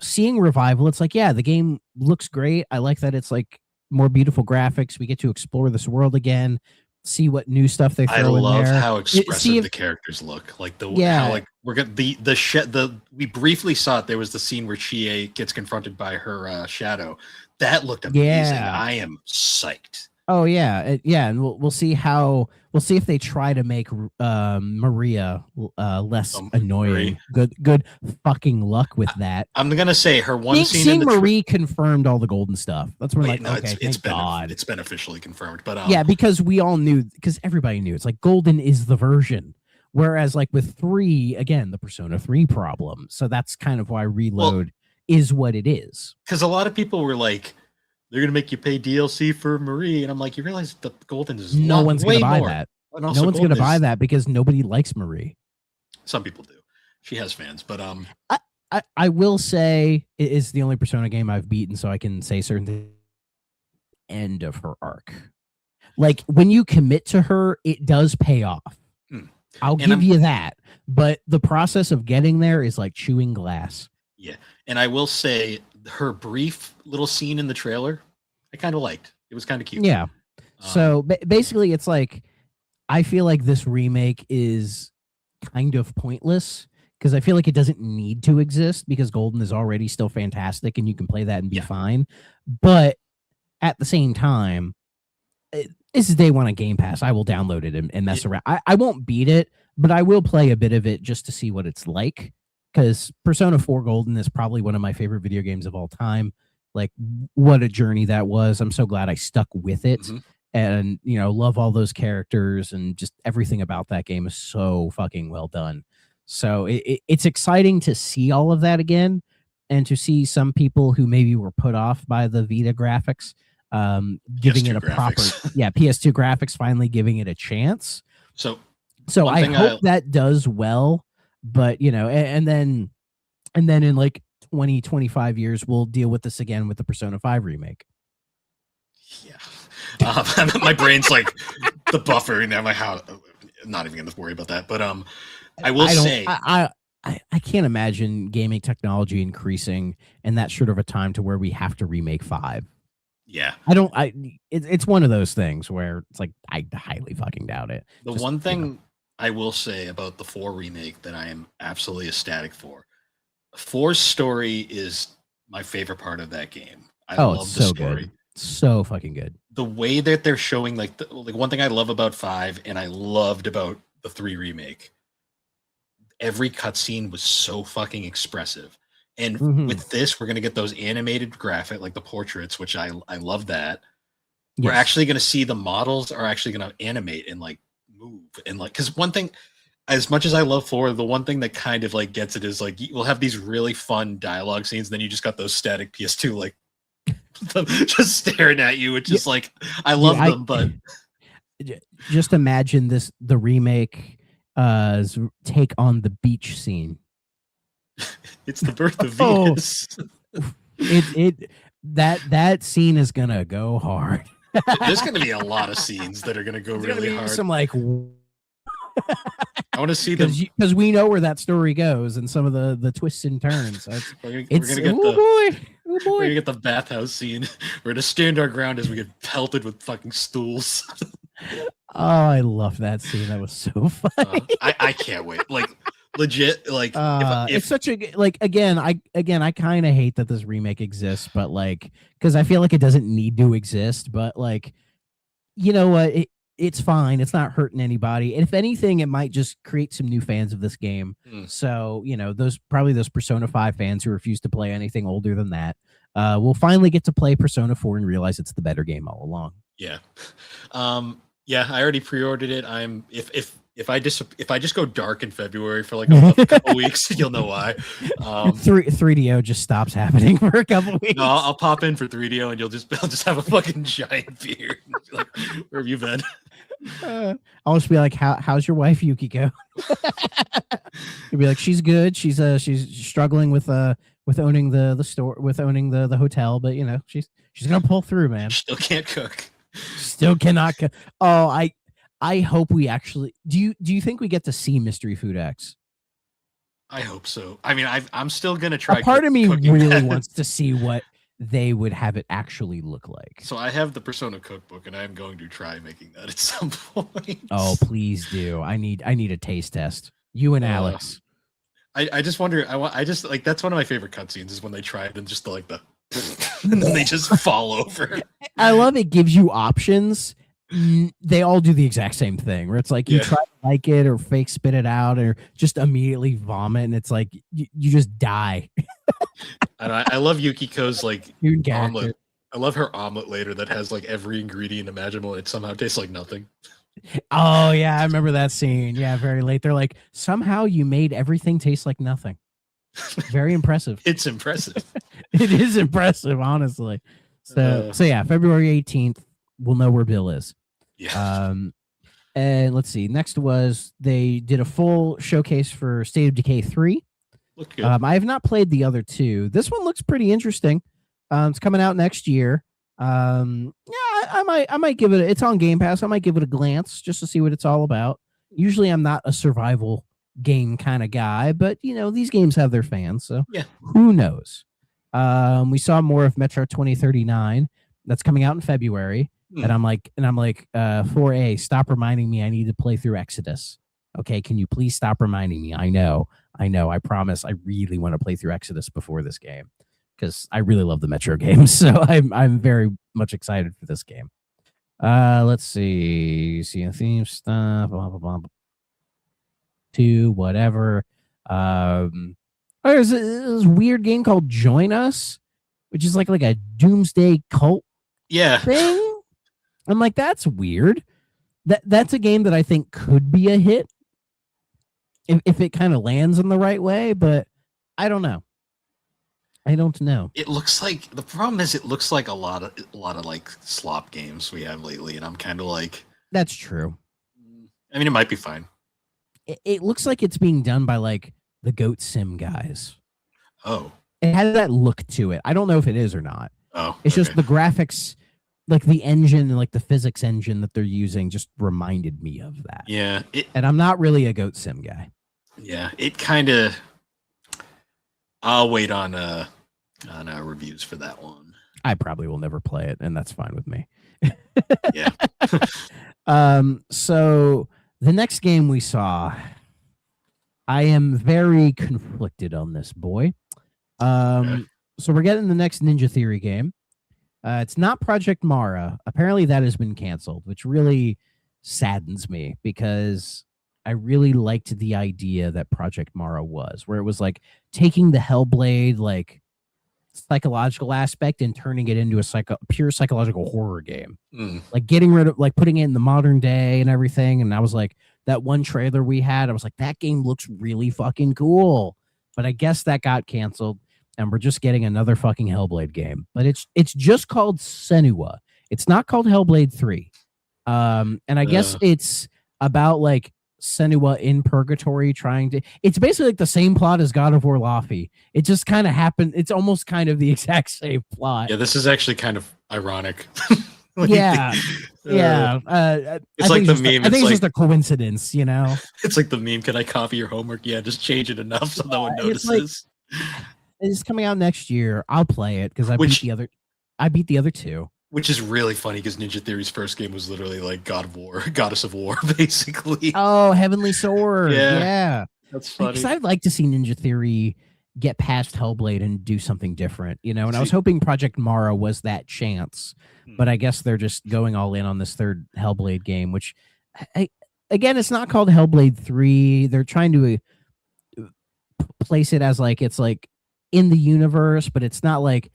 seeing Revival, it's like, yeah, the game looks great. I like that it's like more beautiful graphics. We get to explore this world again, see what new stuff they throw in there. I love how expressive the characters look. Like how like we're gonna we briefly saw it. There was the scene where Chie gets confronted by her shadow. That looked amazing. Yeah. I am psyched. Oh yeah, and we'll see if they try to make Maria less annoying. Marie. Good fucking luck with that. I'm gonna say her one scene. Seeing Marie confirmed all the golden stuff. That's when it's been officially confirmed. But yeah, because we all knew, because everybody knew it's like golden is the version. Whereas like with 3, again, the Persona 3 problem. So that's kind of why Reload is what it is. Because a lot of people were like, they're gonna make you pay DLC for Marie, and I'm like, you realize the golden is no one's gonna buy that. No one's gonna buy that because nobody likes Marie. Some people do. She has fans, but I will say it is the only Persona game I've beaten, so I can say certain things. End of her arc, like when you commit to her, it does pay off. I'll give you that, but the process of getting there is like chewing glass. Yeah, and I will say her brief little scene in the trailer, I kind of liked. It was kind of cute. Yeah. So basically, it's like, I feel like this remake is kind of pointless because I feel like it doesn't need to exist, because Golden is already still fantastic and you can play that and be fine. But at the same time, this is day one on Game Pass. I will download it and mess around. I won't beat it, but I will play a bit of it just to see what it's like. Because Persona 4 Golden is probably one of my favorite video games of all time. Like, what a journey that was. I'm so glad I stuck with it. And, love all those characters, and just everything about that game is so fucking well done. So it's exciting to see all of that again, and to see some people who maybe were put off by the Vita graphics, giving it a proper, PS2 graphics, finally giving it a chance. So I hope that does well. But and then in like 20-25 years we'll deal with this again with the Persona 5 remake. My brain's like the buffer, and I'm like, how? I'm not even gonna worry about that. But I will say I can't imagine gaming technology increasing in that short of a time to where we have to remake 5. Yeah, it's one of those things where it's like, I highly fucking doubt it. The one thing I will say about the 4 remake that I am absolutely ecstatic for. 4's story is my favorite part of that game. I love the story. Good. So fucking good. The way that they're showing, like one thing I love about 5 and I loved about the 3 remake, every cutscene was so fucking expressive. And with this, we're going to get those animated graphic, like the portraits, which I love that. Yes. We're actually going to see the models are actually going to animate and like move, and like, because one thing, as much as I love 4, the one thing that kind of like gets it is like, we'll have these really fun dialogue scenes, and then you just got those static PS2 like just staring at you, which is like, I love them. But just imagine the remake take on the beach scene. It's the birth of Venus. That scene is gonna go hard. There's going to be a lot of scenes that are going to go really hard. Some like, I want to see them, because we know where that story goes and some of the twists and turns. We're going to get the bathhouse scene. We're going to stand our ground as we get pelted with fucking stools. Oh, I love that scene. That was so funny. I can't wait. Like, legit, like if it's such a, like, again I kind of hate that this remake exists, but like, because I feel like it doesn't need to exist, but like, you know what, it's fine, it's not hurting anybody, and if anything it might just create some new fans of this game. So those Persona 5 fans who refuse to play anything older than that will finally get to play Persona 4 and realize it's the better game all along. Yeah, I already pre-ordered it. I'm if I just go dark in February for like a couple weeks, you'll know why. 3DO just stops happening for a couple weeks. No, I'll pop in for 3DO and I'll just have a fucking giant beard. Like, where have you been? I'll just be like, how's your wife Yukiko? You'll be like, she's good. She's struggling with owning the store, with owning the hotel, but you know, she's gonna pull through, man. Still can't cook. Still cannot cook. Oh, I hope we actually do you think we get to see Mystery Food X? I hope so. I mean, I'm still gonna try. A part of me really wants to see what they would have it actually look like. So I have the Persona cookbook, and I am going to try making that at some point. Oh, please do. I need a taste test. You and Alex. I just wonder. I just like that's one of my favorite cutscenes is when they try it and just like the and then they just fall over. I love it. Gives you options. They all do the exact same thing where it's like you try to like it or fake spit it out or just immediately vomit and it's like you just die. And I love Yukiko's like omelet. I love her omelet later that has like every ingredient imaginable and it somehow tastes like nothing. Oh yeah, I remember that scene. Yeah, very late. They're like, somehow you made everything taste like nothing. Very impressive. It's impressive. It is impressive, honestly. So yeah, February 18th, we'll know where Bill is. Yeah. And let's see. Next was they did a full showcase for State of Decay 3. Look good. I have not played the other two. This one looks pretty interesting. It's coming out next year. Yeah, I might give it. It's on Game Pass. I might give it a glance just to see what it's all about. Usually, I'm not a survival game kind of guy, but you know these games have their fans, so yeah, who knows? We saw more of Metro 2039 that's coming out in February, and I'm like, 4A, stop reminding me I need to play through Exodus. Okay, can you please stop reminding me? I know. I promise. I really want to play through Exodus before this game because I really love the Metro games, so I'm very much excited for this game. Let's see a theme stuff, blah blah blah. To whatever. There's this weird game called Join Us, which is like a doomsday cult thing. I'm like, that's weird. That's a game that I think could be a hit if it kind of lands in the right way, but I don't know. It looks like the problem is it looks like a lot of like slop games we have lately, and I'm kind of like, that's true. I mean, it might be fine. It looks like it's being done by like the Goat Sim guys. Oh, it has that look to it. I don't know if it is or not. Oh, it's just the graphics, like the engine and like the physics engine that they're using, just reminded me of that. Yeah, and I'm not really a Goat Sim guy. Yeah, it kind of. I'll wait on reviews for that one. I probably will never play it, and that's fine with me. Yeah. So the next game we saw, I am very conflicted on this, boy. So we're getting the next Ninja Theory game. It's not Project Mara. Apparently that has been canceled, which really saddens me because I really liked the idea that Project Mara was, where it was like taking the Hellblade like psychological aspect and turning it into a pure psychological horror game. Like getting rid of, like putting it in the modern day and everything. And I was like, that one trailer we had, I was like, that game looks really fucking cool. But I guess that got canceled and we're just getting another fucking Hellblade game. But it's just called Senua. It's not called Hellblade 3. And I guess it's about like Senua in purgatory trying to, it's basically like the same plot as God of War Laufey. It just kind of happened. It's almost kind of the exact same plot. Yeah, this is actually kind of ironic. Yeah. It's like the meme. I think it's just a coincidence, you know? It's like the meme. Can I copy your homework? Yeah, just change it enough so no one notices. It's coming out next year. I'll play it because I beat the other two. Which is really funny because Ninja Theory's first game was literally like God of War, Goddess of War, basically. Oh, Heavenly Sword. Yeah. That's funny. Because I'd like to see Ninja Theory get past Hellblade and do something different, you know? And I was hoping Project Mara was that chance, but I guess they're just going all in on this third Hellblade game, which, again, it's not called Hellblade 3. They're trying to place it as like, it's like in the universe, but it's not like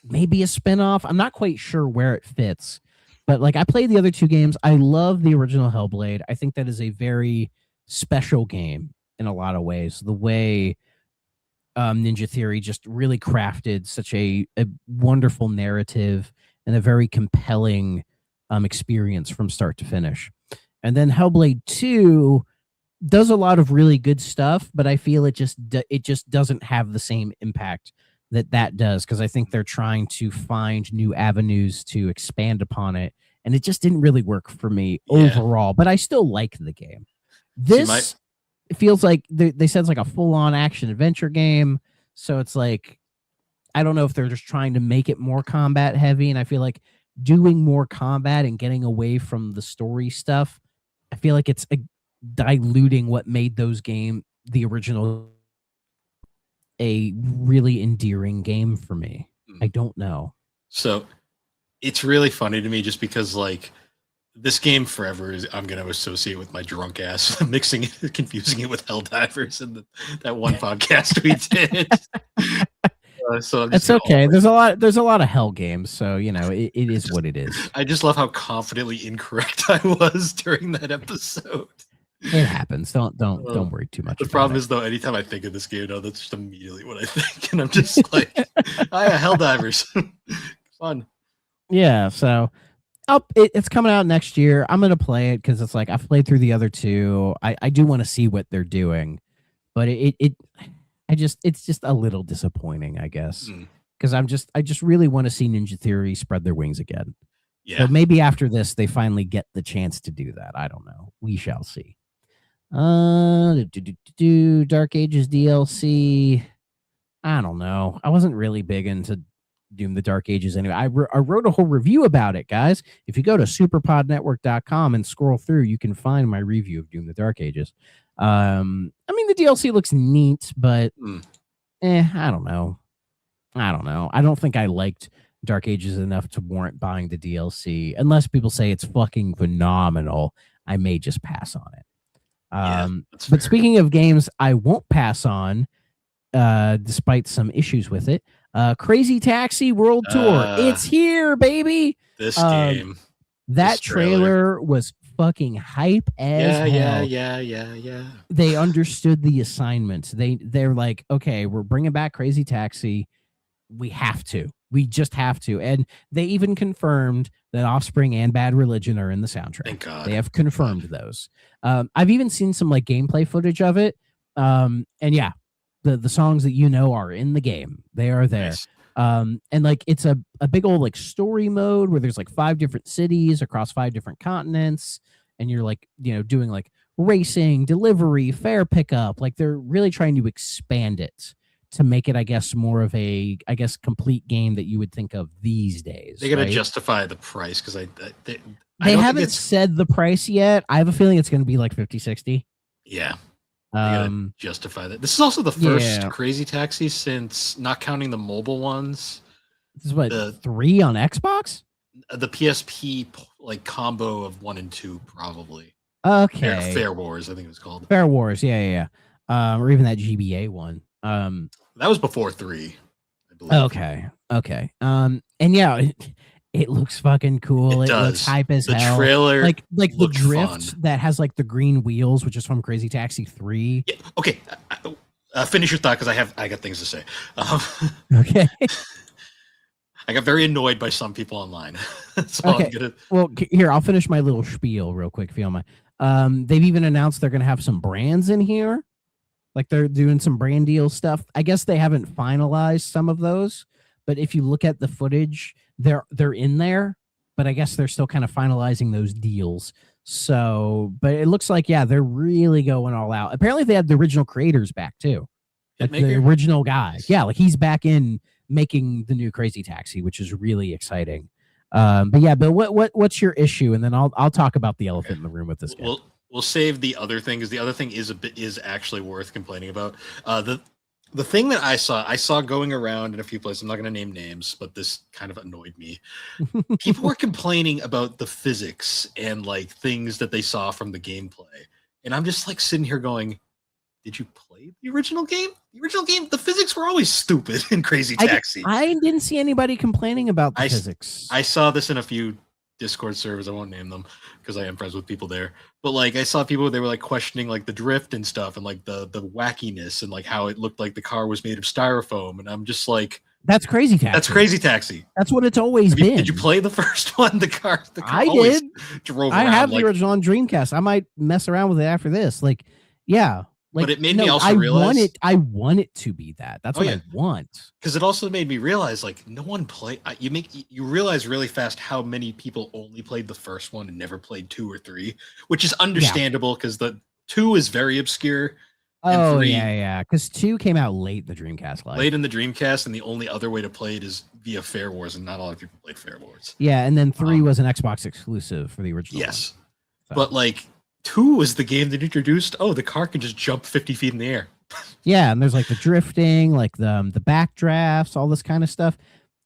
maybe a spinoff. I'm not quite sure where it fits, But like I played the other two games. I love the original Hellblade. I think that is a very special game in a lot of ways. The way Ninja Theory just really crafted such a wonderful narrative and a very compelling experience from start to finish. And then Hellblade 2 does a lot of really good stuff, but I feel it just doesn't have the same impact that does, because I think they're trying to find new avenues to expand upon it, and it just didn't really work for me overall. But I still like the game. This it feels like they said it's like a full-on action adventure game, so it's like I don't know if they're just trying to make it more combat heavy, and I feel like doing more combat and getting away from the story stuff, I feel like it's diluting what made the original a really endearing game for me. I don't know. So it's really funny to me just because like this game forever I'm going to associate with my drunk ass mixing it, confusing it with Helldivers and that one podcast we did. So it's okay. There's a lot of Hell games, so you know it is what it is. I just love how confidently incorrect I was during that episode. It happens. Don't worry too much. The problem is though, anytime I think of this game, that's just immediately what I think, and I'm just like, Helldivers, fun. Yeah. So, it's coming out next year. I'm gonna play it because it's like I've played through the other two. I do want to see what they're doing, but it's just a little disappointing, I guess, because I just really want to see Ninja Theory spread their wings again. Yeah. So maybe after this, they finally get the chance to do that. I don't know. We shall see. Dark Ages DLC. I don't know. I wasn't really big into Doom the Dark Ages anyway. I wrote a whole review about it, guys. If you go to superpodnetwork.com and scroll through, you can find my review of Doom the Dark Ages. I mean, the DLC looks neat, but I don't know. I don't think I liked Dark Ages enough to warrant buying the DLC. Unless people say it's fucking phenomenal, I may just pass on it. But speaking of games I won't pass on, despite some issues with it, Crazy Taxi World Tour. It's here, baby. This game. That trailer was fucking hype as hell. Yeah. They understood the assignments. They're like, okay, we're bringing back Crazy Taxi. We just have to. And they even confirmed that Offspring and Bad Religion are in the soundtrack. Thank God. They have confirmed those. I've even seen some like gameplay footage of it. And yeah, the songs that are in the game. They are there. Nice. And like it's a big old like story mode where there's like 5 different cities across 5 different continents, and you're like, doing like racing, delivery, fare pickup. Like they're really trying to expand it to make it, I guess, more of a, complete game that you would think of these days. They got to justify the price because they haven't said the price yet. I have a feeling it's going to be like 50-60. Yeah. Justify that. This is also the first Crazy Taxi since, not counting the mobile ones. This is what, 3 on Xbox? The PSP like combo of 1 and 2 probably. Okay. Fair Wars, I think it was called. Fair Wars, yeah. Or even that GBA one. That was before 3, I believe. Okay. And yeah, it looks fucking cool. It looks hype as hell. The trailer, like the drift that has like the green wheels, which is from Crazy Taxi 3. Yeah, okay. Finish your thought because I got things to say. Okay. I got very annoyed by some people online. Well, here, I'll finish my little spiel real quick if you don't mind. They've even announced they're going to have some brands in here. Like they're doing some brand deal stuff. I guess they haven't finalized some of those, but if you look at the footage, they're in there, but I guess they're still kind of finalizing those deals. So, but it looks like, yeah, they're really going all out. Apparently they had the original creators back too. Like the original guy. Yeah. Like he's back in making the new Crazy Taxi, which is really exciting. But what's your issue? And then I'll talk about the elephant in the room with this guy. We'll save the other thing because the other thing is actually worth complaining about. The thing that I saw going around in a few places. I'm not going to name names, but this kind of annoyed me. People were complaining about the physics and like things that they saw from the gameplay, and I'm just like sitting here going, "Did you play the original game? The original game, the physics were always stupid in Crazy Taxi." I didn't see anybody complaining about the physics. I saw this in a few Discord servers. I won't name them because I am friends with people there. But like I saw people, they were like questioning like the drift and stuff, and like the wackiness and like how it looked like the car was made of styrofoam. And I'm just like, that's Crazy Taxi. That's Crazy Taxi. That's what it's always been. Did you play the first one? The car I always did. Drove I around, have the original on Dreamcast. I might mess around with it after this. Like, yeah. Like, but it made me also realize I want it to be that. That's what I want. Because it also made me realize, like, no one play. You realize really fast how many people only played the first one and never played 2 or 3, which is understandable because the 2 is very obscure. Oh, yeah. Because 2 came out late in the Dreamcast life. Late in the Dreamcast, and the only other way to play it is via Fair Wars, and not a lot of people played Fair Wars. Yeah, and then 3 was an Xbox exclusive for the original. Yes. So. But, like, 2 was the game that introduced, the car can just jump 50 feet in the air. Yeah, and there's, like, the drifting, like, the backdrafts, all this kind of stuff.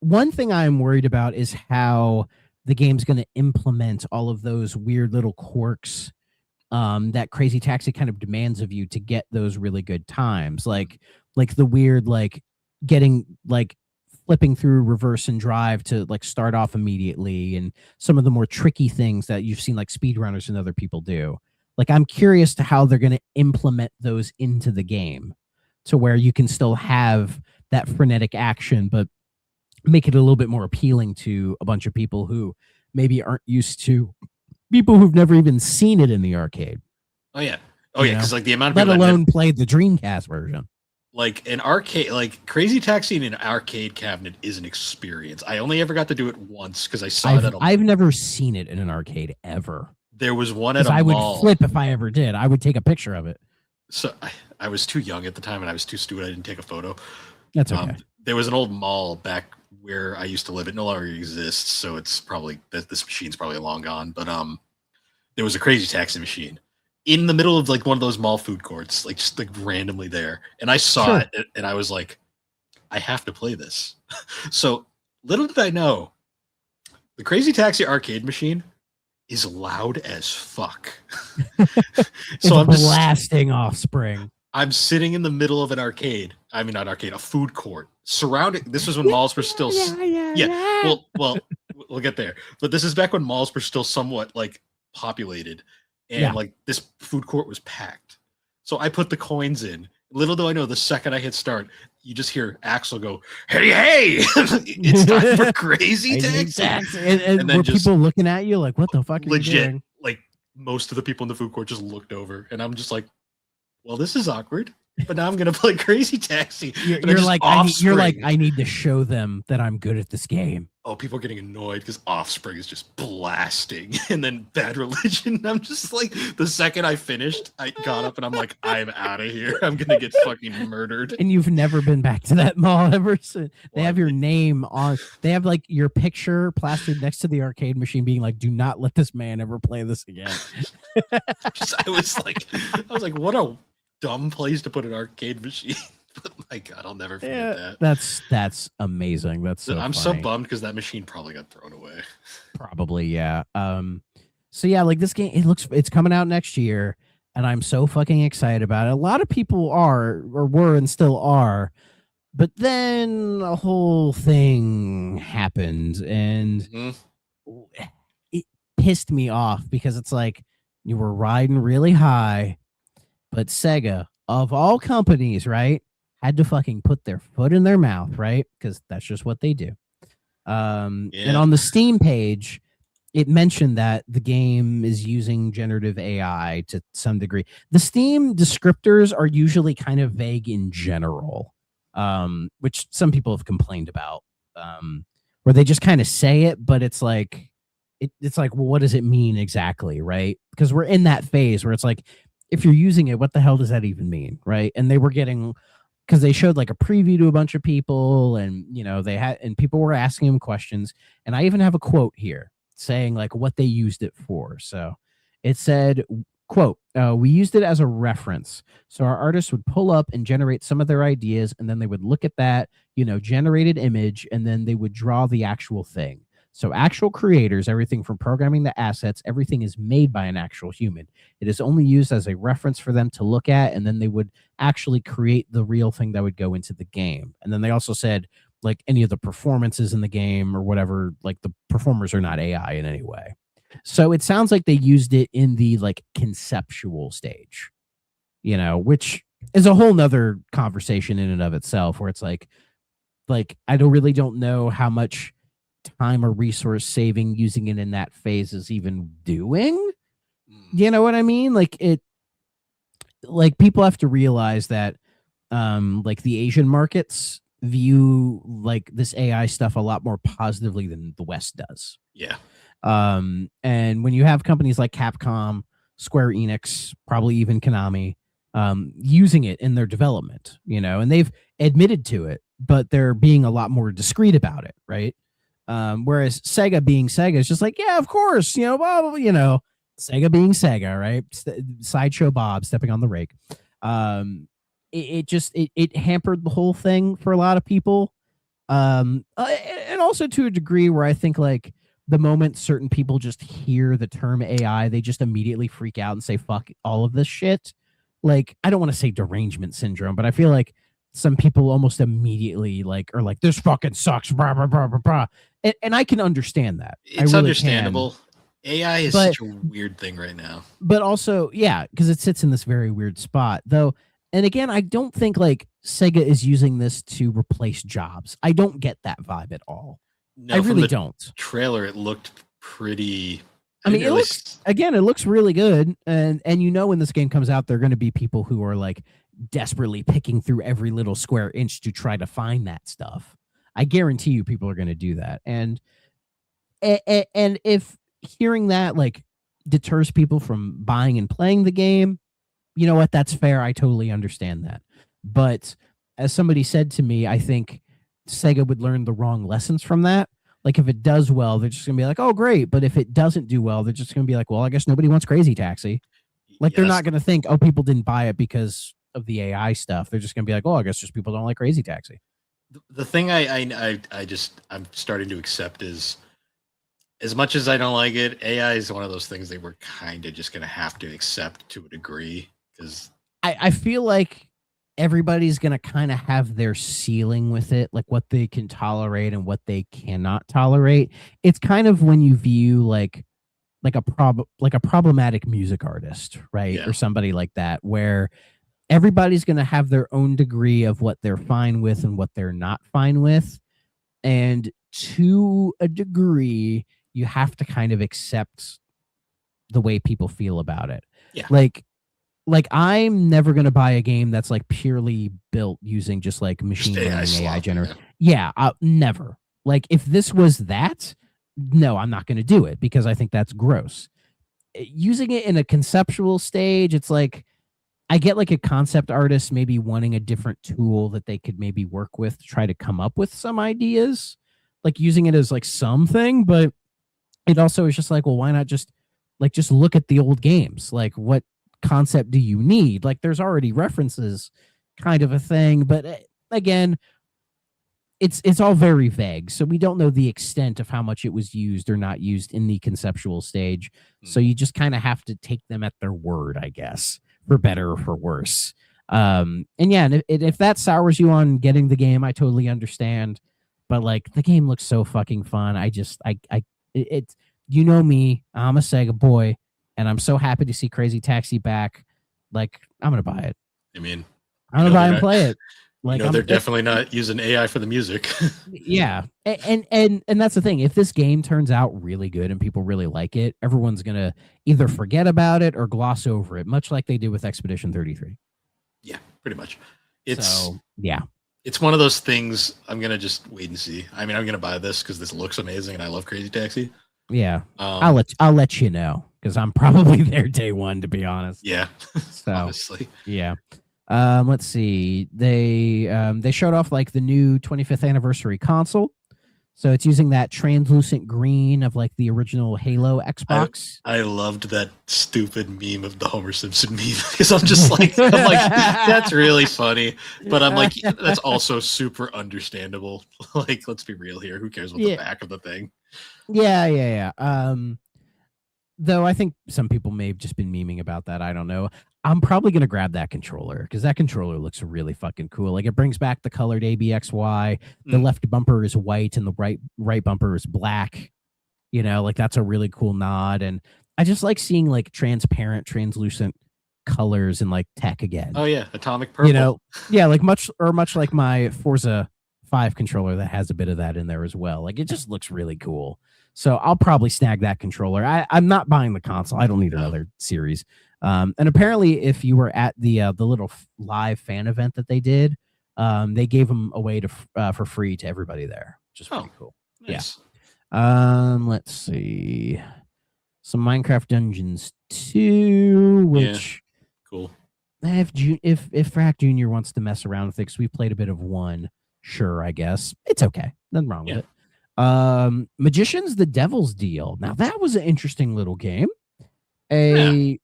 One thing I'm worried about is how the game's going to implement all of those weird little quirks that Crazy Taxi kind of demands of you to get those really good times, like the weird getting flipping through reverse and drive to start off immediately, and some of the more tricky things that you've seen like speedrunners and other people do. Like, I'm curious to how they're going to implement those into the game to where you can still have that frenetic action, but make it a little bit more appealing to a bunch of people who maybe aren't used to people who've never even seen it in the arcade. Oh yeah. Because like the amount of let people alone played the Dreamcast version. Like an arcade, like Crazy Taxi in an arcade cabinet is an experience. I only ever got to do it once because I saw it. I've never seen it in an arcade ever. There was one at a mall. I would flip if I ever did. I would take a picture of it. So I was too young at the time, and I was too stupid. I didn't take a photo. That's okay. There was an old mall back where I used to live. It no longer exists, so it's probably this machine's probably long gone. But there was a Crazy Taxi machine in the middle of like one of those mall food courts, like just like randomly there. And I saw it, and I was like, I have to play this. So little did I know, the Crazy Taxi arcade machine is loud as fuck. So I'm blasting Offspring. I'm sitting in the middle of an arcade. I mean, not arcade, a food court. Surrounded. This was when malls were still. Well, we'll get there. But this is back when malls were still somewhat like populated, and like this food court was packed. So I put the coins in. Little do I know, the second I hit start, you just hear Axel go, "Hey, it's time for Crazy Taxi." And then were people looking at you like, "What the fuck?" Are you doing? Like most of the people in the food court just looked over, and I'm just like, well, this is awkward, but now I'm gonna play Crazy Taxi. You're like, I need to show them that I'm good at this game. Oh, people are getting annoyed because Offspring is just blasting, and then Bad Religion. I'm just like, the second I finished, I got up and I'm like, I'm out of here. I'm gonna get fucking murdered. And you've never been back to that mall ever since. They have your name on. They have like your picture plastered next to the arcade machine, being like, "Do not let this man ever play this again." I was like, what a dumb place to put an arcade machine. But my God, I'll never forget that. That's amazing. That's so I'm funny. so bummed because that machine probably got thrown away. Probably, yeah. So yeah, like this game, it's coming out next year, and I'm so fucking excited about it. A lot of people are, or were, and still are, but then a whole thing happened, and it pissed me off because it's like you were riding really high, but Sega, of all companies, right, had to fucking put their foot in their mouth, right? Because that's just what they do. And on the Steam page, it mentioned that the game is using generative AI to some degree. The Steam descriptors are usually kind of vague in general, which some people have complained about, where they just kind of say it, but it's like, it's like, well, what does it mean exactly, right? Because we're in that phase where it's like, if you're using it, what the hell does that even mean, right? And they were getting, because they showed like a preview to a bunch of people, and they had, and people were asking them questions, and I even have a quote here saying like what they used it for. So it said, quote, "We used it as a reference, so our artists would pull up and generate some of their ideas, and then they would look at that generated image, and then they would draw the actual thing. So actual creators, everything from programming the assets, everything is made by an actual human. It is only used as a reference for them to look at, and then they would actually create the real thing that would go into the game." And then they also said, like any of the performances in the game or whatever. Like the performers are not AI in any way. So it sounds like they used it in the like conceptual stage, which is a whole nother conversation in and of itself, where it's like I don't know how much time or resource saving using it in that phase is even doing. You know what I mean? Like people have to realize that like the Asian markets view like this AI stuff a lot more positively than the West does. Yeah. And when you have companies like Capcom, Square Enix, probably even Konami, using it in their development, and they've admitted to it, but they're being a lot more discreet about it, right? Whereas Sega being Sega is just like, yeah, of course, blah, blah, blah, Sega being Sega, right? Sideshow Bob stepping on the rake. It hampered the whole thing for a lot of people. And also to a degree where I think like the moment certain people just hear the term AI, they just immediately freak out and say, fuck all of this shit. Like, I don't want to say derangement syndrome, but I feel like some people almost immediately are like, this fucking sucks, blah, blah, blah, blah, blah. And I can understand that. It's really understandable. AI is such a weird thing right now. But also, yeah, because it sits in this very weird spot, though. And again, I don't think like Sega is using this to replace jobs. I don't get that vibe at all. No, I really don't. Trailer, it looked pretty. I mean, it looks really good, and when this game comes out, there are going to be people who are like desperately picking through every little square inch to try to find that stuff. I guarantee you, people are going to do that, and if hearing that like deters people from buying and playing the game, you know what? That's fair. I totally understand that. But as somebody said to me, I think Sega would learn the wrong lessons from that. Like if it does well, they're just gonna be like, oh great. But if it doesn't do well, they're just gonna be like, well, I guess nobody wants Crazy Taxi. Like they're not gonna think, oh, people didn't buy it because of the AI stuff. They're just gonna be like, oh, I guess just people don't like Crazy Taxi. The thing I'm starting to accept is, as much as I don't like it, AI is one of those things that we're kind of just gonna have to accept to a degree, because I feel like everybody's going to kind of have their ceiling with it, like what they can tolerate and what they cannot tolerate. It's kind of when you view like a problematic music artist, right? Yeah. Or somebody like that, where everybody's going to have their own degree of what they're fine with and what they're not fine with. And to a degree, you have to kind of accept the way people feel about it. Yeah. Like I'm never going to buy a game that's like purely built using just like machine learning AI generated. Yeah, never. Like if this was that, no, I'm not going to do it because I think that's gross. Using it in a conceptual stage, it's like I get like a concept artist maybe wanting a different tool that they could maybe work with to try to come up with some ideas, like using it as like something, but it also is just like, well, why not just look at the old games? Like what concept do you need? Like there's already references kind of a thing, but again, it's all very vague, so we don't know the extent of how much it was used or not used in the conceptual stage. So you just kind of have to take them at their word, I guess, for better or for worse. And yeah, and if that sours you on getting the game, I totally understand, but like the game looks so fucking fun. It's you know me, I'm a Sega boy, and I'm so happy to see Crazy Taxi back. Like, I'm gonna buy it. I mean, I'm gonna buy and play it. Like, they're definitely not using AI for the music. Yeah, and that's the thing. If this game turns out really good and people really like it, everyone's gonna either forget about it or gloss over it, much like they did with Expedition 33. Yeah, pretty much. It's one of those things. I'm gonna just wait and see. I mean, I'm gonna buy this because this looks amazing, and I love Crazy Taxi. Yeah, I'll let you know because I'm probably there day one, to be honest. Yeah, so honestly, yeah. Let's see. They showed off like the new 25th anniversary console, so it's using that translucent green of like the original Halo Xbox. I loved that stupid meme of the Homer Simpson meme because I'm like that's really funny, but I'm like that's also super understandable. Like, let's be real here. Who cares what the back of the thing? Yeah. Though I think some people may have just been memeing about that. I don't know. I'm probably gonna grab that controller because that controller looks really fucking cool. Like it brings back the colored ABXY. The Mm. left bumper is white and the right bumper is black. You know, like that's a really cool nod. And I just like seeing like transparent, translucent colors and like tech again. Oh yeah, atomic purple. You know, yeah, like much like my Forza 5 controller that has a bit of that in there as well. Like it just looks really cool. So I'll probably snag that controller. I'm not buying the console. I don't need another series. And apparently, if you were at the little live fan event that they did, they gave them away to for free to everybody there, which is pretty cool. Nice. Yeah. Let's see. Some Minecraft Dungeons 2, which cool. If Frack Jr. wants to mess around with it, because we played a bit of 1, sure, I guess it's okay. Nothing wrong with it. Magicians the Devil's Deal. Now that was an interesting little game. A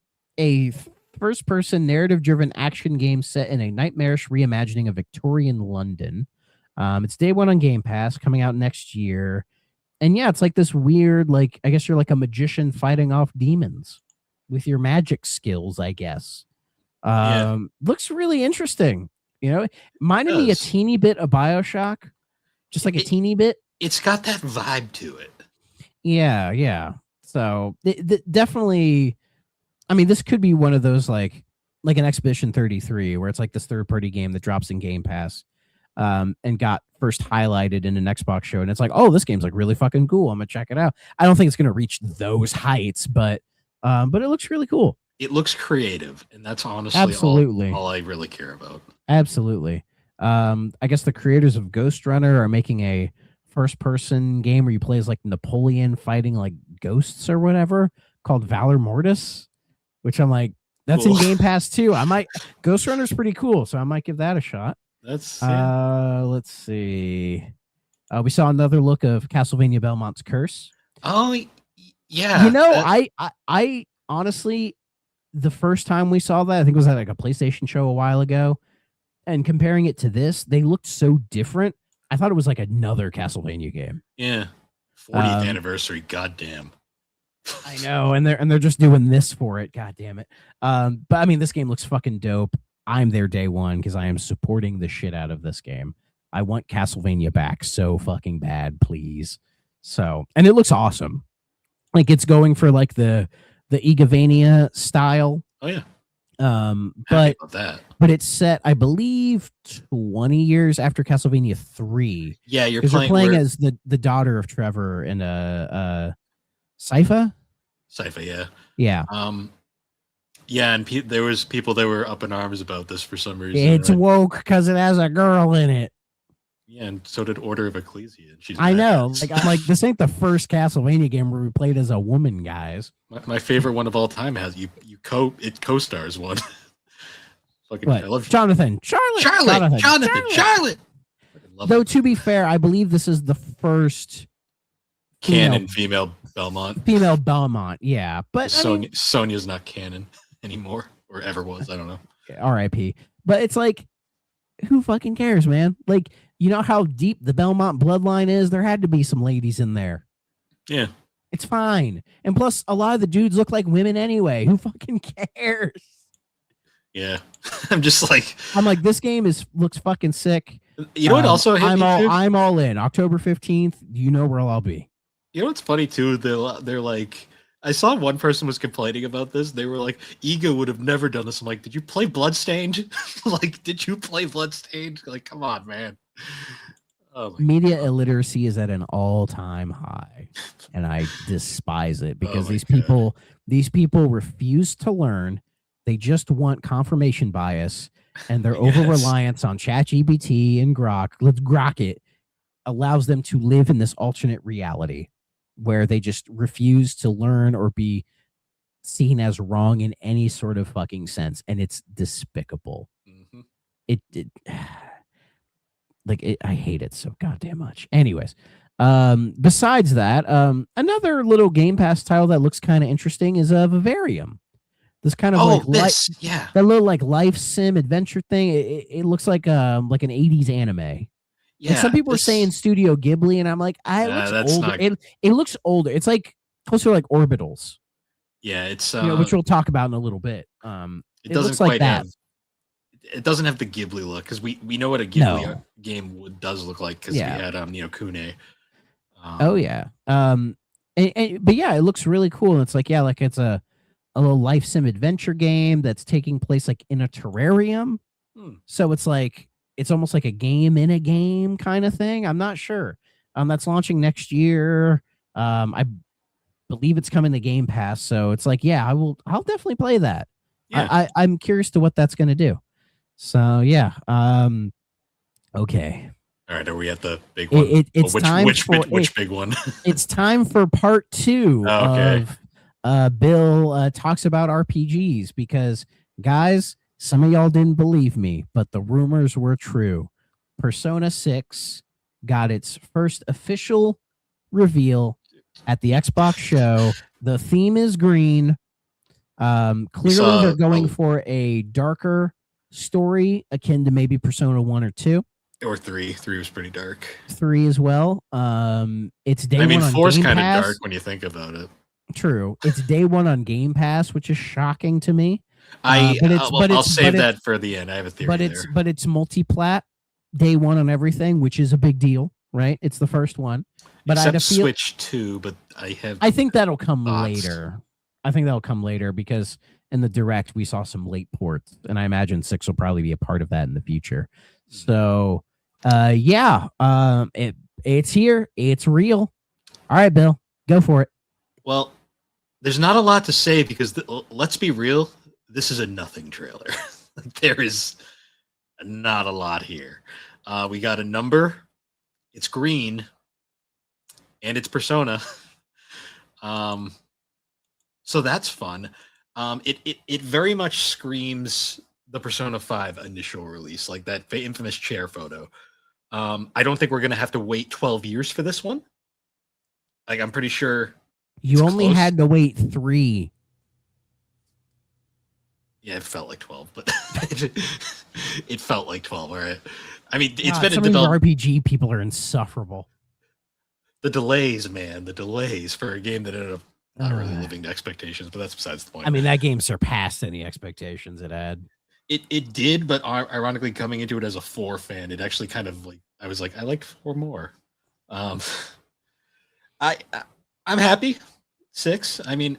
first-person narrative-driven action game set in a nightmarish reimagining of Victorian London. It's day 1 on Game Pass, coming out next year. And yeah, it's like this weird, like I guess you're like a magician fighting off demons with your magic skills, I guess. Looks really interesting. You know, reminded me a teeny bit of BioShock, just like a teeny bit. It's got that vibe to it. Yeah. So definitely, I mean, this could be one of those like an Expedition 33, where it's like this third-party game that drops in Game Pass, and got first highlighted in an Xbox show, and it's like, oh, this game's like really fucking cool. I'm gonna check it out. I don't think it's gonna reach those heights, but it looks really cool. It looks creative, and that's honestly absolutely all I really care about. Absolutely. I guess the creators of Ghost Runner are making a first-person game where you play as like Napoleon fighting like ghosts or whatever, called Valor Mortis, which I'm like, that's cool. In Game Pass too. Ghost Runner's pretty cool, so I might give that a shot. Let's see. We saw another look of Castlevania Belmont's Curse. Oh yeah. You know, I honestly, the first time we saw that, I think it was at like a PlayStation show a while ago, and comparing it to this, they looked so different. I thought it was like another Castlevania game. Yeah. 40th anniversary, goddamn. I know, and they're just doing this for it, god damn it. But I mean, this game looks fucking dope. I'm there day 1 because I am supporting the shit out of this game. I want Castlevania back so fucking bad, please. So, and it looks awesome. Like it's going for like the Igavania style. Oh yeah. But it's set, I believe, 20 years after Castlevania 3. Yeah, you're playing as the daughter of Trevor and Sypha. Sypha, yeah. Yeah. Yeah, and there was people that were up in arms about this for some reason. It's woke because it has a girl in it. Yeah, and so did Order of Ecclesia. I know. Like I'm like, this ain't the first Castlevania game where we played as a woman, guys. My favorite one of all time has it co-stars one. Fucking what? I love Jonathan. Charlotte. Though to be fair, I believe this is the first canon female Belmont. Female Belmont, yeah. But Sonya's not canon anymore, or ever was. I don't know. R.I.P. But it's like, who fucking cares, man? Like, you know how deep the Belmont bloodline is? There had to be some ladies in there. Yeah. It's fine. And plus, a lot of the dudes look like women anyway. Who fucking cares? Yeah. I'm like, this game looks fucking sick. You know what also hit me too? I'm all in. October 15th, you know where I'll be. You know what's funny too? They're like, I saw one person was complaining about this. They were like, Ego would have never done this. I'm like, did you play Bloodstained? Did you play Bloodstained? Like, come on, man. Oh Media illiteracy is at an all-time high, and I despise it because these people refuse to learn. They just want confirmation bias, and their over-reliance on ChatGPT and Grok it allows them to live in this alternate reality where they just refuse to learn or be seen as wrong in any sort of fucking sense, and it's despicable. Mm-hmm. I hate it so goddamn much. Anyways, besides that, another little Game Pass title that looks kind of interesting is Vivarium. This kind of that little like life sim adventure thing. It looks like an 80s anime. Yeah, and some people are saying Studio Ghibli, and I'm like, it looks older. It looks older. It's like closer to like Orbitals. Yeah, it's which we'll talk about in a little bit. it It doesn't looks like quite that. have. It doesn't have the Ghibli look because we know what a Ghibli No. game does look like because Yeah. we had Ni no Kune. Oh yeah. But yeah, it looks really cool. And it's like, yeah, like it's a little life sim adventure game that's taking place like in a terrarium. So it's like it's almost like a game in a game kind of thing. I'm not sure. That's launching next year. I believe it's coming to Game Pass. So it's like, yeah, I'll definitely play that. Yeah. I'm curious to what that's gonna do. So yeah. Okay. All right, are we at the big one? It's time for which big one? It's time for part 2 of Bill talks about RPGs because guys, some of y'all didn't believe me, but the rumors were true. Persona 6 got its first official reveal at the Xbox show. The theme is green. Clearly they're going for a darker story akin to maybe Persona 1 or 2. Or 3. 3 was pretty dark. 3 as well. It's day one on 4 is kind of dark when you think about it. True. It's day 1 on Game Pass, which is shocking to me. I'll save that for the end. I have a theory but it's multi-plat day 1 on everything, which is a big deal, right? It's the first one. But Except Switch 2, but I think that'll come later. I think that'll come later because in the direct we saw some late ports, and I imagine 6 will probably be a part of that in the future. So it's here. It's real. All right, Bill, go for it. Well, there's not a lot to say because let's be real. This is a nothing trailer. There is not a lot here. We got a number. It's green. And it's Persona. So that's fun. It very much screams the Persona 5 initial release, like that infamous chair photo. I don't think we're going to have to wait 12 years for this one. Like, I'm pretty sure you only had to wait 3. Yeah, it felt like 12, but it felt like 12. All right. I mean, it's been some of these RPG people are insufferable. The delays, man, the delays for a game that ended up not really living to expectations, but that's besides the point. I mean, that game surpassed any expectations it had. It did, but ironically, coming into it as a 4 fan, it actually kind of like I was like, I liked 4 more. I'm happy. 6. I mean,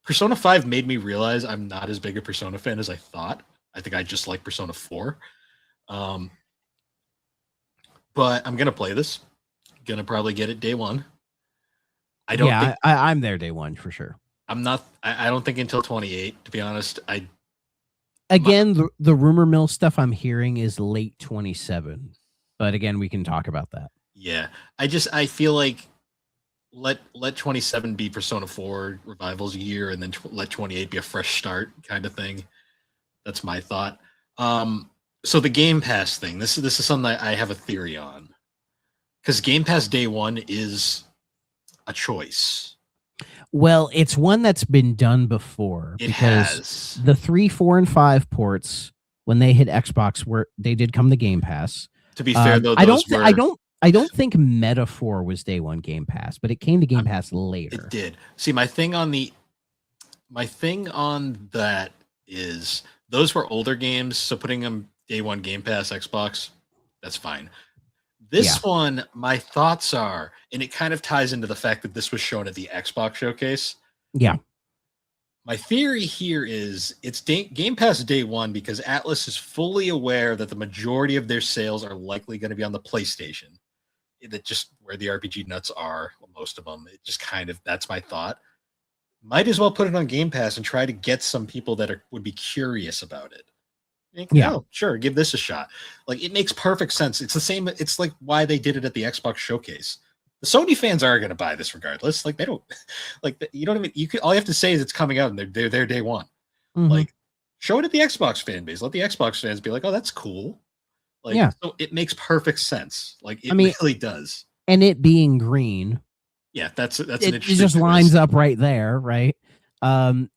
Persona 5 made me realize I'm not as big a Persona fan as I thought. I think I just like Persona 4. But I'm gonna play this. Gonna probably get it day 1. I'm there day 1 for sure. I'm not. I don't think until 28. To be honest, the rumor mill stuff I'm hearing is late 27. But again, we can talk about that. Yeah, I feel like let 27 be Persona 4 Revival's year, and then let 28 be a fresh start kind of thing. That's my thought. So the Game Pass thing. This is something I have a theory on. Because Game Pass day 1 is a choice. Well, it's one that's been done before. Because the 3, 4, and 5 ports, when they hit Xbox, they did come to Game Pass. To be fair, though, I don't think Metaphor was day 1 Game Pass, but it came to Game Pass later. It did. See, my thing on that is those were older games, so putting them day 1 Game Pass Xbox, that's fine. This one, my thoughts are, and it kind of ties into the fact that this was shown at the Xbox showcase. Yeah. My theory here is it's Game Pass day 1 because Atlas is fully aware that the majority of their sales are likely going to be on the PlayStation. That just where the RPG nuts are, most of them. It just kind of, that's my thought. Might as well put it on Game Pass and try to get some people that would be curious about it. Sure, give this a shot. Like, it makes perfect sense. It's the same. It's like why they did it at the Xbox showcase. The Sony fans are going to buy this regardless. Like, they don't, like, you know what I mean? All you have to say is it's coming out and they're there day 1. Mm-hmm. Like, show it at the Xbox fan base. Let the Xbox fans be like, oh, that's cool. Like, so it makes perfect sense. Like, it really does. And it being green. Yeah, that's an interesting. It just lines up right there, right? And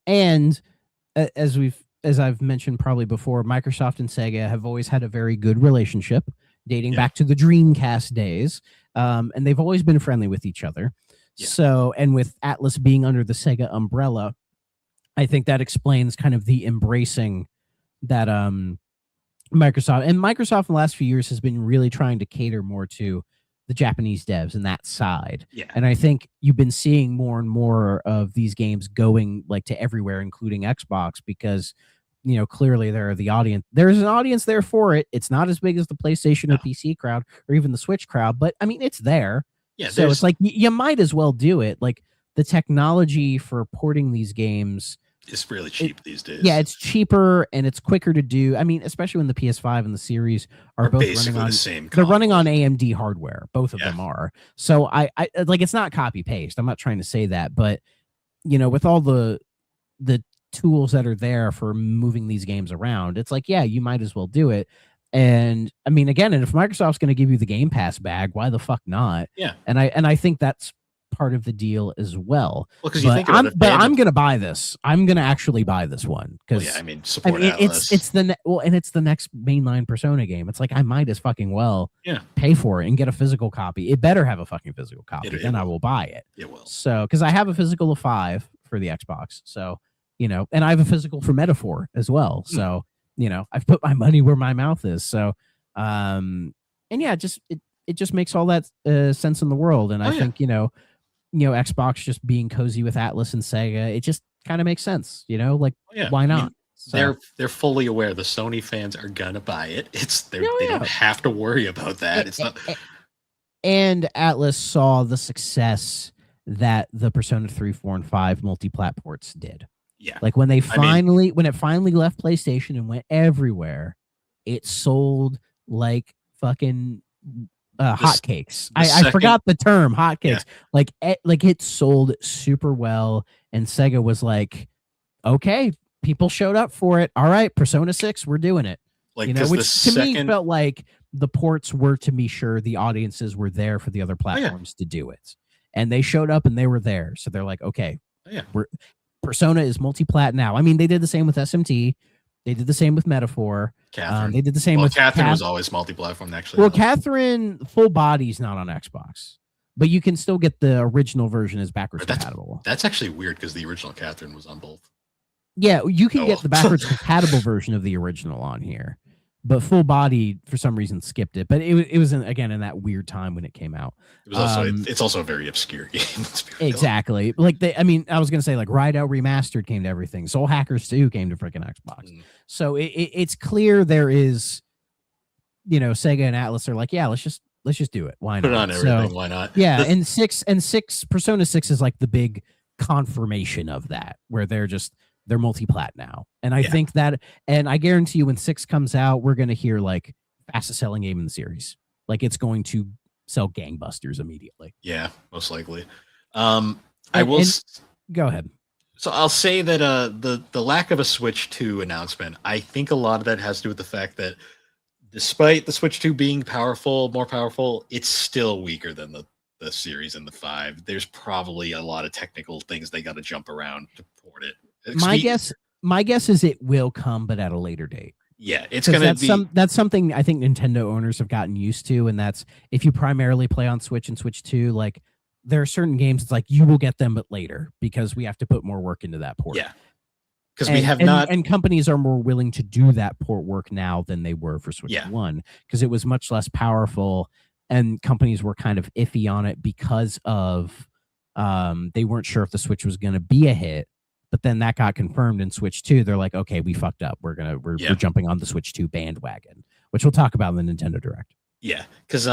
as I've mentioned probably before, Microsoft and Sega have always had a very good relationship dating back to the Dreamcast days. And they've always been friendly with each other. Yeah. So, and with Atlas being under the Sega umbrella, I think that explains kind of the embracing that Microsoft in the last few years has been really trying to cater more to the Japanese devs and that side. Yeah. And I think you've been seeing more and more of these games going like to everywhere, including Xbox, because clearly there's an audience there for it. It's not as big as the PlayStation or PC crowd or even the Switch crowd, but I mean, it's there. Yeah. So it's like you might as well do it. Like the technology for porting these games, it's really cheap these days. yeah, it's cheaper and it's quicker to do. I mean, especially when the PS5 and the series are both basically running on the same. They're running on AMD hardware. Both of Yeah. them are. So I like, it's not copy paste. I'm not trying to say that, but with all the tools that are there for moving these games around, it's like, yeah, you might as well do it. And I mean, again, and if Microsoft's going to give you the Game Pass bag, why the fuck not? Yeah. And I think that's part of the deal as well. Well, because you think about it, but I'm going to buy this. I'm going to actually buy this one because yeah, I mean, support Atlas. it's the next mainline Persona game. It's like I might as fucking well pay for it and get a physical copy. It better have a fucking physical copy, then I will buy it. It will. So because I have a physical of 5 for the Xbox, so and I have a physical for Metaphor as well. So I've put my money where my mouth is. So and yeah, it just makes all that sense in the world. And I think Xbox just being cozy with Atlas and Sega, it just kind of makes sense, why not? I mean, so. They're fully aware the Sony fans are gonna buy it. They don't have to worry about that. It's not. And Atlas saw the success that the Persona 3, 4, and 5 multi-plat ports did. Yeah, like when it finally left PlayStation and went everywhere, it sold like fucking hotcakes. I forgot the term hotcakes. Yeah. Like it sold super well, and Sega was like, okay, people showed up for it. All right, Persona 6, we're doing it. Like, which to me felt like the ports were to be sure the audiences were there for the other platforms to do it, and they showed up and they were there. So they're like, okay, Persona is multi-plat now. I mean, they did the same with SMT. They did the same with Metaphor. Catherine. They did the same with Catherine was always multi-platform, actually. Well, Catherine Full Body's not on Xbox, but you can still get the original version as backwards compatible. That's actually weird because the original Catherine was on both. Yeah, you can get the backwards compatible version of the original on here, but Full Body for some reason skipped it. But it was again in that weird time when it came out. It was also it's also a very obscure game. Exactly. Like I was gonna say like Ride Out Remastered came to everything. Soul Hackers 2 came to freaking Xbox. So it's clear there is, Sega and Atlas are like, yeah, let's just do it. Why not? Put it on everything. Why not? Yeah, and six Persona 6 is like the big confirmation of that, where they're multi-plat now. And I think that, and I guarantee you when 6 comes out, we're going to hear like fastest selling game in the series. Like it's going to sell gangbusters immediately. Yeah, most likely. Go ahead. So I'll say that the lack of a Switch 2 announcement, I think a lot of that has to do with the fact that despite the Switch 2 being more powerful, it's still weaker than the series and the 5. There's probably a lot of technical things they got to jump around to port it. My guess is it will come, but at a later date. Yeah, it's gonna be. That's something I think Nintendo owners have gotten used to, and that's if you primarily play on Switch and Switch 2, like there are certain games it's like you will get them, but later because we have to put more work into that port. Yeah, because we have not, and companies are more willing to do that port work now than they were for Switch 1 because it was much less powerful, and companies were kind of iffy on it because of they weren't sure if the Switch was going to be a hit. But then that got confirmed in Switch 2. They're like, okay, we fucked up. We're jumping on the Switch 2 bandwagon, which we'll talk about in the Nintendo Direct. Yeah, because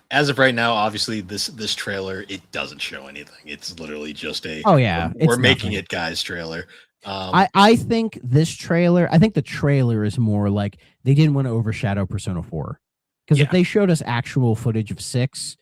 as of right now, obviously this trailer, it doesn't show anything. It's literally just we're making it, guys trailer. I think this trailer, I think the trailer is more like they didn't want to overshadow Persona 4. Because if they showed us actual footage of 6,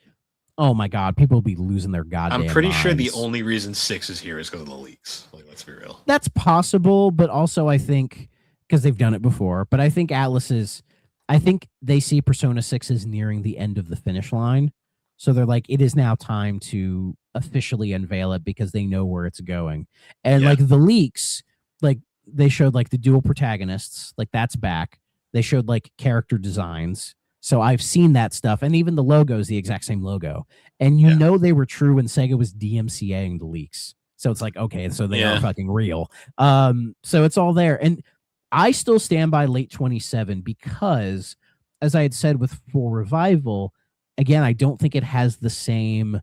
oh my God, people will be losing their goddamn I'm pretty minds. sure the only reason 6 is here is because of the leaks. Like, let's be real. That's possible, but also I think because they've done it before. But I think I think they see Persona 6 as nearing the end of the finish line. So they're like, it is now time to officially unveil it because they know where it's going. And like the leaks, like they showed like the dual protagonists, like that's back. They showed like character designs. So I've seen that stuff, and even the logo is the exact same logo. And they were true when Sega was DMCAing the leaks. So it's like, okay, so they are fucking real. So it's all there. And I still stand by late 27 because, as I had said with 4 Revival, again, I don't think it has the same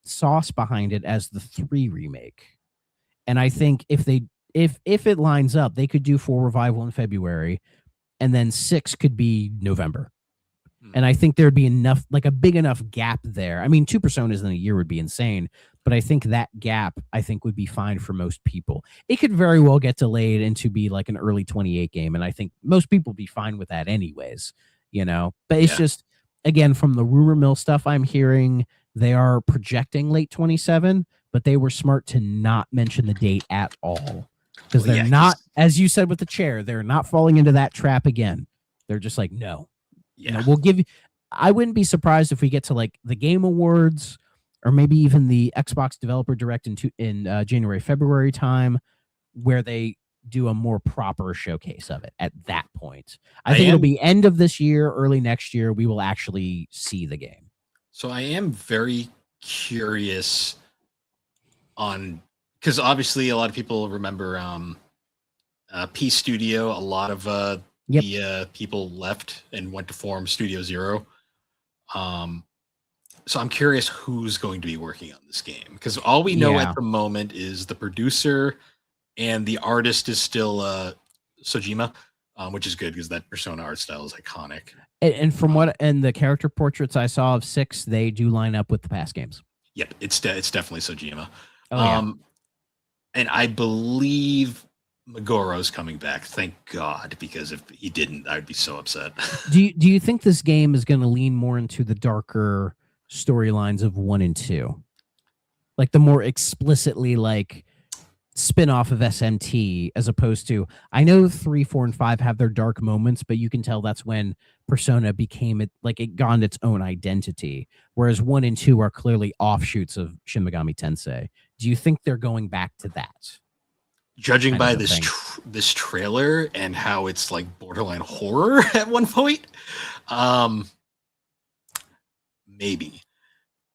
sauce behind it as the 3 remake. And I think if it lines up, they could do 4 Revival in February, and then 6 could be November. And I think there'd be enough, like a big enough gap there. I mean, 2 Personas in a year would be insane, but I think that gap, would be fine for most people. It could very well get delayed into be like an early 28 game, and I think most people would be fine with that anyways, But it's just, again, from the rumor mill stuff I'm hearing, they are projecting late 27, but they were smart to not mention the date at all. Because they're not, as you said with the chair, they're not falling into that trap again. They're just like, no. We'll give you. I wouldn't be surprised if we get to like the Game Awards or maybe even the Xbox Developer Direct in January, February time, where they do a more proper showcase of it at that point. I think it'll be end of this year, early next year. We will actually see the game. So I am very curious on, because obviously a lot of people remember P Studio. A lot of the people left and went to form Studio Zero. So I'm curious who's going to be working on this game, because all we know at the moment is the producer and the artist is still Sojima, which is good because that Persona art style is iconic. And from the character portraits I saw of 6, they do line up with the past games. Yep, it's definitely Sojima. Oh, and I believe Megoro's coming back. Thank God, because if he didn't, I'd be so upset. Do you think this game is going to lean more into the darker storylines of 1 and 2, like the more explicitly like spin-off of SMT, as opposed to, I know 3, 4, and 5 have their dark moments, but you can tell that's when Persona became it got its own identity, whereas 1 and 2 are clearly offshoots of Shin Megami Tensei. Do you think they're going back to that? Judging by this trailer and how it's like borderline horror at one point, maybe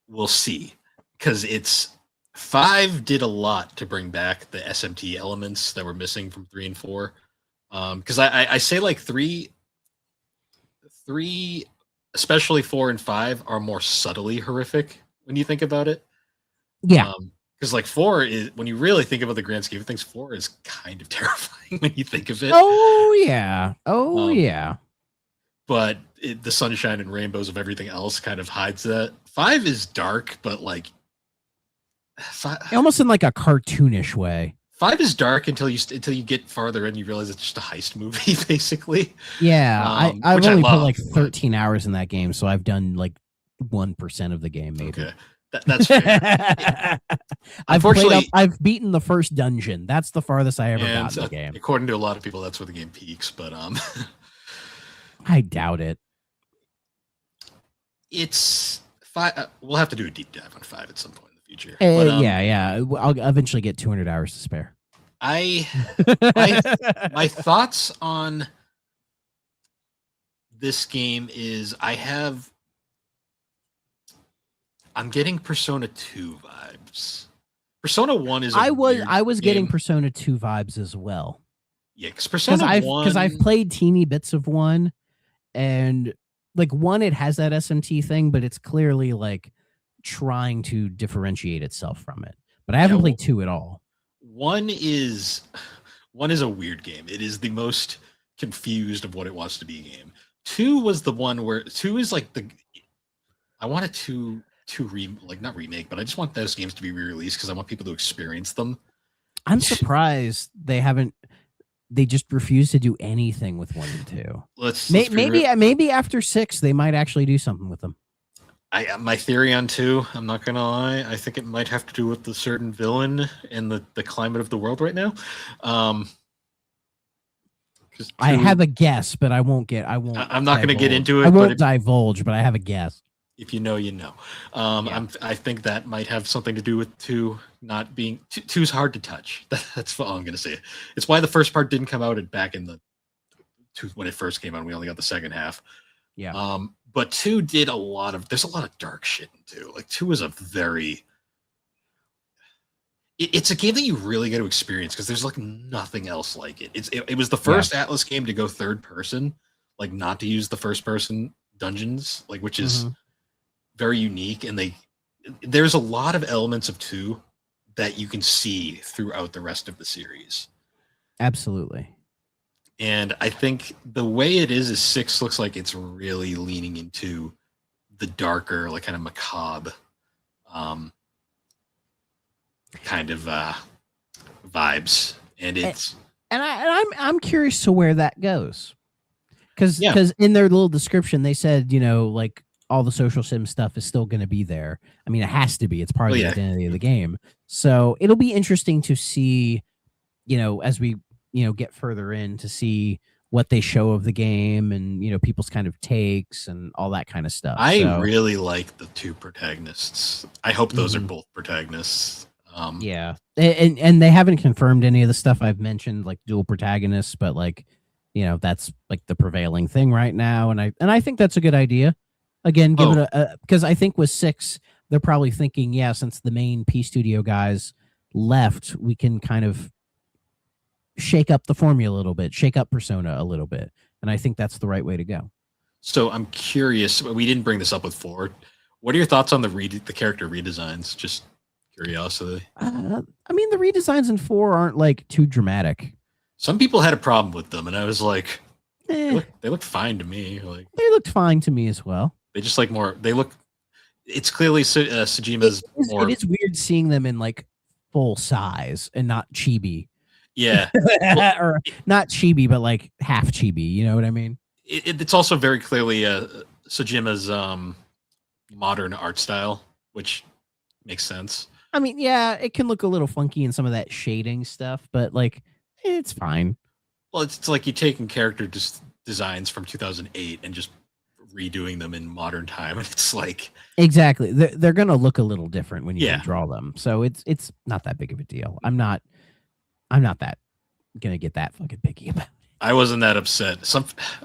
we'll see, because 5 did a lot to bring back the SMT elements that were missing from 3 and 4. Because I say like 3, especially 4 and 5, are more subtly horrific when you think about it. Yeah. Because like 4 is, when you really think about the grand scheme of things, 4 is kind of terrifying when you think of it. Oh yeah. But the sunshine and rainbows of everything else kind of hides that. 5 is dark, but like almost in like a cartoonish way. 5 is dark until you get farther in, you realize it's just a heist movie, basically. Yeah, I've only put like 13 hours in that game, so I've done like 1% of the game, maybe. Okay. That's fair. I've beaten the first dungeon. That's the farthest I ever got in the game. According to a lot of people, that's where the game peaks, but I doubt it. It's 5. We'll have to do a deep dive on 5 at some point in the future. Yeah. I'll eventually get 200 hours to spare. My thoughts on this game is I'm getting Persona 2 vibes. Persona 1 is I was getting Persona 2 vibes as well. Yeah, because Persona 1, because I've played teeny bits of 1, and like 1, it has that SMT thing, but it's clearly like trying to differentiate itself from it. But I haven't played 2 at all. 1 is a weird game. It is the most confused of what it wants to be a game. 2 was the one where 2 is like I wanted to not remake, but I just want those games to be re-released because I want people to experience them. I'm surprised they just refuse to do anything with 1 and 2. Maybe after 6 they might actually do something with them. My theory on 2, I'm not gonna lie, I think it might have to do with the certain villain and the climate of the world right now. I have a guess, but I won't. I'm not going to get into it. I won't divulge, but I have a guess. If you know, you know. I think that might have something to do with 2 not being 2's hard to touch. That's all I'm going to say. It's why the first part didn't come out back in the 2 when it first came out. We only got the second half. Yeah. But 2 did there's a lot of dark shit in 2. Like 2 is a very it's a game that you really got to experience because there's like nothing else like it. It was the first Atlas game to go third person, like not to use the first person dungeons, like which is very unique. And there's a lot of elements of 2 that you can see throughout the rest of the series. Absolutely. And I think the way it is 6 looks like it's really leaning into the darker, like kind of macabre kind of vibes, and I'm curious to where that goes, because in their little description they said, like all the social sim stuff is still going to be there. I mean, it has to be. It's part of the identity of the game. So it'll be interesting to see, as we get further in, to see what they show of the game and people's kind of takes and all that kind of stuff. I really like the 2 protagonists. I hope those are both protagonists. Yeah, and they haven't confirmed any of the stuff I've mentioned, like dual protagonists, but like, that's like the prevailing thing right now, and I think that's a good idea. Again, give it because I think with 6, they're probably thinking, since the main P Studio guys left, we can kind of shake up the formula a little bit, shake up Persona a little bit, and I think that's the right way to go. So I'm curious. We didn't bring this up with 4. What are your thoughts on the character redesigns? Just curiosity. I mean, the redesigns in 4 aren't like too dramatic. Some people had a problem with them, and I was like, they look fine to me. Like they looked fine to me as well. They just like more. They look. It's clearly Tsujima's more. It is weird seeing them in like full size and not chibi. Yeah, or not chibi, but like half chibi. You know what I mean? It's also very clearly Tsujima's modern art style, which makes sense. I mean, yeah, it can look a little funky in some of that shading stuff, but like, it's fine. Well, it's like you're taking character designs from 2008 and just redoing them in modern time, and it's like exactly they're gonna look a little different when you draw them. So it's not that big of a deal. I'm not that gonna get that fucking picky about it. I wasn't that upset.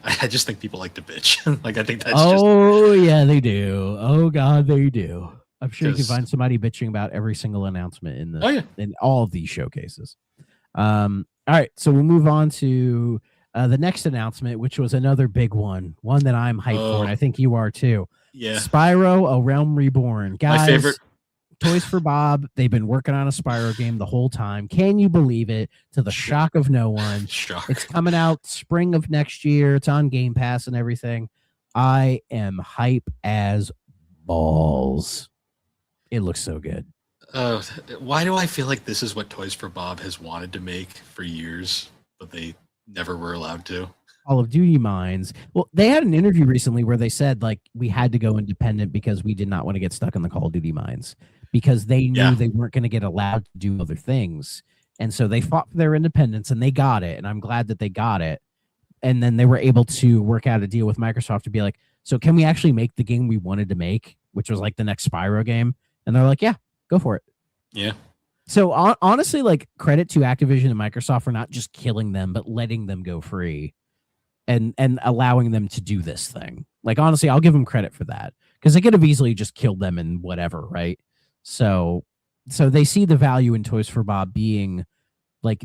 I just think people like to bitch. Like I think that's yeah, they do. Oh god, they do. I'm sure you can find somebody bitching about every single announcement in all of these showcases. All right, so we'll move on to the next announcement, which was another big one that I'm hyped for, and I think you are too. Yeah, Spyro: A Realm Reborn, guys. My favorite. Toys for Bob. They've been working on a Spyro game the whole time. Can you believe it? To the shock of no one, it's coming out spring of next year. It's on Game Pass and everything. I am hype as balls. It looks so good. Why do I feel like this is what Toys for Bob has wanted to make for years, but they never were allowed to? Call of Duty Mines. Well, they had an interview recently where they said like we had to go independent because we did not want to get stuck in the Call of Duty Mines, because they knew they weren't going to get allowed to do other things. And so they fought for their independence, and they got it. And I'm glad that they got it. And then they were able to work out a deal with Microsoft to be like, so can we actually make the game we wanted to make, which was like the next Spyro game? And they're like, yeah, go for it. Yeah. So honestly, like, credit to Activision and Microsoft for not just killing them, but letting them go free and allowing them to do this thing. Like, honestly, I'll give them credit for that, because they could have easily just killed them and whatever, right? So they see the value in Toys for Bob being like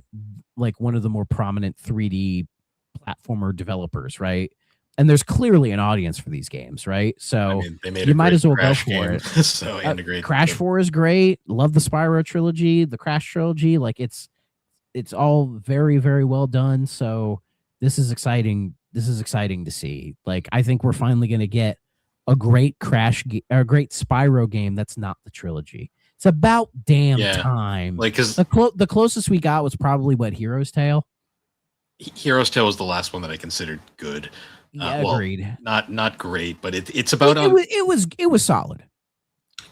one of the more prominent 3D platformer developers, right? And there's clearly an audience for these games, right? So I mean, they made you might as well go for it. So and a great Crash 4 is great. Love the Spyro trilogy, the Crash trilogy. Like it's all very, very well done. So this is exciting. This is exciting to see. Like, I think we're finally going to get a great a great Spyro game that's not the trilogy. It's about damn time. Like, because the closest we got was probably Hero's Tale. Hero's Tale was the last one that I considered good. Yeah, agreed. Not great, but it's about it was solid.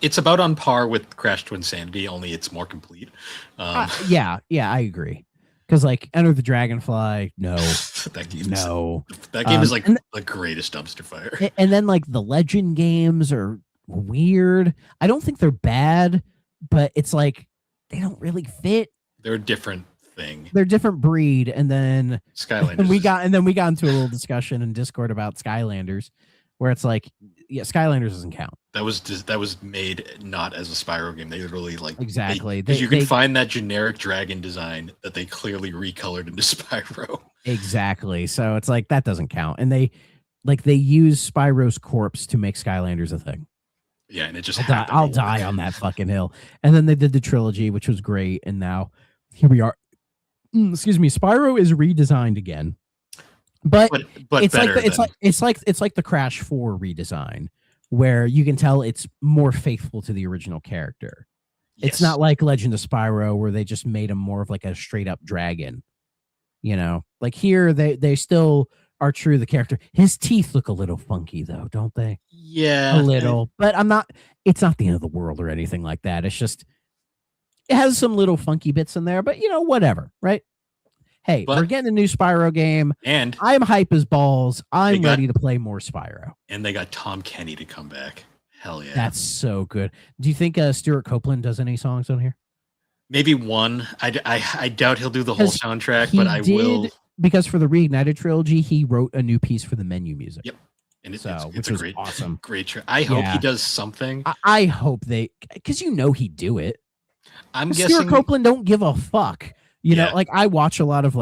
It's about on par with Crash to Insanity, only it's more complete. Yeah, I agree. Because like Enter the Dragonfly, no, that game is like the greatest dumpster fire. And then like the Legend games are weird. I don't think they're bad, but it's like they don't really fit. They're a different thing. They're different breed. And then Skylanders. And we got into a little discussion in Discord about Skylanders. where it's like, yeah, Skylanders doesn't count. That was made not as a Spyro game. They literally like Exactly. because you can find that generic dragon design that they clearly recolored into Spyro. Exactly. So it's like that doesn't count, and they use Spyro's corpse to make Skylanders a thing. Yeah, and it just I'll die on that fucking hill. And then they did the trilogy, which was great, and now here we are. Excuse me, Spyro is redesigned again, but it's like the Crash 4 redesign, where you can tell it's more faithful to the original character. Yes. It's not like Legend of Spyro where they just made him more of like a straight up dragon. You know, like here they still are true to the character. His teeth look a little funky though, don't they? Yeah, a little. But it's not the end of the world or anything like that. It's just it has some little funky bits in there, but whatever, right? Hey, we're getting a new Spyro game, and I'm hype as balls. I'm ready to play more Spyro. And they got Tom Kenny to come back. Hell yeah. That's so good. Do you think Stuart Copeland does any songs on here? Maybe one. I doubt he'll do the whole soundtrack, but I will. Because for the Reignited trilogy, he wrote a new piece for the menu music. Yep. And it's a great, awesome. Great. I hope he does something. I hope because he'd do it. I'm guessing Stuart Copeland don't give a fuck. You know, like I watch a lot of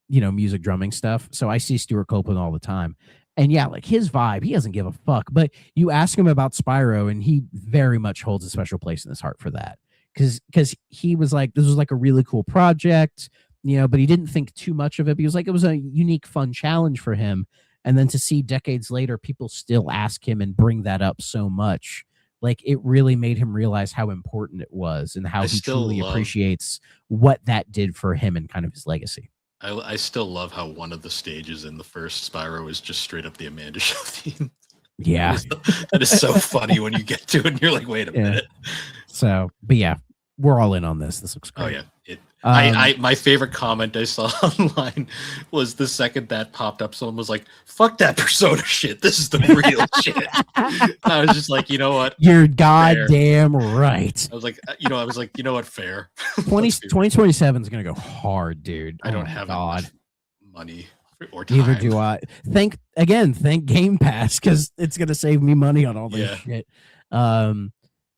music drumming stuff. So I see Stuart Copeland all the time. And yeah, like his vibe, he doesn't give a fuck. But you ask him about Spyro and he very much holds a special place in his heart for that. Because he was like, this was like a really cool project, but he didn't think too much of it. He was like, it was a unique, fun challenge for him. And then to see decades later, people still ask him and bring that up so much. Like it really made him realize how important it was and how he truly appreciates what that did for him and kind of his legacy. I still love how one of the stages in the first Spyro is just straight up the Amanda Show theme. Yeah. That is so funny when you get to it and you're like, wait a minute. So, but yeah, we're all in on this. This looks great. Oh yeah. My favorite comment I saw online was the second that popped up, someone was like, fuck that Persona shit. This is the real shit. I was just like, you know what? You're goddamn right. I was like, you know what? Fair. 2027 is going to go hard, dude. I don't have enough money or time. Neither do I. Thank Game Pass because it's going to save me money on all this shit. And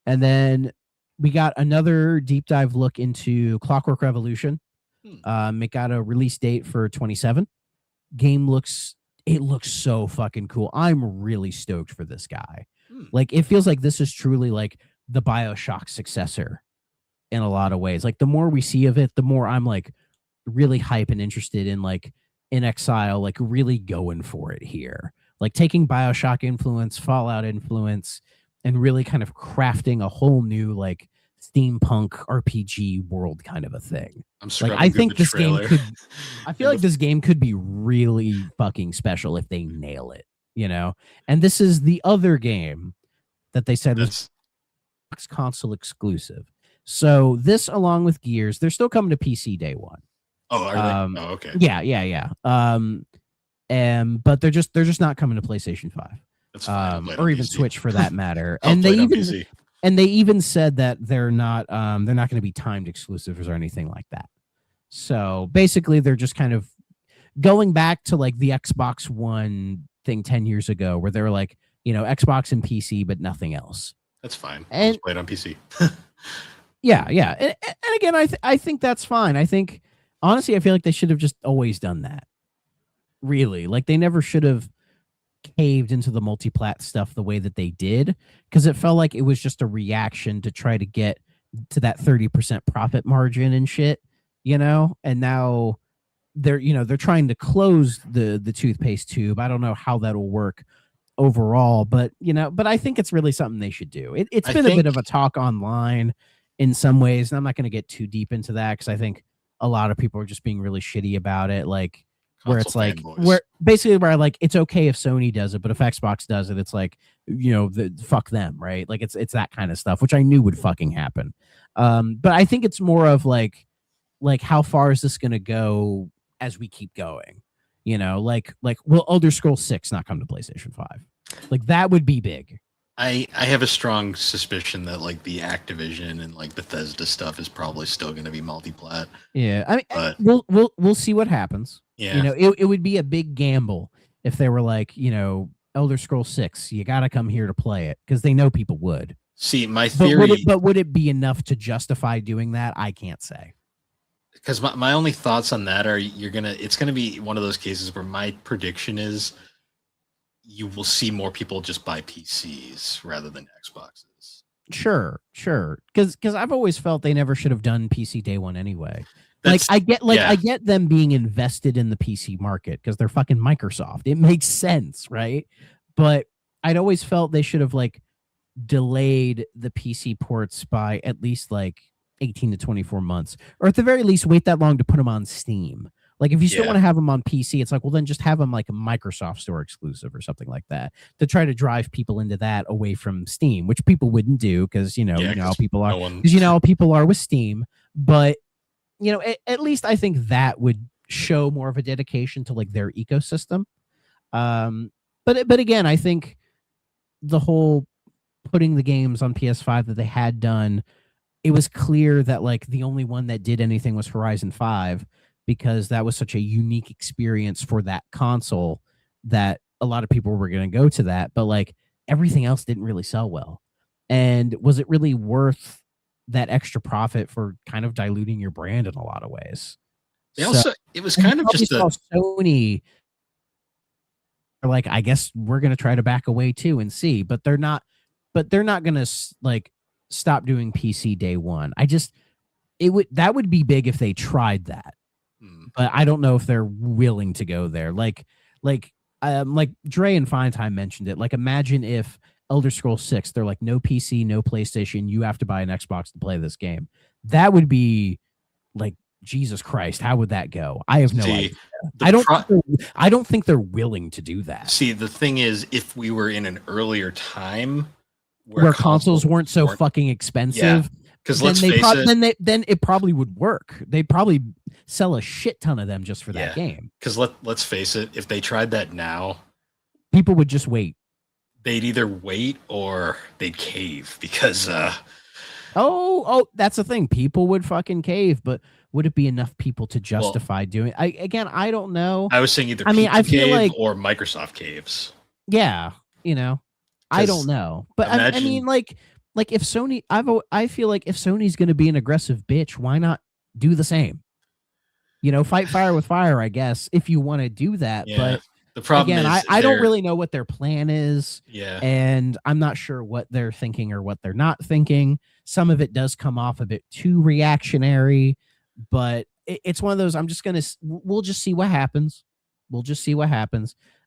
then we got another deep dive look into Clockwork Revolution. It got a release date for 27. Game looks so fucking cool. I'm really stoked for this guy. Like it feels like this is truly like the BioShock successor in a lot of ways. Like the more we see of it, the more I'm like really hype and interested in like In Exile, like really going for it here. Like taking BioShock influence, Fallout influence, and really kind of crafting a whole new like steampunk RPG world kind of a thing. I think this game could I feel like this game could be really fucking special if they nail it, And this is the other game that they said was console exclusive. So this along with Gears, they're still coming to PC day one. Oh, are they? Okay. Yeah. But they're just not coming to PlayStation 5. Or even PC. Switch for that matter. And they even said that they're not going to be timed exclusives or anything like that. So basically they're just kind of going back to like the Xbox One thing 10 years ago where they were like, Xbox and PC, but nothing else. That's fine. And just play it on PC. yeah. And again, I think that's fine. I think honestly, I feel like they should have just always done that. Really. Like they never should have caved into the multi-plat stuff the way that they did, because it felt like it was just a reaction to try to get to that 30% profit margin and shit, and now they're trying to close the toothpaste tube. I don't know how that'll work overall, but I think it's really something they should do. It's been a bit of a talk online in some ways, and I'm not going to get too deep into that because I think a lot of people are just being really shitty about it, like where it's like where like it's okay if Sony does it, but if Xbox does it, it's like fuck them, right? Like it's that kind of stuff, which I knew would fucking happen. But I think it's more of like how far is this gonna go as we keep going? Like will Elder Scrolls 6 not come to PlayStation 5? Like that would be big. I have a strong suspicion that like the Activision and like Bethesda stuff is probably still going to be multi-plat. Yeah, I mean, we'll see what happens. Yeah, it would be a big gamble if they were like, Elder Scrolls 6. You got to come here to play it because they know people would. See, my theory. But would it be enough to justify doing that? I can't say. Because my only thoughts on that are it's gonna be one of those cases where my prediction is you will see more people just buy PCs rather than Xboxes. Sure. Because I've always felt they never should have done PC day one anyway. I get them being invested in the PC market because they're fucking Microsoft. It makes sense, right? But I'd always felt they should have delayed the PC ports by at least 18 to 24 months, or at the very least wait that long to put them on Steam. If you still want to have them on PC, it's well, then just have them a Microsoft Store exclusive or something like that to try to drive people into that away from Steam, which people wouldn't do because you know how people are. Because you know how people are with Steam. But at least I think that would show more of a dedication to their ecosystem. But again, I think the whole putting the games on PS5 that they had done, it was clear that the only one that did anything was Horizon 5 because that was such a unique experience for that console that a lot of people were going to go to that. But everything else didn't really sell well. And was it really worth that extra profit for kind of diluting your brand in a lot of ways? It was kind of just Sony. I guess we're going to try to back away too and see, but they're not going to stop doing PC day one. That would be big if they tried that, but I don't know if they're willing to go there. Like Dre and Fine mentioned it. Imagine if Elder Scrolls 6, they're no PC, no PlayStation. You have to buy an Xbox to play this game. That would be Jesus Christ. How would that go? I have no idea. I don't think they're willing to do that. See, the thing is, if we were in an earlier time where consoles weren't so fucking expensive, because let's face it, then it probably would work. They'd probably sell a shit ton of them just for that game. Because let's face it, if they tried that now, people would just wait. They'd either wait or they'd cave because that's the thing. People would fucking cave, but would it be enough people to justify doing it? I don't know. I was saying either I feel cave or Microsoft caves. Yeah, I don't know. But I mean if Sony, I feel if Sony's going to be an aggressive bitch, why not do the same? Fight fire with fire, I guess, if you want to do that. Yeah. But the problem again, I don't really know what their plan is. Yeah. And I'm not sure what they're thinking or what they're not thinking. Some of it does come off a bit too reactionary, but it's one of those, we'll just see what happens.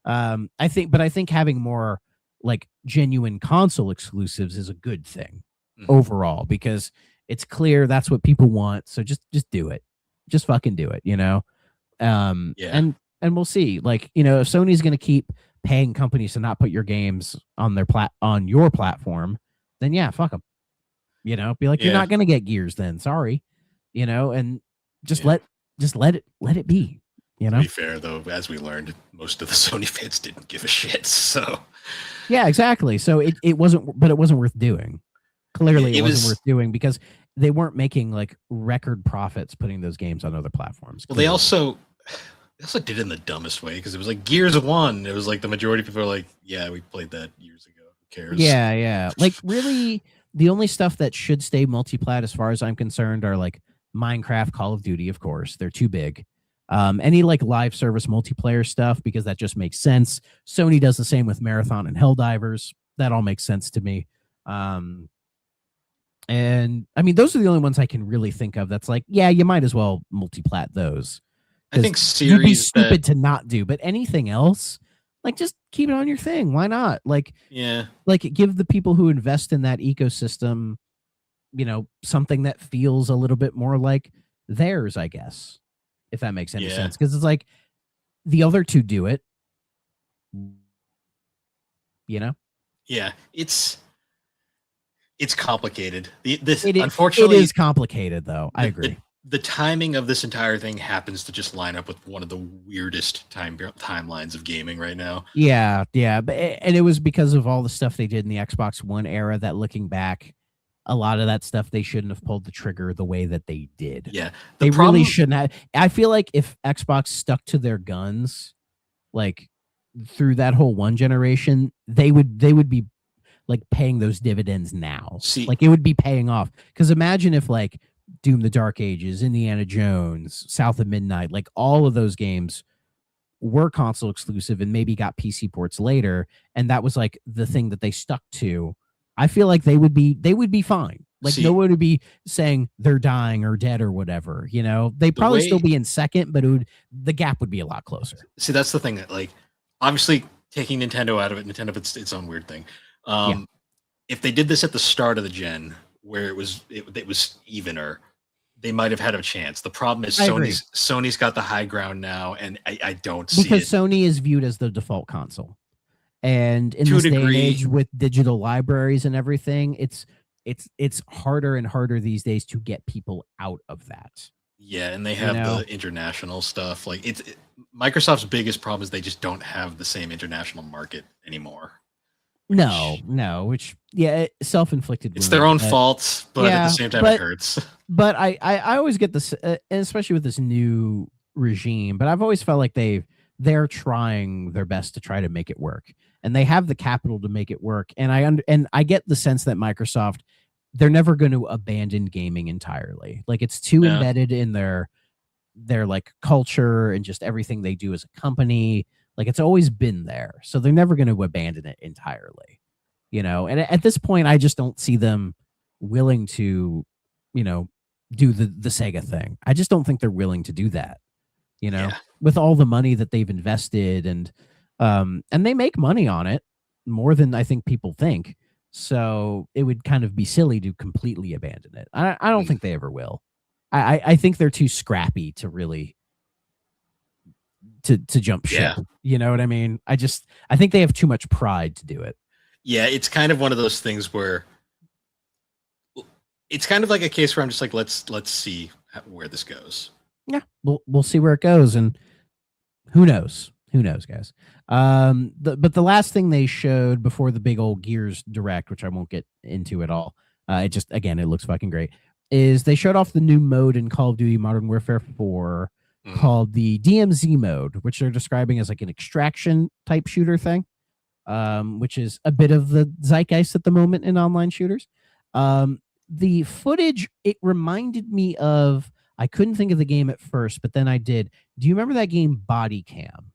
I think having more genuine console exclusives is a good thing overall, because it's clear that's what people want. So just do it. Just fucking do it, And we'll see. If Sony's going to keep paying companies to not put your games on your platform, then yeah, fuck them. Be you're not going to get Gears then. Sorry. And just let it be. To be fair though, as we learned, most of the Sony fans didn't give a shit. So yeah, exactly. So it wasn't worth doing. Clearly it wasn't worth doing because they weren't making record profits putting those games on other platforms. Well, they also did it in the dumbest way because it was Gears 1. It was the majority of people are yeah, we played that years ago. Who cares? Yeah. Really, the only stuff that should stay multi-plat as far as I'm concerned are Minecraft, Call of Duty, of course. They're too big. Any live service multiplayer stuff, because that just makes sense. Sony does the same with Marathon and Helldivers. That all makes sense to me. And I mean, those are the only ones I can really think of. That's yeah, you might as well multi-plat those. I think series you'd be stupid to not do, but anything else, just keep it on your thing. Why not? Give the people who invest in that ecosystem, something that feels a little bit more like theirs, I guess, if that makes any sense. Because it's the other two do it, Yeah, it's complicated. Unfortunately, it is complicated, though. I agree. The timing of this entire thing happens to just line up with one of the weirdest timelines of gaming right now. Yeah, and it was because of all the stuff they did in the Xbox One era that, looking back, a lot of that stuff they shouldn't have pulled the trigger the way that they did. Yeah, really shouldn't have. I feel if Xbox stuck to their guns, through that whole one generation, they would be like paying those dividends now. See, like it would be paying off. Because imagine if like Doom: The Dark Ages, Indiana Jones, South of Midnight, like all of those games were console exclusive and maybe got PC ports later, and that was like the thing that they stuck to. I feel like they would be fine. Like no one would be saying they're dying or dead or whatever. You know, they probably still be in second, but the gap would be a lot closer. See, that's the thing that like obviously taking Nintendo out of it, Nintendo it's its own weird thing. If they did this at the start of the gen where it was evener, they might have had a chance. The problem is Sony's got the high ground now, and I don't see it. Because Sony is viewed as the default console. And in this day and age with digital libraries and everything, it's harder and harder these days to get people out of that. Yeah, and they have the international stuff. Like Microsoft's biggest problem is they just don't have the same international market anymore. Which self-inflicted. It's their own fault, but at the same time it hurts. But I always get this, and especially with this new regime. But I've always felt like they're trying their best to try to make it work, and they have the capital to make it work. And I get the sense that Microsoft, they're never going to abandon gaming entirely. Like it's too embedded in their like culture and just everything they do as a company. Like it's always been there, so they're never going to abandon it entirely, you know. And at this point, I just don't see them willing to, you know, do the Sega thing. I just don't think they're willing to do that, you know, with all the money that they've invested and they make money on it more than I think people think. So it would kind of be silly to completely abandon it. I don't think they ever will. I think they're too scrappy to really to jump ship. You know what I mean? I think they have too much pride to do it. Yeah, it's kind of one of those things where it's kind of like a case where I'm just like, let's see where this goes. Yeah, we'll see where it goes, and who knows? Who knows, guys? But the last thing they showed before the big old Gears Direct, which I won't get into at all, it just, again, it looks fucking great, is they showed off the new mode in Call of Duty Modern Warfare 4 called the DMZ mode, which they're describing as like an extraction type shooter thing, which is a bit of the zeitgeist at the moment in online shooters. The footage, it reminded me of, I couldn't think of the game at first, but then I did. Do you remember that game Body Cam?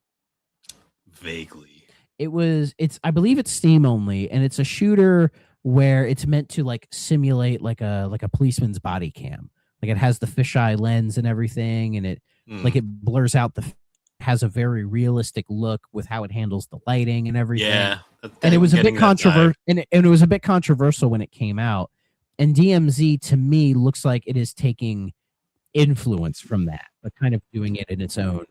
Vaguely. I believe it's Steam only, and it's a shooter where it's meant to like simulate like a policeman's body cam. Like it has the fisheye lens and everything, and it like it blurs out has a very realistic look with how it handles the lighting and everything. Yeah. And it was a bit controversial, and it was a bit controversial when it came out. And DMZ to me looks like it is taking influence from that, but kind of doing it in its own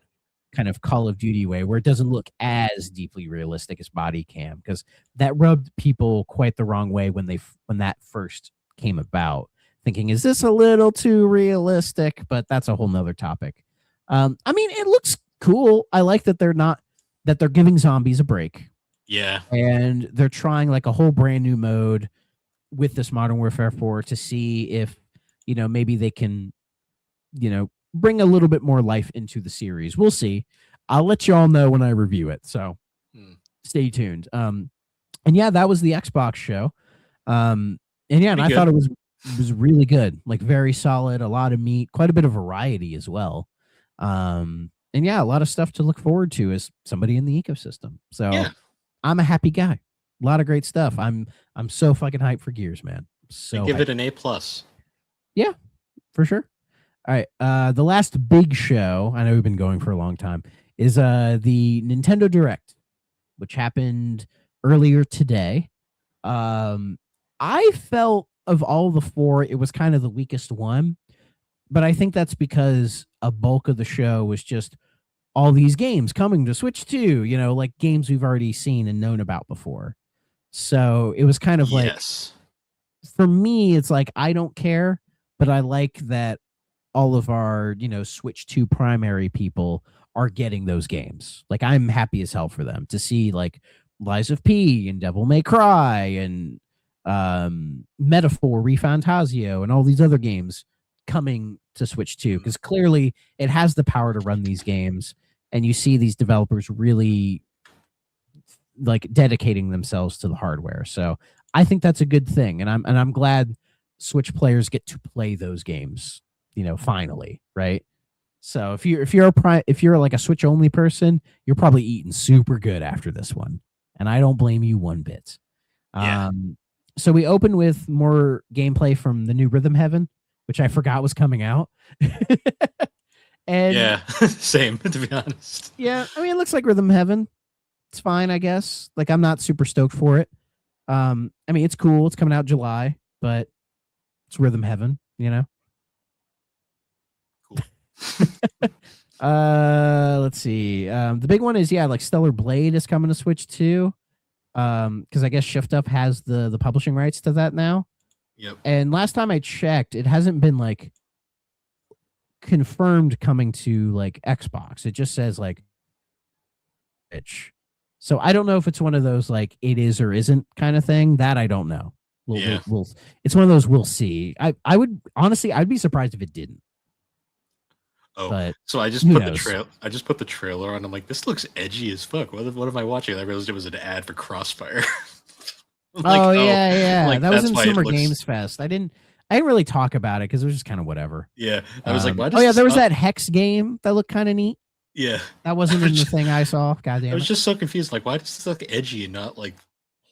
kind of Call of Duty way, where it doesn't look as deeply realistic as Body Cam, because that rubbed people quite the wrong way when that first came about, thinking, is this a little too realistic? But that's a whole nother topic. I mean, it looks cool. I like that they're giving zombies a break. Yeah. And they're trying like a whole brand new mode with this Modern Warfare 4 to see if, you know, maybe they can, you know, bring a little bit more life into the series. We'll see. I'll let you all know when I review it. So stay tuned. And yeah, that was the Xbox show. And yeah, and I thought it was really good, like very solid, a lot of meat, quite a bit of variety as well. And yeah, a lot of stuff to look forward to as somebody in the ecosystem. So I'm a happy guy. A lot of great stuff. I'm so fucking hyped for Gears, man. So give hyped. It an A+. Yeah, for sure. All right. The last big show, I know we've been going for a long time, is the Nintendo Direct, which happened earlier today. I felt of all the four, it was kind of the weakest one, but I think that's because a bulk of the show was just all these games coming to Switch 2, you know, like games we've already seen and known about before. So it was kind of like, for me, it's like, I don't care, but I like that all of our, you know, Switch 2 primary people are getting those games. Like, I'm happy as hell for them to see like Lies of P and Devil May Cry and Metaphor, ReFantazio, and all these other games coming to Switch 2, because clearly it has the power to run these games, and you see these developers really like dedicating themselves to the hardware. So I think that's a good thing, and I'm glad Switch players get to play those games. Finally, right? So if you're like a Switch only person, you're probably eating super good after this one, and I don't blame you one bit. Yeah. So we open with more gameplay from the new Rhythm Heaven, which I forgot was coming out. And yeah, same to be honest. yeah, I mean, it looks like Rhythm Heaven. It's fine, I guess. Like, I'm not super stoked for it. I mean, it's cool. It's coming out July, but it's Rhythm Heaven, Cool. Let's see. The big one is like Stellar Blade is coming to Switch too. Because I guess Shift Up has the publishing rights to that now. Yep. And last time I checked, it hasn't been like confirmed coming to like Xbox. It just says like Switch. So I don't know if it's one of those like it is or isn't kind of thing. That I don't know. We'll it's one of those we'll see. I would honestly, I'd be surprised if it didn't. Oh, but so I just put the trail. I just put the trailer on. I'm like, this looks edgy as fuck. What am I watching? I realized it was an ad for Crossfire. Like, yeah. Like, that was in why Summer Games Fest. I didn't really talk about it because it was just kind of whatever. Yeah, I was like, why does there was that Hex game that looked kind of neat. Yeah, that wasn't in the thing I saw. Goddamn, I was just so confused. Like, why does this look edgy and not like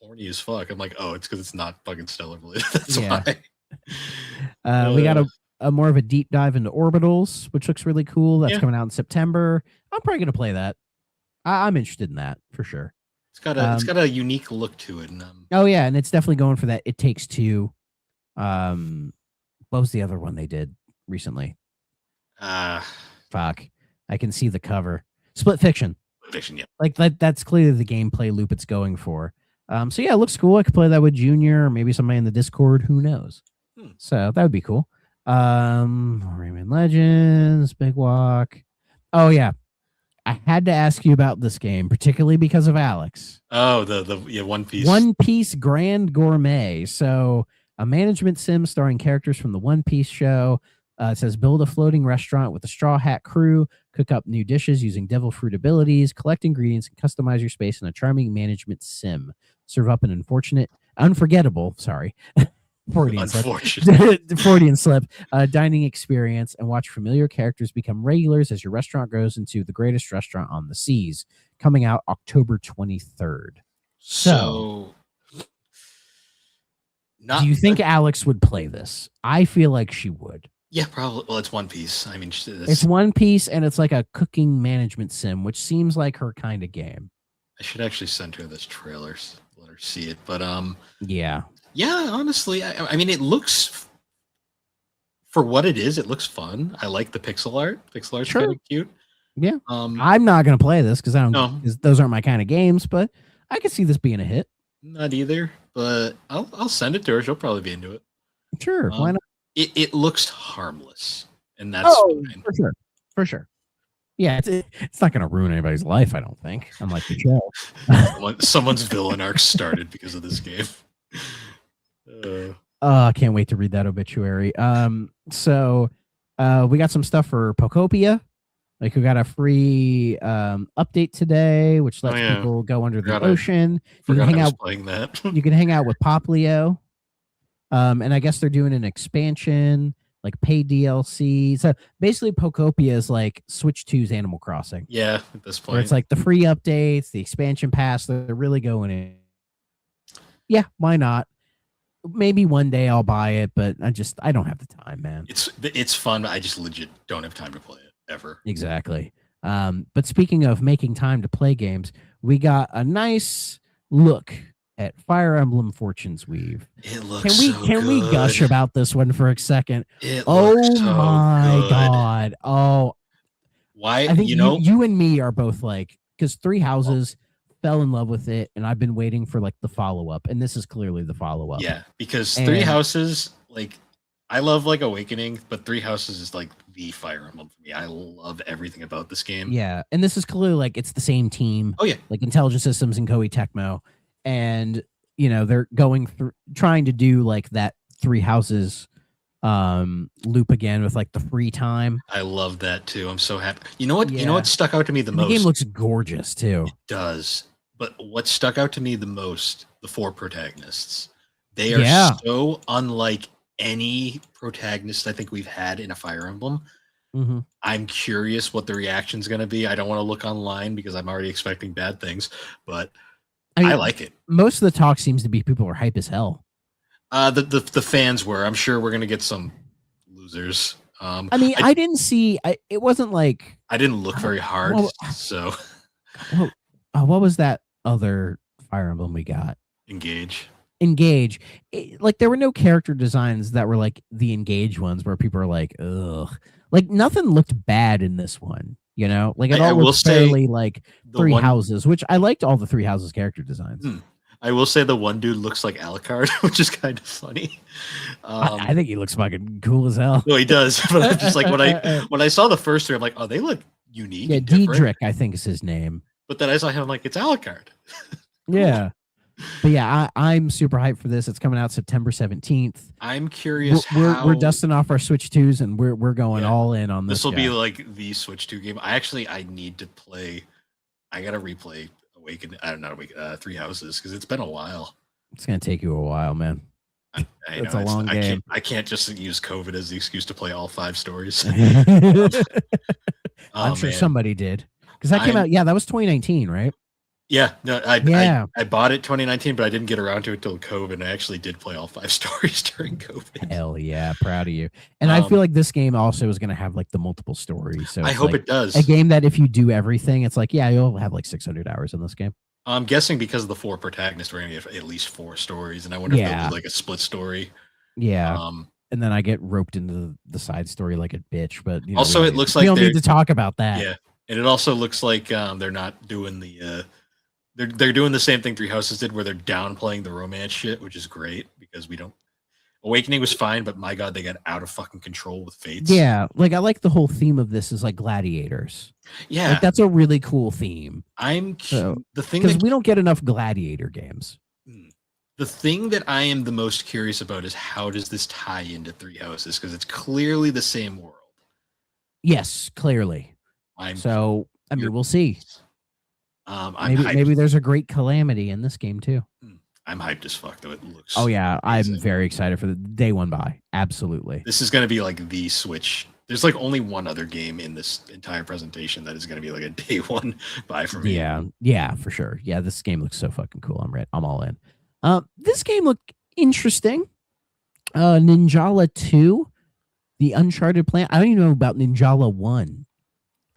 horny as fuck? I'm like, oh, it's because it's not fucking Stellar Blade. That's why. We got a more of a deep dive into Orbitals, which looks really cool. That's coming out in September. I'm probably gonna play that. I'm interested in that for sure. It's got a unique look to it. And, oh yeah, and it's definitely going for that. It Takes Two. What was the other one they did recently? Fuck. I can see the cover. Split Fiction. Yeah. Like that's clearly the gameplay loop it's going for. So yeah, it looks cool. I could play that with Junior or maybe somebody in the Discord. Who knows? So that would be cool. Rayman Legends, Big Walk. Oh yeah. I had to ask you about this game, particularly because of Alex. Oh, the One Piece. One Piece Grand Gourmet. So a management sim starring characters from the One Piece show. It says build a floating restaurant with a Straw Hat crew, cook up new dishes using devil fruit abilities, collect ingredients, and customize your space in a charming management sim. Serve up an unforgettable, Freudian slip, dining experience, and watch familiar characters become regulars as your restaurant grows into the greatest restaurant on the seas. Coming out October 23rd. So do you think Alex would play this? I feel like she would. Yeah, probably. Well, it's One Piece. I mean, it's One Piece, and it's like a cooking management sim, which seems like her kind of game. I should actually send her this trailer, let her see it. But yeah. Honestly, I mean, it looks, for what it is, it looks fun. I like the pixel art. Pixel art's kind of cute. Yeah. I'm not gonna play this because I don't. No. Those aren't my kind of games, but I could see this being a hit. Not either, but I'll send it to her. She'll probably be into it. Sure, why not? It looks harmless, and that's fine. For sure. Yeah, it's not going to ruin anybody's life, I don't think. Unlike the show. Someone's villain arc started because of this game. I can't wait to read that obituary. So we got some stuff for Pokopia. Like, we got a free update today, which lets people go under the ocean. You can hang out playing that. You can hang out with Poplio. And I guess they're doing an expansion, like paid DLC. So basically, Pokopia is like Switch 2's Animal Crossing. Yeah, at this point. Where it's like the free updates, the expansion pass. They're really going in. Yeah, why not? Maybe one day I'll buy it, but I don't have the time, man. It's fun. I just legit don't have time to play it ever. Exactly. But speaking of making time to play games, we got a nice look at Fire Emblem Fortune's Weave. It looks Can we gush about this one for a second? My god. Oh, why? I think you and me are both like, because Three Houses fell in love with it, and I've been waiting for like the follow-up, and this is clearly the follow-up. Yeah, because Three Houses, like, I love like Awakening, but Three Houses is like the Fire Emblem for me. I love everything about this game. Yeah, and this is clearly like it's the same team. Oh yeah, like Intelligent Systems and Koei Tecmo. And they're going through trying to do like that Three Houses loop again with like the free time. I love that too. I'm so happy. You know what? You know what stuck out to me the most? The game looks gorgeous too. It does. But what stuck out to me the most, the 4 protagonists. They are Yeah. so unlike any protagonist I think we've had in a Fire Emblem. Mm-hmm. I'm curious what the reaction's going to be. I don't want to look online because I'm already expecting bad things, but I like it. Most of the talk seems to be people are hype as hell. The fans were. I'm sure we're going to get some losers. I mean, I didn't see. It wasn't like I didn't look very hard. So, what was that other Fire Emblem we got? Engage. Like there were no character designs that were like the Engage ones where people are like, ugh. Like nothing looked bad in this one, you know. Like it all looked fairly like Three Houses, which I liked all the Three Houses character designs. I will say the one dude looks like Alucard, which is kind of funny. I think he looks fucking cool as hell. No, he does. But I'm just like when I saw the first 3, I'm like, oh, they look unique. Yeah, Diedrich, I think is his name. But then I saw him, I'm like, it's Alucard. Yeah. But yeah, I'm super hyped for this. It's coming out September 17th. I'm curious. We're dusting off our Switch 2s and we're going all in on this. This will be like the Switch 2 game. I need to play. I gotta replay Three Houses because it's been a while. It's gonna take you a while, man. It's a long game. I can't just use COVID as the excuse to play all 5 stories. I'm sure somebody did because that came out. Yeah, that was 2019, right? Yeah, no, I bought it 2019, but I didn't get around to it till COVID. And I actually did play all 5 stories during COVID. Hell yeah, proud of you. And I feel like this game also is going to have like the multiple stories. So I hope it does. A game that if you do everything, it's like, yeah, you'll have like 600 hours in this game. I'm guessing because of the 4 protagonists, we're going to get at least 4 stories. And I wonder if they'll do like a split story. Yeah. And then I get roped into the side story like a bitch. But you know, also, it looks like we don't need to talk about that. Yeah. And it also looks like they're not doing the... They're doing the same thing Three Houses did, where they're downplaying the romance shit, which is great because we don't. Awakening was fine, but my god, they got out of fucking control with Fates. Yeah, like I like the whole theme of this is like gladiators. Yeah, like, that's a really cool theme. The thing because we don't get enough gladiator games. The thing that I am the most curious about is how does this tie into Three Houses because it's clearly the same world. Yes, clearly. I mean, we'll see. Maybe there's a great calamity in this game too. I'm hyped as fuck though. It looks. Oh yeah, amazing. I'm very excited for the day one buy. Absolutely. This is gonna be like the Switch. There's like only one other game in this entire presentation that is gonna be like a day one buy for me. Yeah, for sure. Yeah, this game looks so fucking cool. I'm all in. This game looked interesting. Ninjala 2, the Uncharted Plan. I don't even know about Ninjala 1.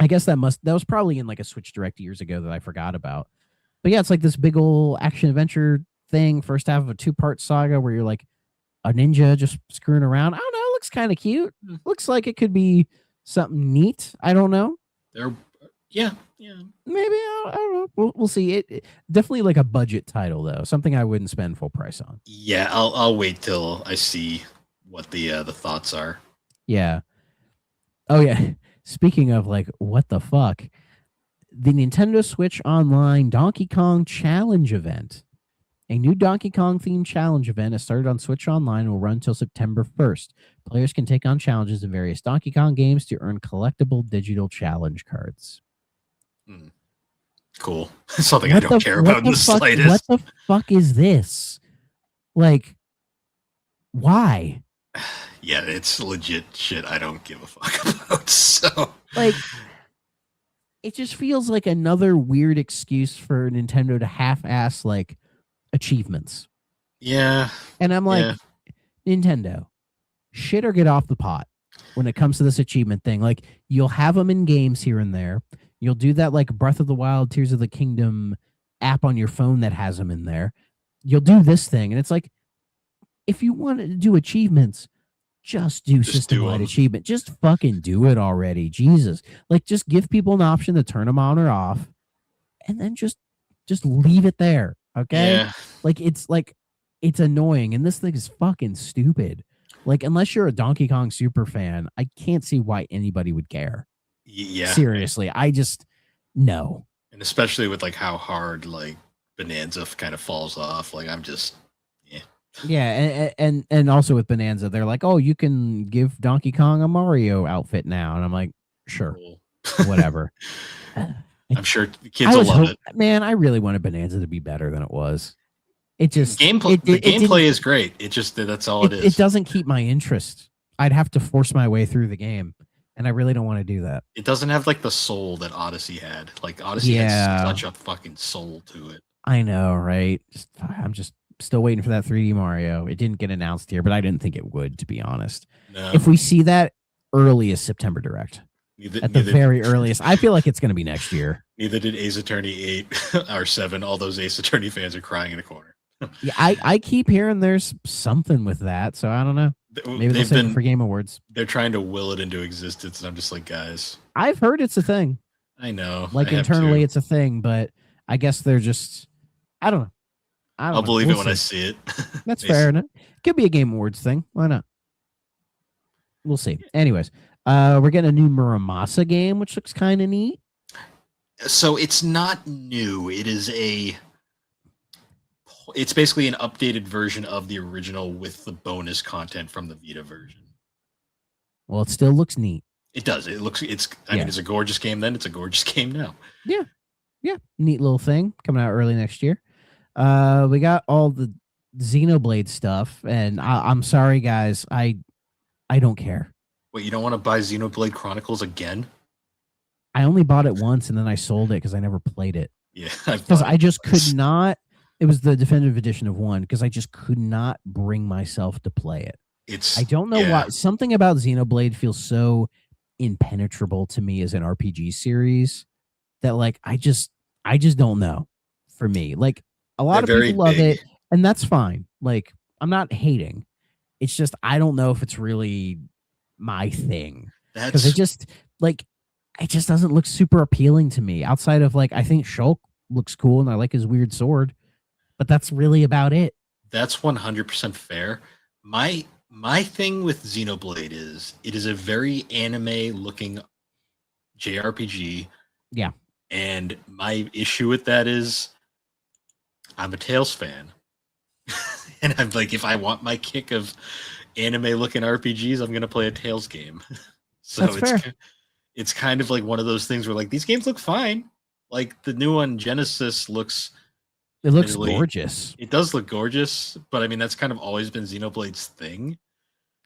I guess that was probably in like a Switch Direct years ago that I forgot about. But yeah, it's like this big old action adventure thing. First half of a 2-part saga where you're like a ninja just screwing around. I don't know. It looks kind of cute. Looks like it could be something neat. I don't know. Yeah. Maybe I don't know. We'll see. It definitely like a budget title though. Something I wouldn't spend full price on. Yeah, I'll wait till I see what the thoughts are. Yeah. Oh yeah. Speaking of like, what the fuck? The Nintendo Switch Online Donkey Kong Challenge event. A new Donkey Kong themed challenge event has started on Switch Online and will run until September 1st. Players can take on challenges in various Donkey Kong games to earn collectible digital challenge cards. Cool. Something I don't care about in the slightest. What the fuck is this? Like, why? Yeah, it's legit shit I don't give a fuck about. So, like, it just feels like another weird excuse for Nintendo to half-ass like achievements. Yeah, and I'm like, Nintendo, shit or get off the pot when it comes to this achievement thing. Like, you'll have them in games here and there. You'll do that like Breath of the Wild, Tears of the Kingdom app on your phone that has them in there. You'll do this thing, and it's like, if you want to do achievements, just do system-wide achievement. Just fucking do it already. Jesus. Like, just give people an option to turn them on or off, and then just leave it there. Okay? Yeah. Like, it's annoying, and this thing is fucking stupid. Like, unless you're a Donkey Kong super fan, I can't see why anybody would care. Yeah. Seriously. No. And especially with like how hard like Bonanza kind of falls off. Like, I'm just Yeah, and also with Bonanza, they're like, oh, you can give Donkey Kong a Mario outfit now. And I'm like, sure, whatever. I'm sure the kids will love it. Man, I really wanted Bonanza to be better than it was. It just gameplay. The gameplay is great. It just that's all it is. It doesn't keep my interest. I'd have to force my way through the game, and I really don't want to do that. It doesn't have like the soul that Odyssey had. Like Odyssey had such a fucking soul to it. I know, right? I'm just still waiting for that 3D Mario. It didn't get announced here, but I didn't think it would, to be honest. No. If we see that earliest September Direct, at the very earliest, I feel like it's going to be next year. Neither did Ace Attorney 8 or 7. All those Ace Attorney fans are crying in a corner. Yeah, I keep hearing there's something with that, so I don't know. Maybe they'll save it for Game Awards. They're trying to will it into existence, and I'm just like, guys. I've heard it's a thing. I know. Like internally, it's a thing, but I guess they're just. I don't know. I'll believe it when I see it. That's fair enough. Could be a Game Awards thing. Why not? We'll see. Anyways, we're getting a new Muramasa game, which looks kind of neat. So it's not new. It's basically an updated version of the original with the bonus content from the Vita version. Well, it still looks neat. It does. I mean, it's a gorgeous game then. It's a gorgeous game now. Yeah. Yeah. Neat little thing coming out early next year. We got all the Xenoblade stuff, and I'm sorry, guys. I don't care. Wait, you don't want to buy Xenoblade Chronicles again? I only bought it once, and then I sold it because I never played it. Yeah. Because I just could not. It was the definitive edition of 1 because I just could not bring myself to play it. I don't know why. Something about Xenoblade feels so impenetrable to me as an RPG series that like I just don't know. For me, like a lot of people love it, and that's fine. Like I'm not hating. It's just I don't know if it's really my thing because it just doesn't look super appealing to me. Outside of like I think Shulk looks cool and I like his weird sword. But that's really about it. That's 100% fair. My thing with Xenoblade is it is a very anime-looking JRPG. Yeah. And my issue with that is I'm a Tales fan. And I'm like, if I want my kick of anime-looking RPGs, I'm going to play a Tales game. So it's kind of like one of those things where like these games look fine. Like the new one, Genesis, looks... It looks gorgeous. It does look gorgeous, but I mean that's kind of always been Xenoblade's thing.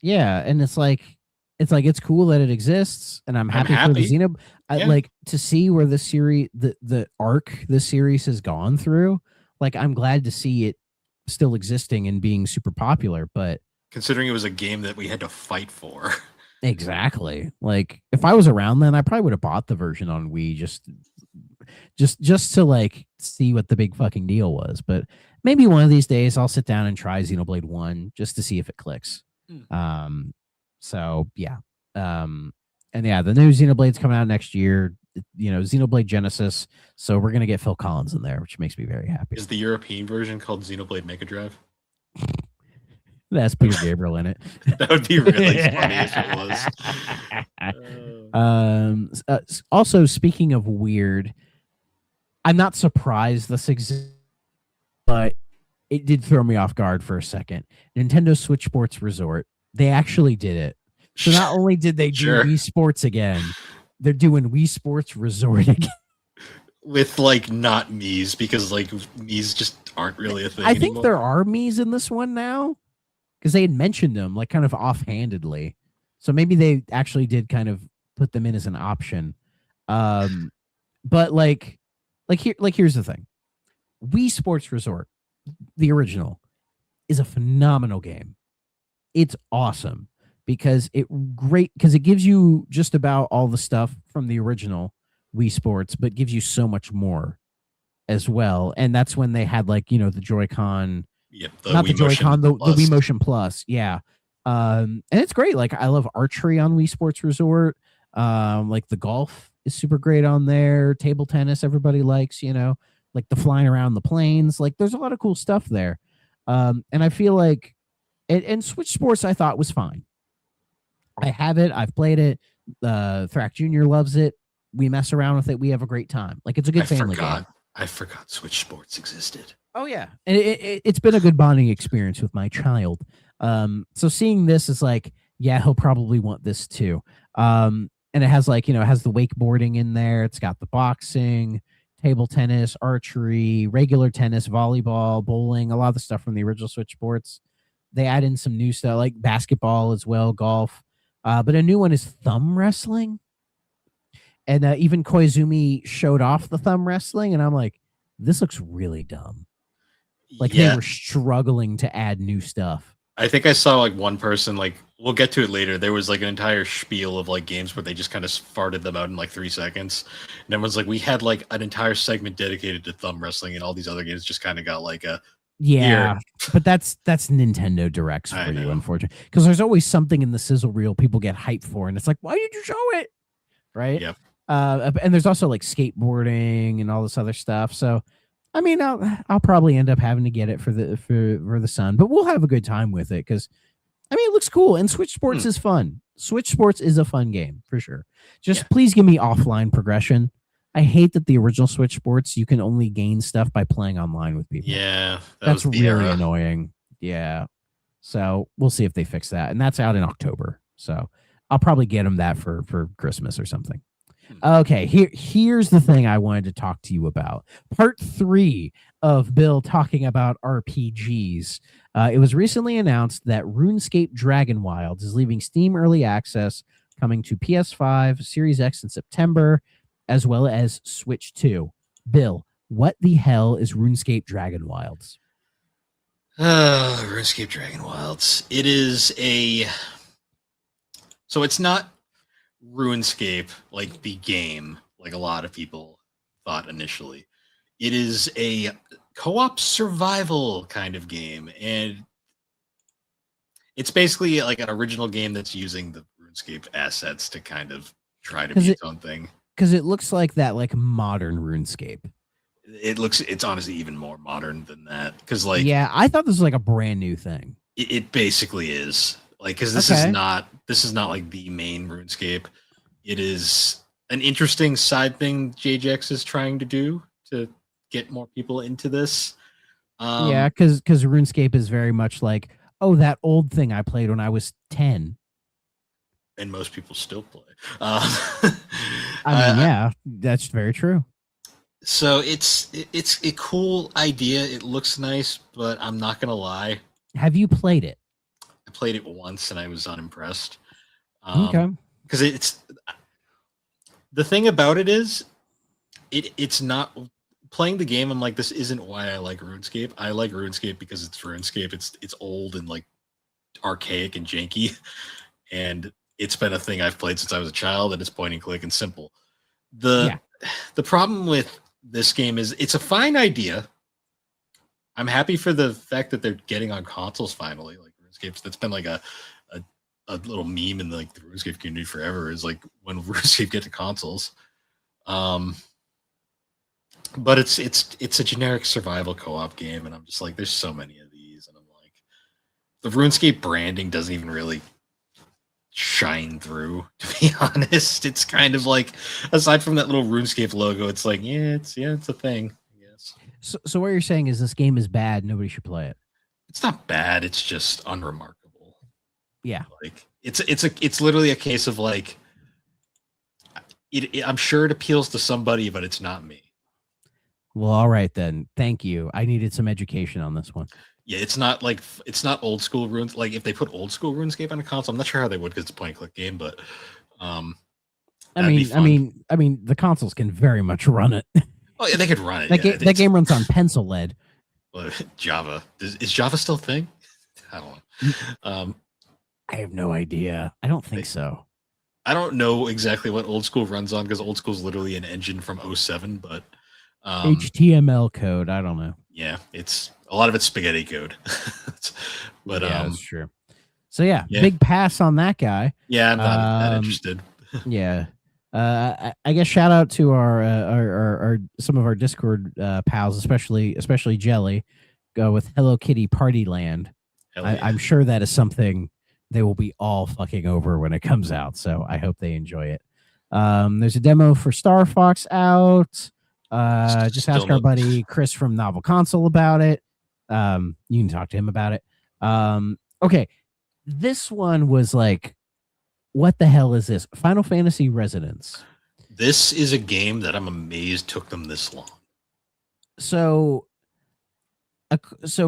Yeah, and it's cool that it exists, and I'm happy for the Xenoblade. I like to see where the series, the arc this series has gone through. Like I'm glad to see it still existing and being super popular. But considering it was a game that we had to fight for, exactly. Like if I was around then, I probably would have bought the version on Wii just to like see what the big fucking deal was. But maybe one of these days I'll sit down and try Xenoblade 1 just to see if it clicks. So yeah. And yeah, the new Xenoblade's coming out next year. Xenoblade Genesis. So we're gonna get Phil Collins in there, which makes me very happy. Is the European version called Xenoblade Mega Drive? That's Peter Gabriel in it. That would be really funny if it was. Also, speaking of weird, I'm not surprised this exists, but it did throw me off guard for a second. Nintendo Switch Sports Resort, they actually did it. So not only did they do Wii Sports again, they're doing Wii Sports Resort again. With like not Mii's, because like Mii's just aren't really a thing I think there are Mii's in this one now, because they had mentioned them like kind of offhandedly. So maybe they actually did kind of put them in as an option. But here's the thing. Wii Sports Resort, the original, is a phenomenal game. It's awesome because it gives you just about all the stuff from the original Wii Sports, but gives you so much more as well. And that's when they had the Joy-Con, the Wii Motion Plus. Yeah. And it's great. Like I love archery on Wii Sports Resort. Like the golf is super great on there. Table tennis, everybody likes, like the flying around the planes. Like there's a lot of cool stuff there. And I feel like, and Switch Sports I thought was fine. I have it. I've played it. Thrack Jr. loves it. We mess around with it. We have a great time. Like it's a good family game. I forgot Switch Sports existed. Oh yeah. And it's been a good bonding experience with my child. So seeing this is like, yeah, he'll probably want this too. and it has like, it has the wakeboarding in there. It's got the boxing, table tennis, archery, regular tennis, volleyball, bowling, a lot of the stuff from the original Switch sports. They add in some new stuff like basketball as well, golf. But a new one is thumb wrestling. And even Koizumi showed off the thumb wrestling, and I'm like, this looks really dumb. Like they were struggling to add new stuff. I think I saw like one person, like, we'll get to it later. There was like an entire spiel of like games where they just kind of farted them out in like 3 seconds. And everyone's like, we had like an entire segment dedicated to thumb wrestling, and all these other games just kind of got like a but that's Nintendo Directs for you, unfortunately. Because there's always something in the sizzle reel people get hyped for, and it's like, why did you show it? Right? Yep. And there's also like skateboarding and all this other stuff. So I mean, I'll probably end up having to get it for the son, but we'll have a good time with it because, I mean, it looks cool, and Switch Sports is fun. Switch Sports is a fun game for sure. Just please give me offline progression. I hate that the original Switch Sports, you can only gain stuff by playing online with people. Yeah, that's really annoying. Yeah, so we'll see if they fix that, and that's out in October. So I'll probably get them that for Christmas or something. Okay, here's the thing I wanted to talk to you about. Part 3 of Bill talking about RPGs. It was recently announced that RuneScape Dragon Wilds is leaving Steam Early Access, coming to PS5, Series X in September, as well as Switch 2. Bill, what the hell is RuneScape Dragon Wilds? RuneScape Dragon Wilds. It is so it's not RuneScape like the game, like a lot of people thought initially. It is a co-op survival kind of game, and it's basically like an original game that's using the RuneScape assets to kind of try to be its own thing. Because it looks like that, like modern RuneScape. It's honestly even more modern than that. Because I thought this was like a brand new thing. It basically is. Like, because this is not like the main RuneScape. It is an interesting side thing JJX is trying to do to get more people into this. Because RuneScape is very much like, oh, that old thing I played when I was 10. And most people still play. That's very true. So it's a cool idea. It looks nice, but I'm not gonna lie. Have you played it? I played it once and I was unimpressed. Okay. Because it's the thing about it is, it's not playing the game. I'm like, this isn't why I like RuneScape. I like RuneScape because it's RuneScape. It's old and like archaic and janky, and it's been a thing I've played since I was a child, and it's point and click and simple. The problem with this game is it's a fine idea. I'm happy for the fact that they're getting on consoles finally. Like RuneScape, that's been like a little meme in the RuneScape community forever. Is like when RuneScape get to consoles. But it's a generic survival co-op game, and I'm just like, there's so many of these, and I'm like, the RuneScape branding doesn't even really shine through, to be honest. It's kind of like, aside from that little RuneScape logo, it's like, it's a thing, I guess. So what you're saying is this game is bad, nobody should play it. It's not bad, it's just unremarkable. Yeah. Like it's literally a case of like, I'm sure it appeals to somebody, but it's not me. Well, all right then. Thank you. I needed some education on this one. Yeah, it's not old school runes. Like if they put old school RuneScape on a console, I'm not sure how they would because it's a point and click game. But I mean, the consoles can very much run it. Oh yeah, they could run it. That game runs on pencil lead. But Java is Java still a thing? I don't know. I have no idea. I don't think so. I don't know exactly what old school runs on because old school is literally an engine from 07, but HTML code. I don't know. Yeah, it's a lot of it's spaghetti code. But that's true. So yeah, big pass on that guy. Yeah, I'm not that interested. Yeah. I guess shout out to our some of our Discord pals, especially Jelly, go with Hello Kitty Party Land. I'm sure that is something they will be all fucking over when it comes out. So I hope they enjoy it. There's a demo for Star Fox out. Just ask our buddy Chris from Novel Console about it. You can talk to him about it. Okay, this one was like what the hell is this? Final Fantasy Resonance. This is a game that I'm amazed took them this long. So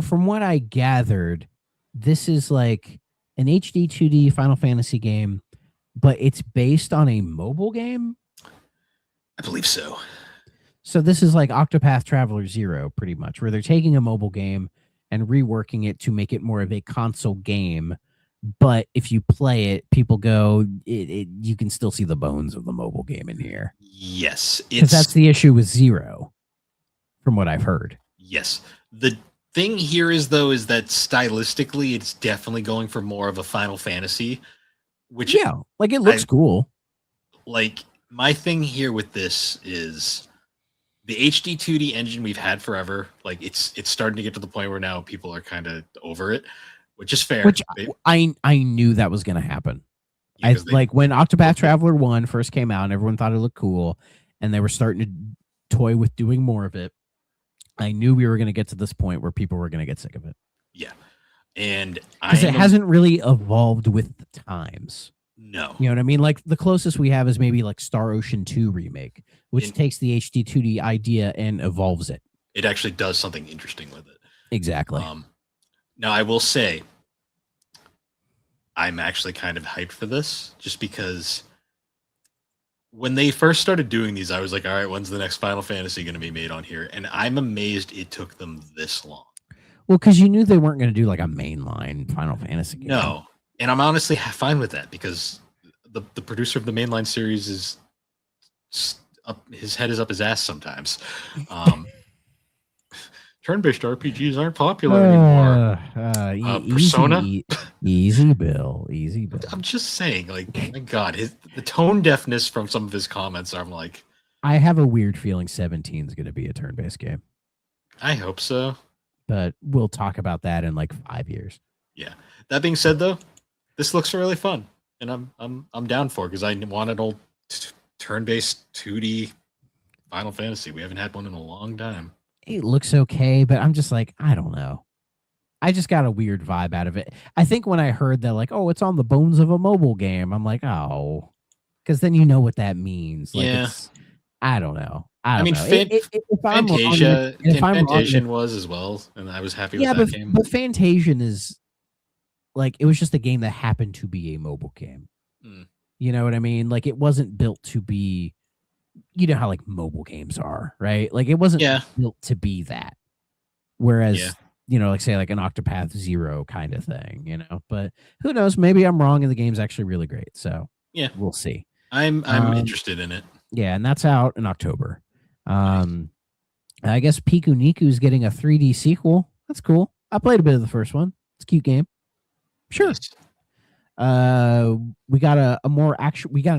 from what I gathered, this is like an HD 2D Final Fantasy game, but it's based on a mobile game. I believe so. So this is like Octopath Traveler 0, pretty much, where they're taking a mobile game and reworking it to make it more of a console game. But if you play it, people go, you can still see the bones of the mobile game in here. Yes. Because that's the issue with 0, from what I've heard. Yes. The thing here is that stylistically, it's definitely going for more of a Final Fantasy, which like it looks cool. Like my thing here with this is the HD 2D engine we've had forever. Like it's starting to get to the point where now people are kind of over it, which is fair. Which I knew that was going to happen. Like when Octopath Traveler 1 first came out and everyone thought it looked cool and they were starting to toy with doing more of it, I knew we were going to get to this point where people were going to get sick of it. Yeah. And because it hasn't really evolved with the times. No. You know what I mean? Like the closest we have is maybe like Star Ocean 2 remake, which takes the HD 2D idea and evolves it. It actually does something interesting with it. Exactly. Now I will say I'm actually kind of hyped for this just because when they first started doing these, I was like, all right, when's the next Final Fantasy going to be made on here? And I'm amazed it took them this long. Well, because you knew they weren't going to do like a mainline Final Fantasy game. No. And I'm honestly fine with that because the producer of the mainline series is up, his head is up his ass sometimes. Turn-based RPGs aren't popular anymore. Persona? Easy Bill. I'm just saying, like, my God, the tone deafness from some of his comments, I'm like... I have a weird feeling 17 is going to be a turn-based game. I hope so. But we'll talk about that in like 5 years. Yeah. That being said, though, this looks really fun, and I'm down for it because I want an old turn-based 2D Final Fantasy. We haven't had one in a long time. It looks okay, but I'm just like, I don't know. I just got a weird vibe out of it. I think when I heard that, like, oh, it's on the bones of a mobile game, I'm like, oh, because then you know what that means. Like, yeah. I don't know. Fantasian was as well, and I was happy with that game. But Fantasian is like, it was just a game that happened to be a mobile game. You know what I mean? Like, it wasn't built to be, you know how like mobile games are, right? Like, it wasn't built to be that. Whereas, you know, like say like an Octopath 0 kind of thing, you know, but who knows? Maybe I'm wrong and the game's actually really great. So yeah, we'll see. I'm interested in it. Yeah. And that's out in October. I guess Piku Niku's getting a 3D sequel. That's cool. I played a bit of the first one. It's a cute game. Sure. Yes. We got an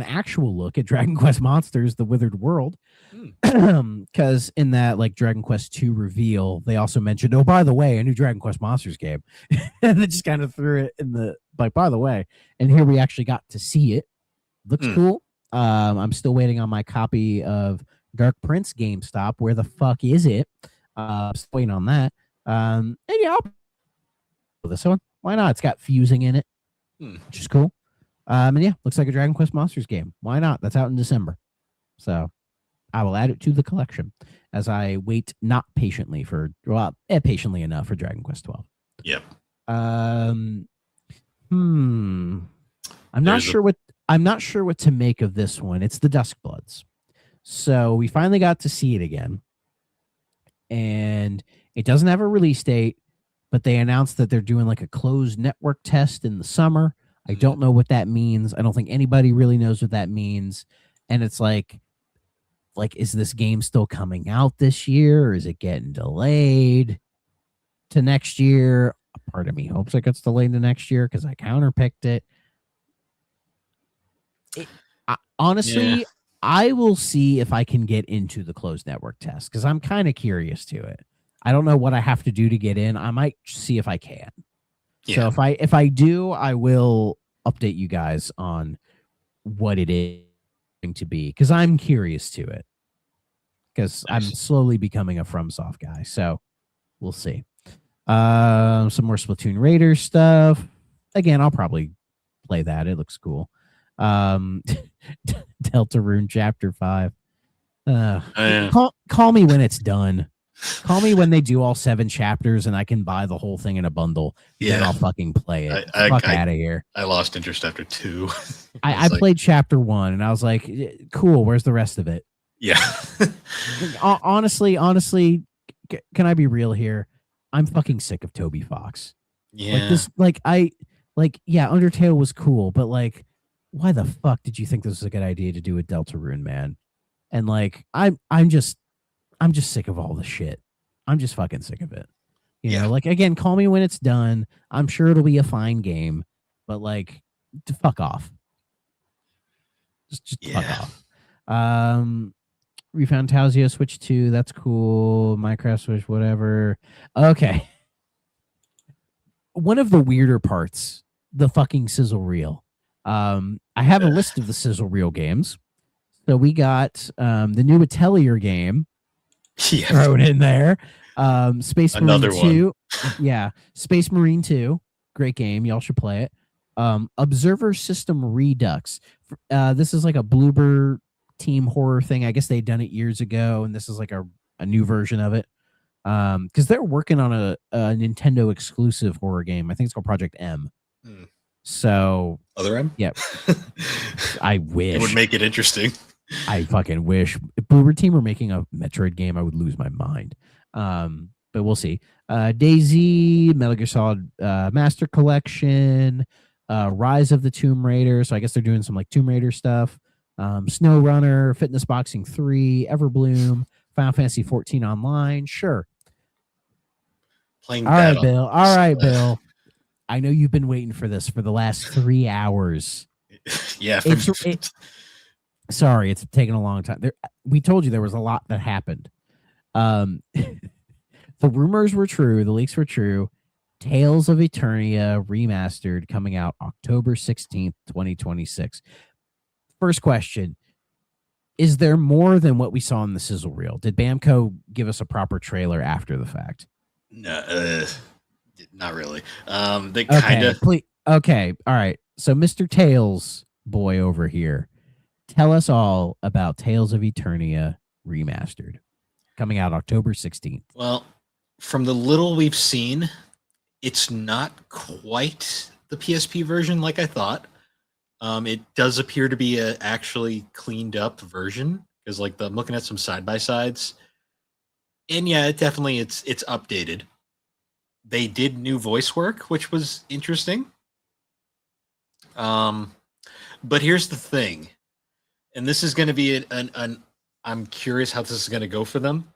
actual look at Dragon Quest Monsters: The Withered World, because in that like Dragon Quest 2 reveal, they also mentioned, oh, by the way, a new Dragon Quest Monsters game, and they just kind of threw it in the like, by the way, and here we actually got to see it. Looks cool. I'm still waiting on my copy of Dark Prince GameStop. Where the fuck is it? Still waiting on that. And yeah, this one. Why not? It's got fusing in it. Which is cool. And yeah, looks like a Dragon Quest Monsters game. Why not? That's out in December. So I will add it to the collection as I wait patiently enough for Dragon Quest 12. Yep. I'm not sure what to make of this one. It's the Duskbloods. So we finally got to see it again. And it doesn't have a release date, but they announced that they're doing like a closed network test in the summer. I don't know what that means. I don't think anybody really knows what that means. And it's like, is this game still coming out this year, or is it getting delayed to next year? A part of me hopes it gets delayed to next year because I counterpicked it. Honestly, I will see if I can get into the closed network test because I'm kind of curious to it. I don't know what I have to do to get in. I might see if I can. Yeah. So if I do, I will update you guys on what it is going to be because I'm curious to it. Because I'm slowly becoming a FromSoft guy. So we'll see. Some more Splatoon Raiders stuff. Again, I'll probably play that. It looks cool. Um, Deltarune Chapter 5. Yeah. Call me when it's done. Call me when they do all 7 chapters and I can buy the whole thing in a bundle. Then Yeah. I'll fucking play it. I Fuck out of here. I lost interest after 2. I played chapter 1 and I was like, cool, where's the rest of it? Yeah. honestly, can I be real here? I'm fucking sick of Toby Fox. Yeah. Yeah, Undertale was cool, but like, why the fuck did you think this was a good idea to do with Deltarune, man? And like, I'm just sick of all the shit. I'm just fucking sick of it. You know, like, again, call me when it's done. I'm sure it'll be a fine game, but like, to fuck off. Just fuck off. We found Tazio Switch 2. That's cool. Minecraft Switch, whatever. Okay. One of the weirder parts, the fucking sizzle reel. I have a list of the sizzle reel games. So we got the new Atelier game thrown in there. Space Marine 2. Yeah. Space Marine 2. Great game. Y'all should play it. Observer System Redux. This is like a Bloober Team horror thing. I guess they'd done it years ago, and this is like a new version of it. Because they're working on a Nintendo exclusive horror game. I think it's called Project M. So Other M? Yeah. I wish. It would make it interesting. I fucking wish. If Bloober Team were making a Metroid game, I would lose my mind. But we'll see. DayZ, Metal Gear Solid Master Collection, Rise of the Tomb Raider. So I guess they're doing some like Tomb Raider stuff. Snow Runner, Fitness Boxing 3, Everbloom, Final Fantasy 14 Online. Sure. Playing All right, Bill. All right, Bill. I know you've been waiting for this for the last 3 hours. Yeah. Sorry, it's taken a long time. We told you there was a lot that happened. The rumors were true. The leaks were true. Tales of Eternia remastered coming out October 16th, 2026. First question. Is there more than what we saw in the sizzle reel? Did Bamco give us a proper trailer after the fact? No, not really. They kind of. Okay. All right. So Mr. Tales boy over here, tell us all about Tales of Eternia remastered coming out October 16th. Well, from the little we've seen, it's not quite the PSP version like I thought. It does appear to be a actually cleaned up version because like I'm looking at some side by sides, and yeah, it's updated. They did new voice work, which was interesting. But here's the thing, and this is going to be an I'm curious how this is going to go for them.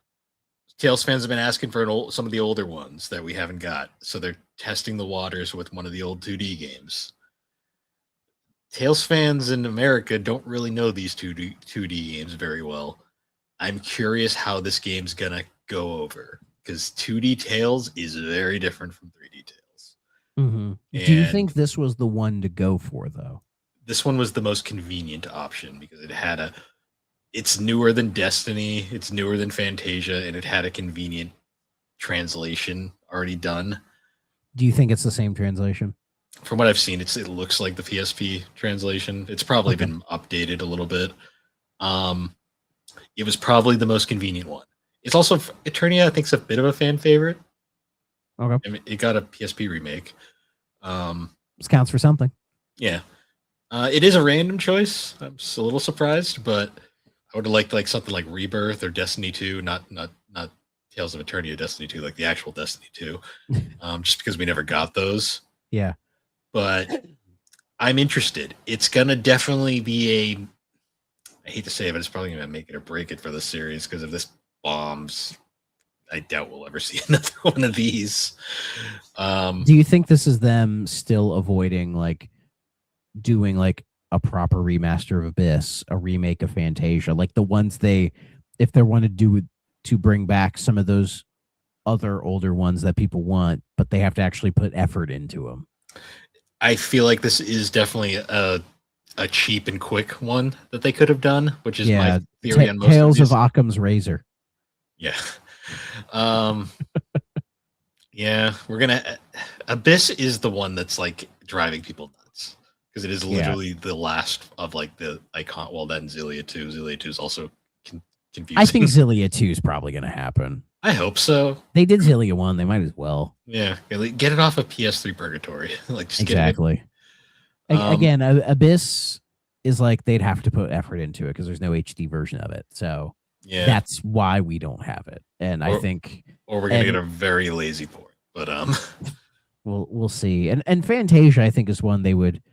Tales fans have been asking for some of the older ones that we haven't got, so they're testing the waters with one of the old 2D games. Tales fans in America don't really know these 2D games very well. I'm curious how this game's gonna go over because 2D Tales is very different from 3D Tales. Mm-hmm. Do you think this was the one to go for, though? This one was the most convenient option because it's newer than Destiny, it's newer than Fantasia, and it had a convenient translation already done. Do you think it's the same translation? From what I've seen, it looks like the PSP translation. It's probably been updated a little bit. It was probably the most convenient one. It's also Eternia, I think, is a bit of a fan favorite. Okay, I mean, it got a PSP remake. This counts for something. Yeah, it is a random choice. I'm just a little surprised, but I would have liked like something like Rebirth or Destiny 2, not Tales of Eternia Destiny 2, like the actual Destiny 2, just because we never got those. Yeah. But I'm interested. It's going to definitely be I hate to say it, but it's probably going to make it or break it for the series because if this bombs, I doubt we'll ever see another one of these. Do you think this is them still avoiding like doing like a proper remaster of Abyss, a remake of Fantasia, like the ones if they want to do to bring back some of those other older ones that people want, but they have to actually put effort into them? I feel like this is definitely a cheap and quick one that they could have done, which is my theory on most Tales of Occam's Razor. Yeah. Yeah, we're gonna Abyss is the one that's like driving people nuts because it is literally the last of like the icon. Well, then Xillia 2. Xillia 2 is also confusing. I think Xillia 2 is probably going to happen. I hope so. They did Xillia 1. They might as well. Yeah, get it off of PS3 purgatory. Like just exactly. Again, Abyss is like they'd have to put effort into it because there's no HD version of it. So yeah, that's why we don't have it. And I think, or we're gonna get a very lazy port. But we'll see. And Fantasia, I think, is one they would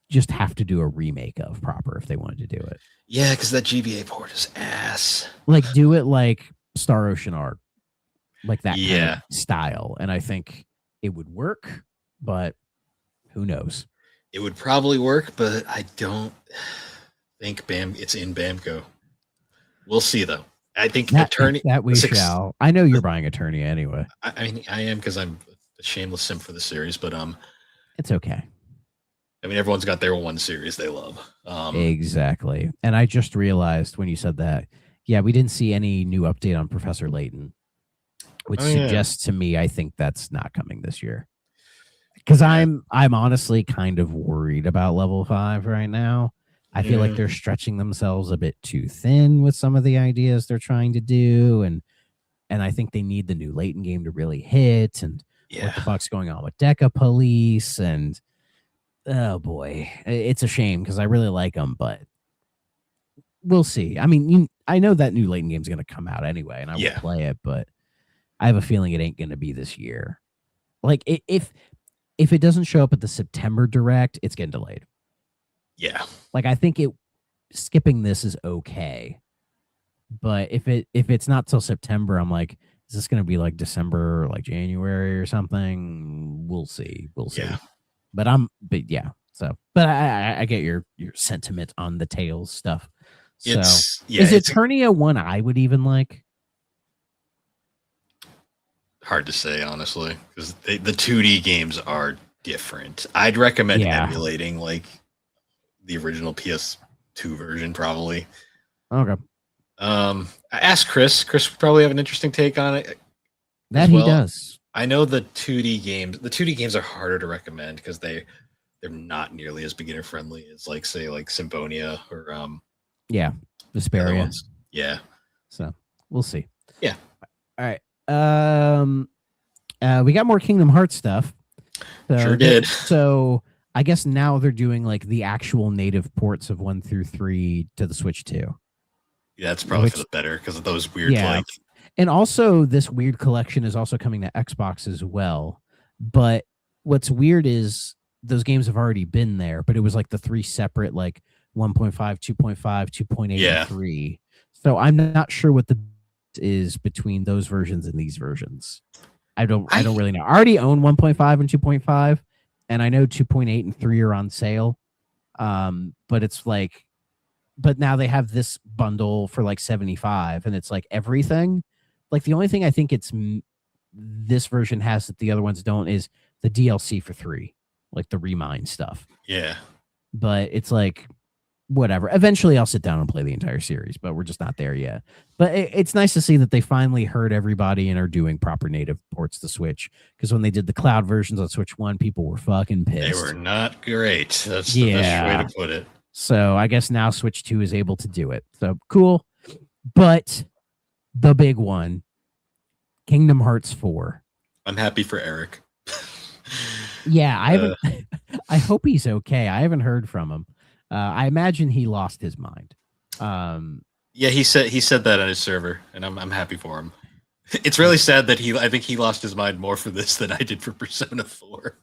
just have to do a remake of proper if they wanted to do it. Yeah, because that GBA port is ass. Like do it like Star Ocean Arc, like that kind Yeah. of style, and I think it would work. But who knows? It would probably work, but I don't think it's in Bamco. We'll see though. I think Attorney that we shall. I know you're buying Eternia anyway. I mean, I am because I'm a shameless simp for the series, but it's okay. I mean, everyone's got their one series they love. Exactly. And I just realized when you said that, yeah, we didn't see any new update on Professor Layton, which suggests to me I think that's not coming this year. Because I'm honestly kind of worried about level 5 right now. I feel like they're stretching themselves a bit too thin with some of the ideas they're trying to do, and I think they need the new Layton game to really hit. And what the fuck's going on with Deca Police? And oh boy, it's a shame because I really like them, but we'll see. I mean, I know that new Layton game is going to come out anyway, and I will play it, but I have a feeling it ain't going to be this year. Like if it doesn't show up at the September Direct, it's getting delayed. Yeah. Like I think skipping this is okay. But if it's not till September, I'm like, is this going to be like December or like January or something? We'll see. Yeah. But I get your sentiment on the Tales stuff. So is Eternia one I would even like? Hard to say, honestly, because the 2D games are different. I'd recommend emulating like the original PS2 version, probably. Okay. I asked Chris. Chris would probably have an interesting take on it. That he does. I know the 2D games are harder to recommend because they're not nearly as beginner friendly as like say like Symphonia or Vesperia. Yeah. So we'll see. Yeah. All right. We got more Kingdom Hearts stuff. Sure did. So I guess now they're doing like the actual native ports of 1 through 3 to the Switch 2. Yeah, that's probably for the better because of those weird and also this weird collection is also coming to Xbox as well. But what's weird is those games have already been there, but it was like the 3 separate like 1.5, 2.5, 2.8, and 3. So I'm not sure what the is between those versions and these versions. I don't really know. I already own 1.5 and 2.5, and I know 2.8 and 3 are on sale. But it's like, but now they have this bundle for like 75, and it's like everything. Like the only thing I think this version has that the other ones don't is the DLC for 3, like the Remind stuff. Yeah. But it's like, whatever. Eventually I'll sit down and play the entire series, but we're just not there yet. But it's nice to see that they finally heard everybody and are doing proper native ports to Switch. Because when they did the cloud versions on Switch 1, people were fucking pissed. They were not great. That's the best way to put it. So I guess now Switch 2 is able to do it. So cool. But the big one, Kingdom Hearts 4. I'm happy for Eric. Yeah, I haven't. I hope he's okay. I haven't heard from him. I imagine he lost his mind. Yeah, he said that on his server, and I'm happy for him. It's really sad that I think he lost his mind more for this than I did for Persona 4.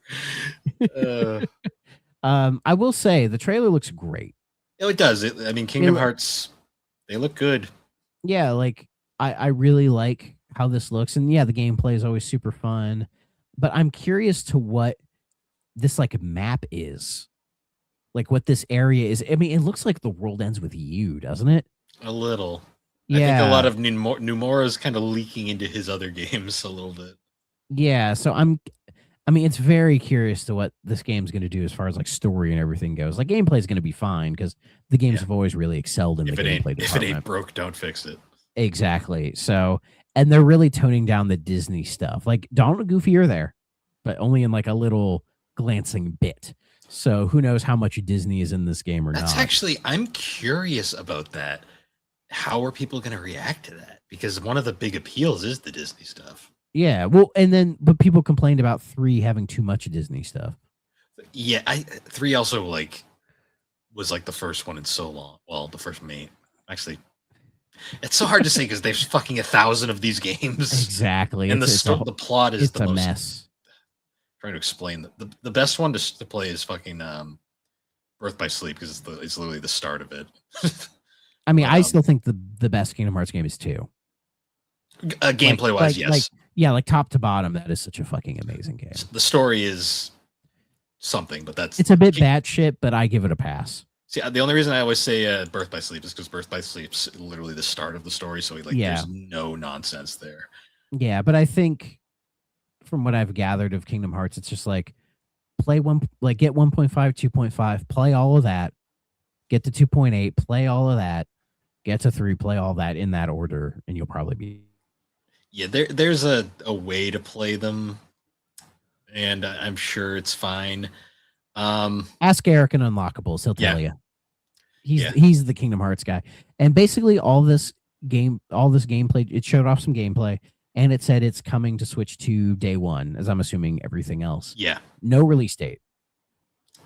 I will say the trailer looks great. Oh, it does. I mean, Kingdom Hearts, they look good. Yeah, like I really like how this looks, and yeah, the gameplay is always super fun. But I'm curious to what this like map is. Like what this area is. I mean, it looks like the world ends with you, doesn't it? A little. Yeah. I think a lot of Numora is kind of leaking into his other games a little bit. Yeah, so I mean, it's very curious to what this game's going to do as far as like story and everything goes. Like gameplay is going to be fine because the games have always really excelled in the gameplay department. If it ain't broke, don't fix it. Exactly. So, and they're really toning down the Disney stuff. Like Donald and Goofy are there, but only in like a little glancing bit. So who knows how much Disney is in this game or That's not. actually, I'm curious about that. How are people going to react to that? Because one of the big appeals is the Disney stuff. Yeah, well, but people complained about 3 having too much Disney stuff. Yeah, 3 also was the first one in so long. Well, the first main. Actually, it's so hard to say because there's fucking 1,000 of these games. Exactly. And the plot is the mess. Trying to explain the best one to play is fucking Birth by Sleep because it's literally the start of it. I mean, I still think the best Kingdom Hearts game is 2. Gameplay wise, yes. Like top to bottom, that is such a fucking amazing game. The story is something, but it's a bit batshit, but I give it a pass. See, the only reason I always say Birth by Sleep is because Birth by Sleep's literally the start of the story, so there's no nonsense there. Yeah, but I think from what I've gathered of Kingdom Hearts, it's just like play get 1.5, 2.5, play all of that, get to 2.8, play all of that, get to 3, play all that in that order, and you'll probably be. Yeah, there's a way to play them, and I'm sure it's fine. Ask Eric in Unlockables; he'll tell you. He's the Kingdom Hearts guy, and basically all this gameplay. It showed off some gameplay, and it said it's coming to Switch 2 day 1, as I'm assuming everything else. Yeah, no release date.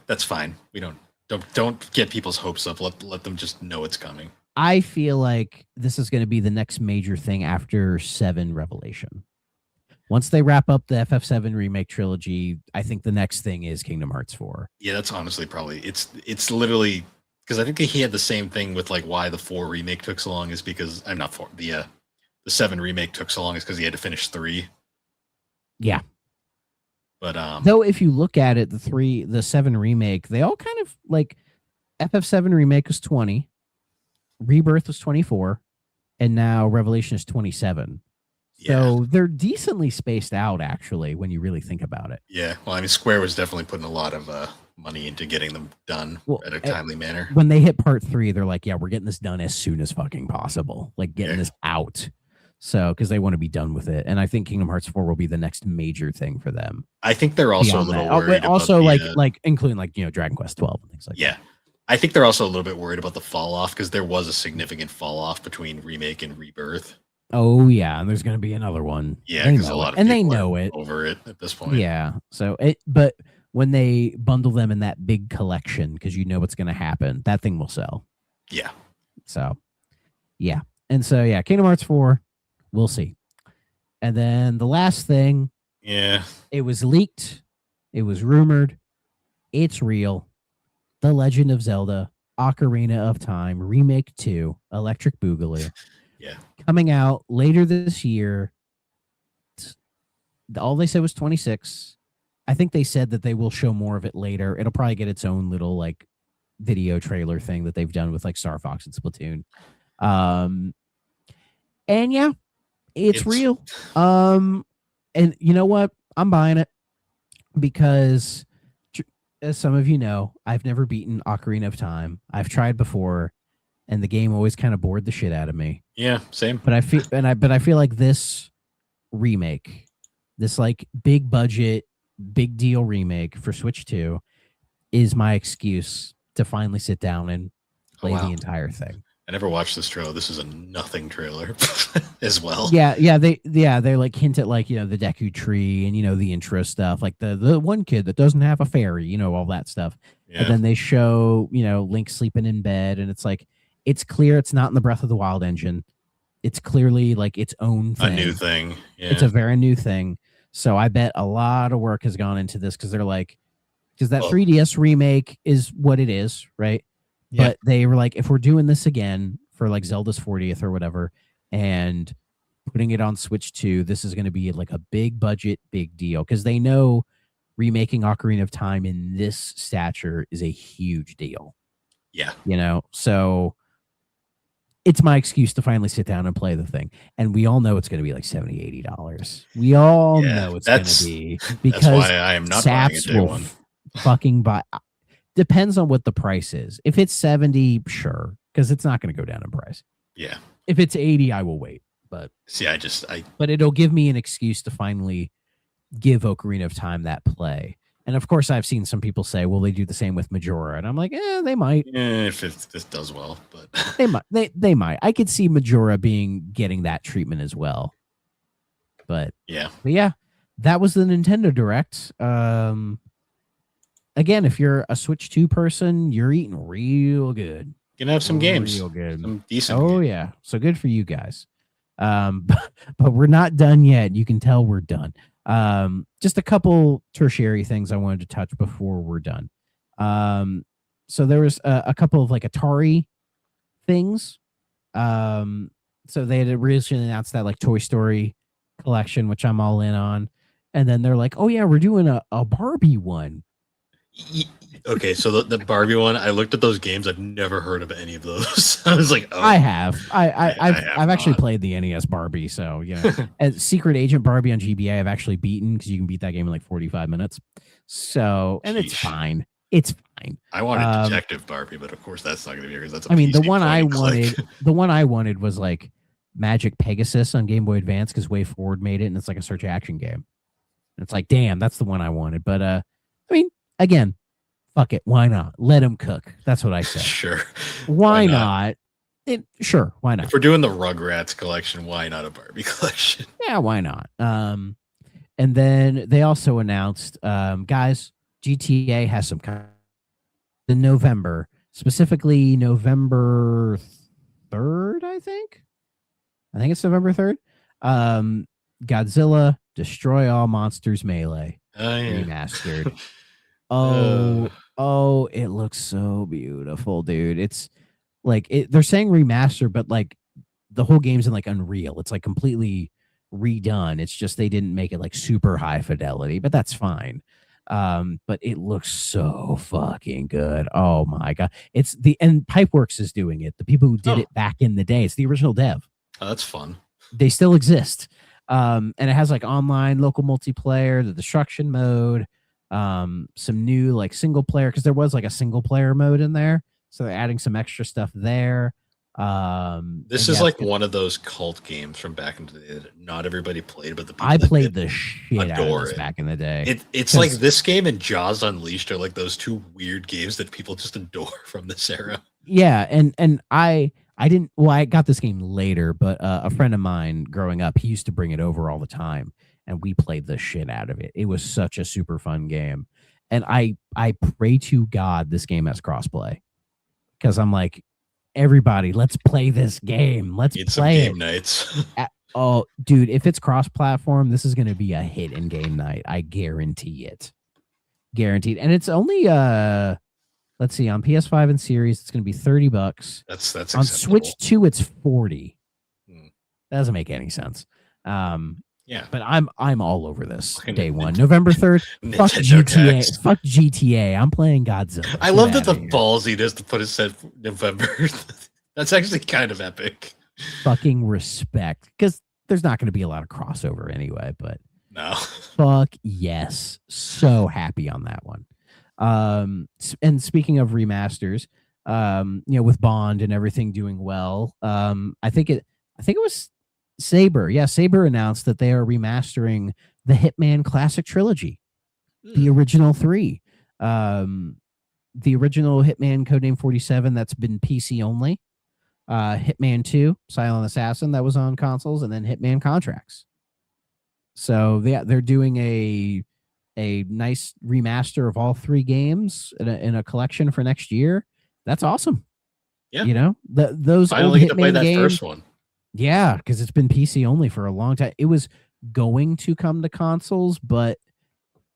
That's fine. We don't get people's hopes up. Let them just know it's coming. I feel like this is going to be the next major thing after 7 Revelation. Once they wrap up the FF7 remake trilogy, I think the next thing is Kingdom Hearts 4. Yeah, that's honestly probably it's literally because I think he had the same thing with why the 4 remake took so long is because I'm not 4 the 7 remake took so long is because he had to finish 3. Yeah. But though if you look at it, the 7 remake, they all kind of FF7 remake was 20, Rebirth was 24, and now Revelation is 27. So they're decently spaced out, actually, when you really think about it. Yeah. Well, I mean, Square was definitely putting a lot of money into getting them done at a timely manner. When they hit part 3, they're like, yeah, we're getting this done as soon as fucking possible. Getting this out. So, because they want to be done with it. And I think Kingdom Hearts 4 will be the next major thing for them. I think they're also a little worried also including Dragon Quest 12 and things like that. Yeah. I think they're also a little bit worried about the fall off because there was a significant fall off between remake and rebirth. Oh yeah, and there's going to be another one. Yeah, because a lot of people they know it over it at this point. Yeah, so but when they bundle them in that big collection, because you know what's going to happen, that thing will sell. Yeah. So, yeah, and so yeah, Kingdom Hearts 4, we'll see. And then the last thing, it was leaked, it was rumored, it's real. The Legend of Zelda: Ocarina of Time Remake 2, Electric Boogaloo. Yeah. Coming out later this year. All they said was 26. I think they said that they will show more of it later. It'll probably get its own little video trailer thing that they've done with Star Fox and Splatoon. And yeah, it's real. And you know what? I'm buying it because, as some of you know, I've never beaten Ocarina of Time. I've tried before, and the game always kind of bored the shit out of me. Yeah, same. But I feel like this remake, this big budget, big deal remake for Switch 2, is my excuse to finally sit down and play the entire thing. I never watched this trailer. This is a nothing trailer as well. Yeah, they hint at the Deku Tree and the intro stuff, the one kid that doesn't have a fairy, all that stuff. Yeah. And then they show Link sleeping in bed, and it's clear it's not in the Breath of the Wild engine. It's clearly its own thing. A new thing. Yeah. It's a very new thing. So I bet a lot of work has gone into this because they're because that 3DS remake is what it is, right? Yeah. But they were if we're doing this again for Zelda's 40th or whatever, and putting it on Switch 2, this is going to be a big budget, big deal, because they know remaking Ocarina of Time in this stature is a huge deal. Yeah. So it's my excuse to finally sit down and play the thing. And we all know it's going to be $70, $80. We all know it's going to be, because that's why I am not buying it day one. Fucking buy. Depends on what the price is. If it's 70, sure, because it's not going to go down in price. Yeah. If it's 80, I will wait. But see, but it'll give me an excuse to finally give Ocarina of Time that play. And of course, I've seen some people say, "Well, they do the same with Majora," and I'm like, they might. If this does well, but They might. They might. I could see Majora getting that treatment as well. But yeah, that was the Nintendo Direct. Again, if you're a Switch 2 person, you're eating real good. gonna have some games, real good. some decent. Oh games. yeah, so good for you guys. But we're not done yet. You can tell we're done. Just a couple tertiary things I wanted to touch before we're done. So there was a couple of like Atari things. So they had originally announced that like Toy Story collection, which I'm all in on, and then they're like, "Oh yeah, we're doing a Barbie one." Okay, so the Barbie one, I looked at those games. I've never heard of any of those. I was like, oh, I have. I've actually not. played the NES Barbie, so as Secret Agent Barbie on GBA, I've actually beaten because you can beat that game in like 45 minutes. So, and it's fine. It's fine. I wanted Detective Barbie, but of course that's not going to be because that's. I mean, the one I wanted was like Magic Pegasus on Game Boy Advance because Way Forward made it, and it's like a search action game. And it's like, damn, that's the one I wanted. But I mean, again, fuck it, why not? Let them cook. That's what I said. Sure. Why not? Sure, why not? If we're doing the Rugrats collection, why not a Barbie collection? Yeah, why not? And then they also announced, guys, GTA has some kind in November, specifically November 3rd, I think it's November 3rd. Godzilla Destroy All Monsters Melee remastered. Oh, it looks so beautiful, dude. It's like they're saying remaster, but like the whole game's in like Unreal. It's like completely redone. It's just they didn't make it like super high fidelity, but that's fine. But it looks so fucking good. Oh my god. And Pipeworks is doing it. The people who did it back in the day. It's the original dev. Oh, that's fun. They still exist. And it has like online local multiplayer, the destruction mode, some new like single player, because there was like a single player mode in there. So they're adding some extra stuff there. This is like one of those cult games from back in the day that not everybody played, but the people I played the shit out of this back in the day. It's like this game and Jaws Unleashed are like those two weird games that people just adore from this era. Yeah, and I didn't. Well, I got this game later, but a friend of mine growing up, he used to bring it over all the time, and we played the shit out of it. It was such a super fun game, and I pray to God this game has crossplay, because I'm like, everybody, let's play this game. Let's play some game nights. Oh, dude, if it's cross-platform, this is going to be a hit in game night. I guarantee it. Guaranteed. And it's only let's see, on PS5 and Series, it's going to be $30. That's on acceptable. Switch 2, it's $40. That doesn't make any sense. Yeah, but I'm all over this day one, November 3rd. Fuck GTA. Tax. Fuck GTA. I'm playing Godzilla. I love that the balls he does to put his set November. That's actually kind of epic. Fucking respect, because there's not going to be a lot of crossover anyway. But no, fuck yes, so happy on that one. And speaking of remasters, with Bond and everything doing well, I think it was Saber. Yeah, Saber announced that they are remastering the Hitman Classic Trilogy, the original 3. The original Hitman Codename 47 that's been PC only. Hitman 2, Silent Assassin, that was on consoles, and then Hitman Contracts. So they're doing a nice remaster of all 3 games in a collection for next year. That's awesome. Yeah, those finally old get to play that games, first one. Yeah, because it's been PC only for a long time. It was going to come to consoles, but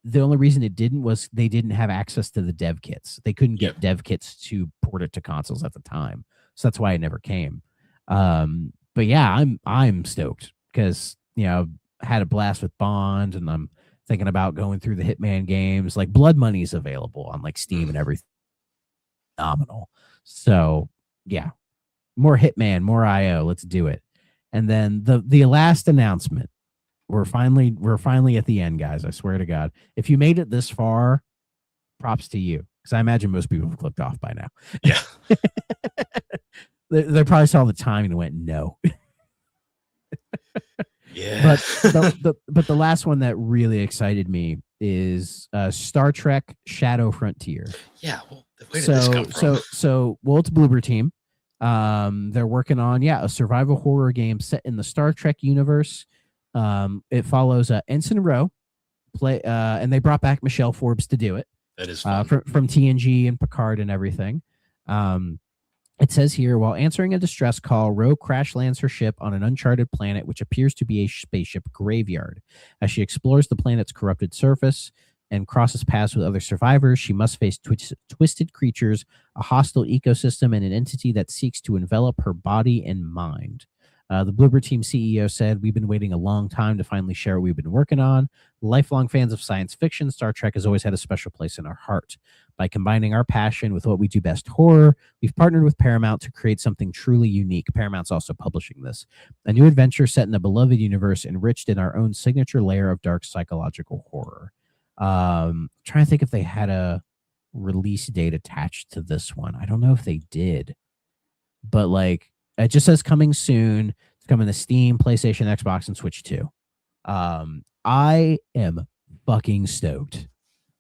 the only reason it didn't was they didn't have access to the dev kits. They couldn't get dev kits to port it to consoles at the time. So that's why it never came. But yeah, I'm stoked because, had a blast with Bond, and I'm thinking about going through the Hitman games. Like Blood Money's available on like Steam and everything. Phenomenal. So yeah, more Hitman, more IO. Let's do it. And then the last announcement. We're finally at the end, guys. I swear to God. If you made it this far, props to you. Because I imagine most people have clicked off by now. Yeah. They probably saw the time and went, no. Yeah. But the last one that really excited me is Star Trek Shadow Frontier. Yeah, well, where did this come from? Well, it's Bloober Team. They're working on a survival horror game set in the Star Trek universe. It follows Ensign Rowe and they brought back Michelle Forbes to do it. That is fun. From TNG and Picard and everything. It says here, while answering a distress call, Rowe crash lands her ship on an uncharted planet, which appears to be a spaceship graveyard. As she explores the planet's corrupted surface and crosses paths with other survivors, she must face twisted creatures, a hostile ecosystem, and an entity that seeks to envelop her body and mind. The Bloober Team CEO said, "We've been waiting a long time to finally share what we've been working on. Lifelong fans of science fiction, Star Trek has always had a special place in our heart. By combining our passion with what we do best, horror, we've partnered with Paramount to create something truly unique." Paramount's also publishing this. A new adventure set in a beloved universe, enriched in our own signature layer of dark psychological horror. Trying to think if they had a release date attached to this one. I don't know if they did. But like, it just says coming soon. It's coming to Steam, PlayStation, Xbox, and Switch 2. I am fucking stoked.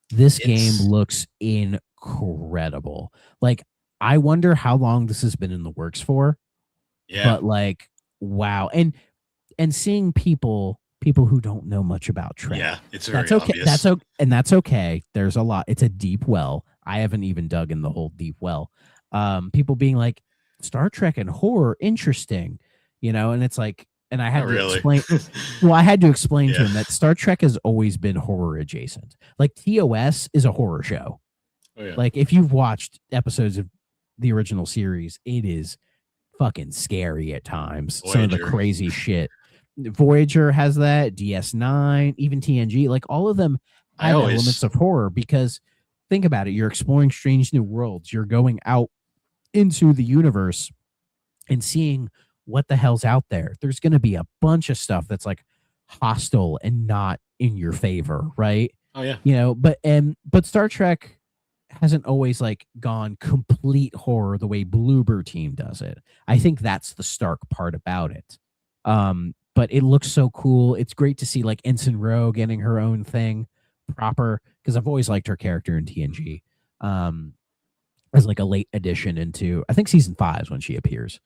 This game looks incredible. Like, I wonder how long this has been in the works for. Yeah. But like, wow. And seeing people who don't know much about Trek. Yeah, it's very that's okay. obvious. That's okay. And that's okay. There's a lot. It's a deep well. I haven't even dug in the whole deep well. People being like, Star Trek and horror, interesting, and it's like, and I had to explain. Well, I had to explain to him that Star Trek has always been horror adjacent. Like TOS is a horror show. Oh, yeah. Like if you've watched episodes of the original series, it is fucking scary at times. Voyager. Some of the crazy shit. Voyager has that, DS9, even TNG, like all of them have elements of horror, because think about it. You're exploring strange new worlds. You're going out into the universe and seeing what the hell's out there. There's going to be a bunch of stuff that's like hostile and not in your favor, right? Oh yeah. But Star Trek hasn't always like gone complete horror the way Bloober Team does it. I think that's the stark part about it. But it looks so cool. It's great to see like Ensign Rowe getting her own thing proper, because I've always liked her character in TNG. As like a late addition into, I think season 5 is when she appears,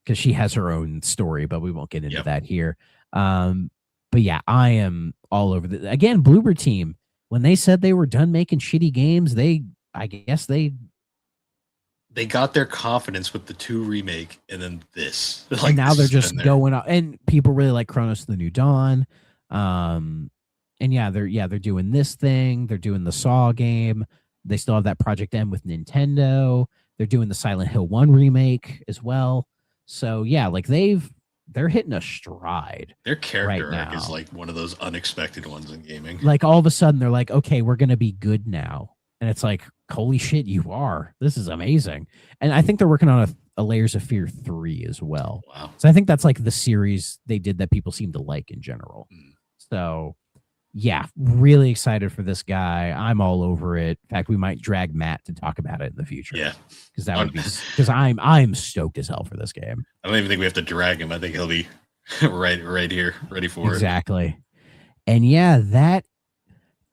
because she has her own story, but we won't get into that here. But yeah, I am all over the, again, Bloober Team, when they said they were done making shitty games, I guess they got their confidence with the 2 remake, and then this. Like, and now they're just going up, and people really like Chronos: The New Dawn. And they're doing this thing. They're doing the Saw game. They still have that Project M with Nintendo. They're doing the Silent Hill 1 remake as well. So yeah, like they're hitting a stride. Their character right arc now is like one of those unexpected ones in gaming. Like all of a sudden they're like, okay, we're gonna be good now. And it's like, holy shit, you are. This is amazing. And I think they're working on a Layers of Fear 3 as well. Wow. So I think that's like the series they did that people seem to like in general. So yeah, really excited for this guy. I'm all over it. In fact, we might drag Matt to talk about it in the future. Yeah, because that would be, because I'm stoked as hell for this game. I don't even think we have to drag him. I think he'll be right here, ready for it. Exactly. And yeah, that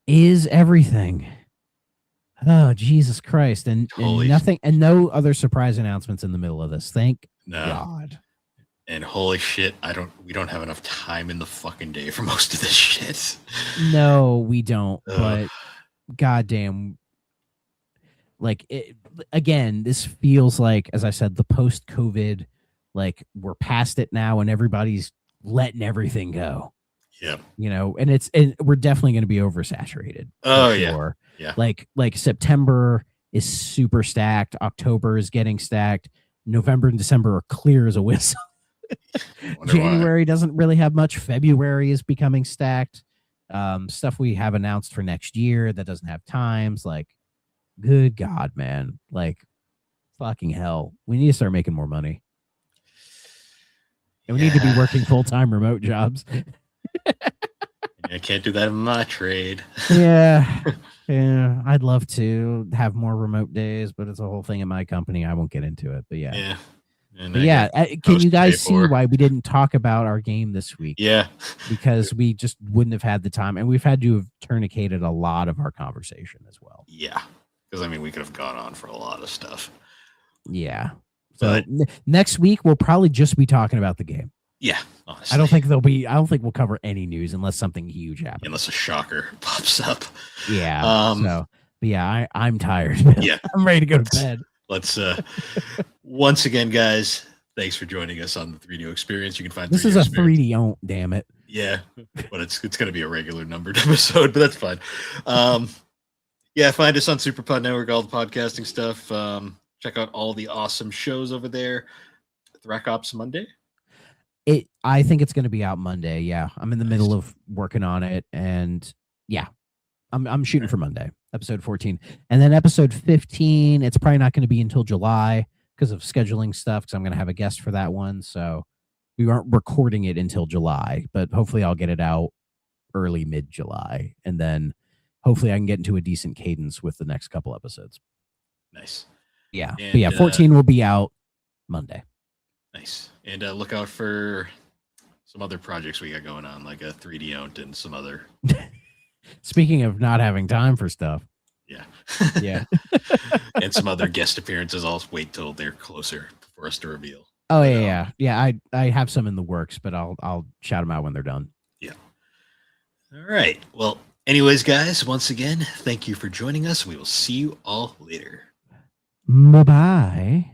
is everything. Oh, Jesus Christ. And nothing, and no other surprise announcements in the middle of this. Thank God. And holy shit, we don't have enough time in the fucking day for most of this shit. No, we don't. But goddamn, like again, this feels like, as I said, the post-COVID, like we're past it now, and everybody's letting everything go. Yeah. And we're definitely going to be oversaturated. Oh yeah. Yeah. Like September is super stacked. October is getting stacked. November and December are clear as a whistle. January doesn't really have much. February is becoming stacked. Stuff we have announced for next year that doesn't have times. Like, good God, man. Like, fucking hell. We need to start making more money. And we need to be working full-time remote jobs. I can't do that in my trade. Yeah. I'd love to have more remote days, but it's a whole thing in my company. I won't get into it. But yeah. And But I yeah, got can host you to pay guys see for. why we didn't talk about our game this week? Yeah. Because we just wouldn't have had the time, and we've had to have tourniqueted a lot of our conversation as well. Yeah. Because I mean, we could have gone on for a lot of stuff. Yeah. So But next week we'll probably just be talking about the game. yeah, honestly. I don't think we'll cover any news unless something huge happens. Unless a shocker pops up. Yeah. Um, But yeah, I'm tired. Man. Yeah. I'm ready to go to bed. Let's once again, guys, thanks for joining us on the 3DO experience. You can find This 3DO is a Experience. 3D own, damn it. Yeah, but it's gonna be a regular numbered episode, but that's fine. Yeah, find us on Superpod Network, all the podcasting stuff. Check out all the awesome shows over there. Thrack Ops Monday. I think it's going to be out Monday. Yeah, I'm in the middle of working on it, and yeah, I'm shooting for Monday, episode 14, and then episode 15. It's probably not going to be until July because of scheduling stuff. Because I'm going to have a guest for that one, so we aren't recording it until July. But hopefully, I'll get it out early mid-July, and then hopefully I can get into a decent cadence with the next couple episodes. Nice. Yeah, And, but yeah, 14 will be out Monday. Nice. And look out for some other projects we got going on, like a 3D Owned and some other. Speaking of not having time for stuff, Yeah. yeah. And some other guest appearances. I'll wait till they're closer for us to reveal. Oh yeah. I have some in the works, but I'll shout them out when they're done. Yeah. All right. Well, anyways, guys, once again, thank you for joining us. We will see you all later. Bye bye.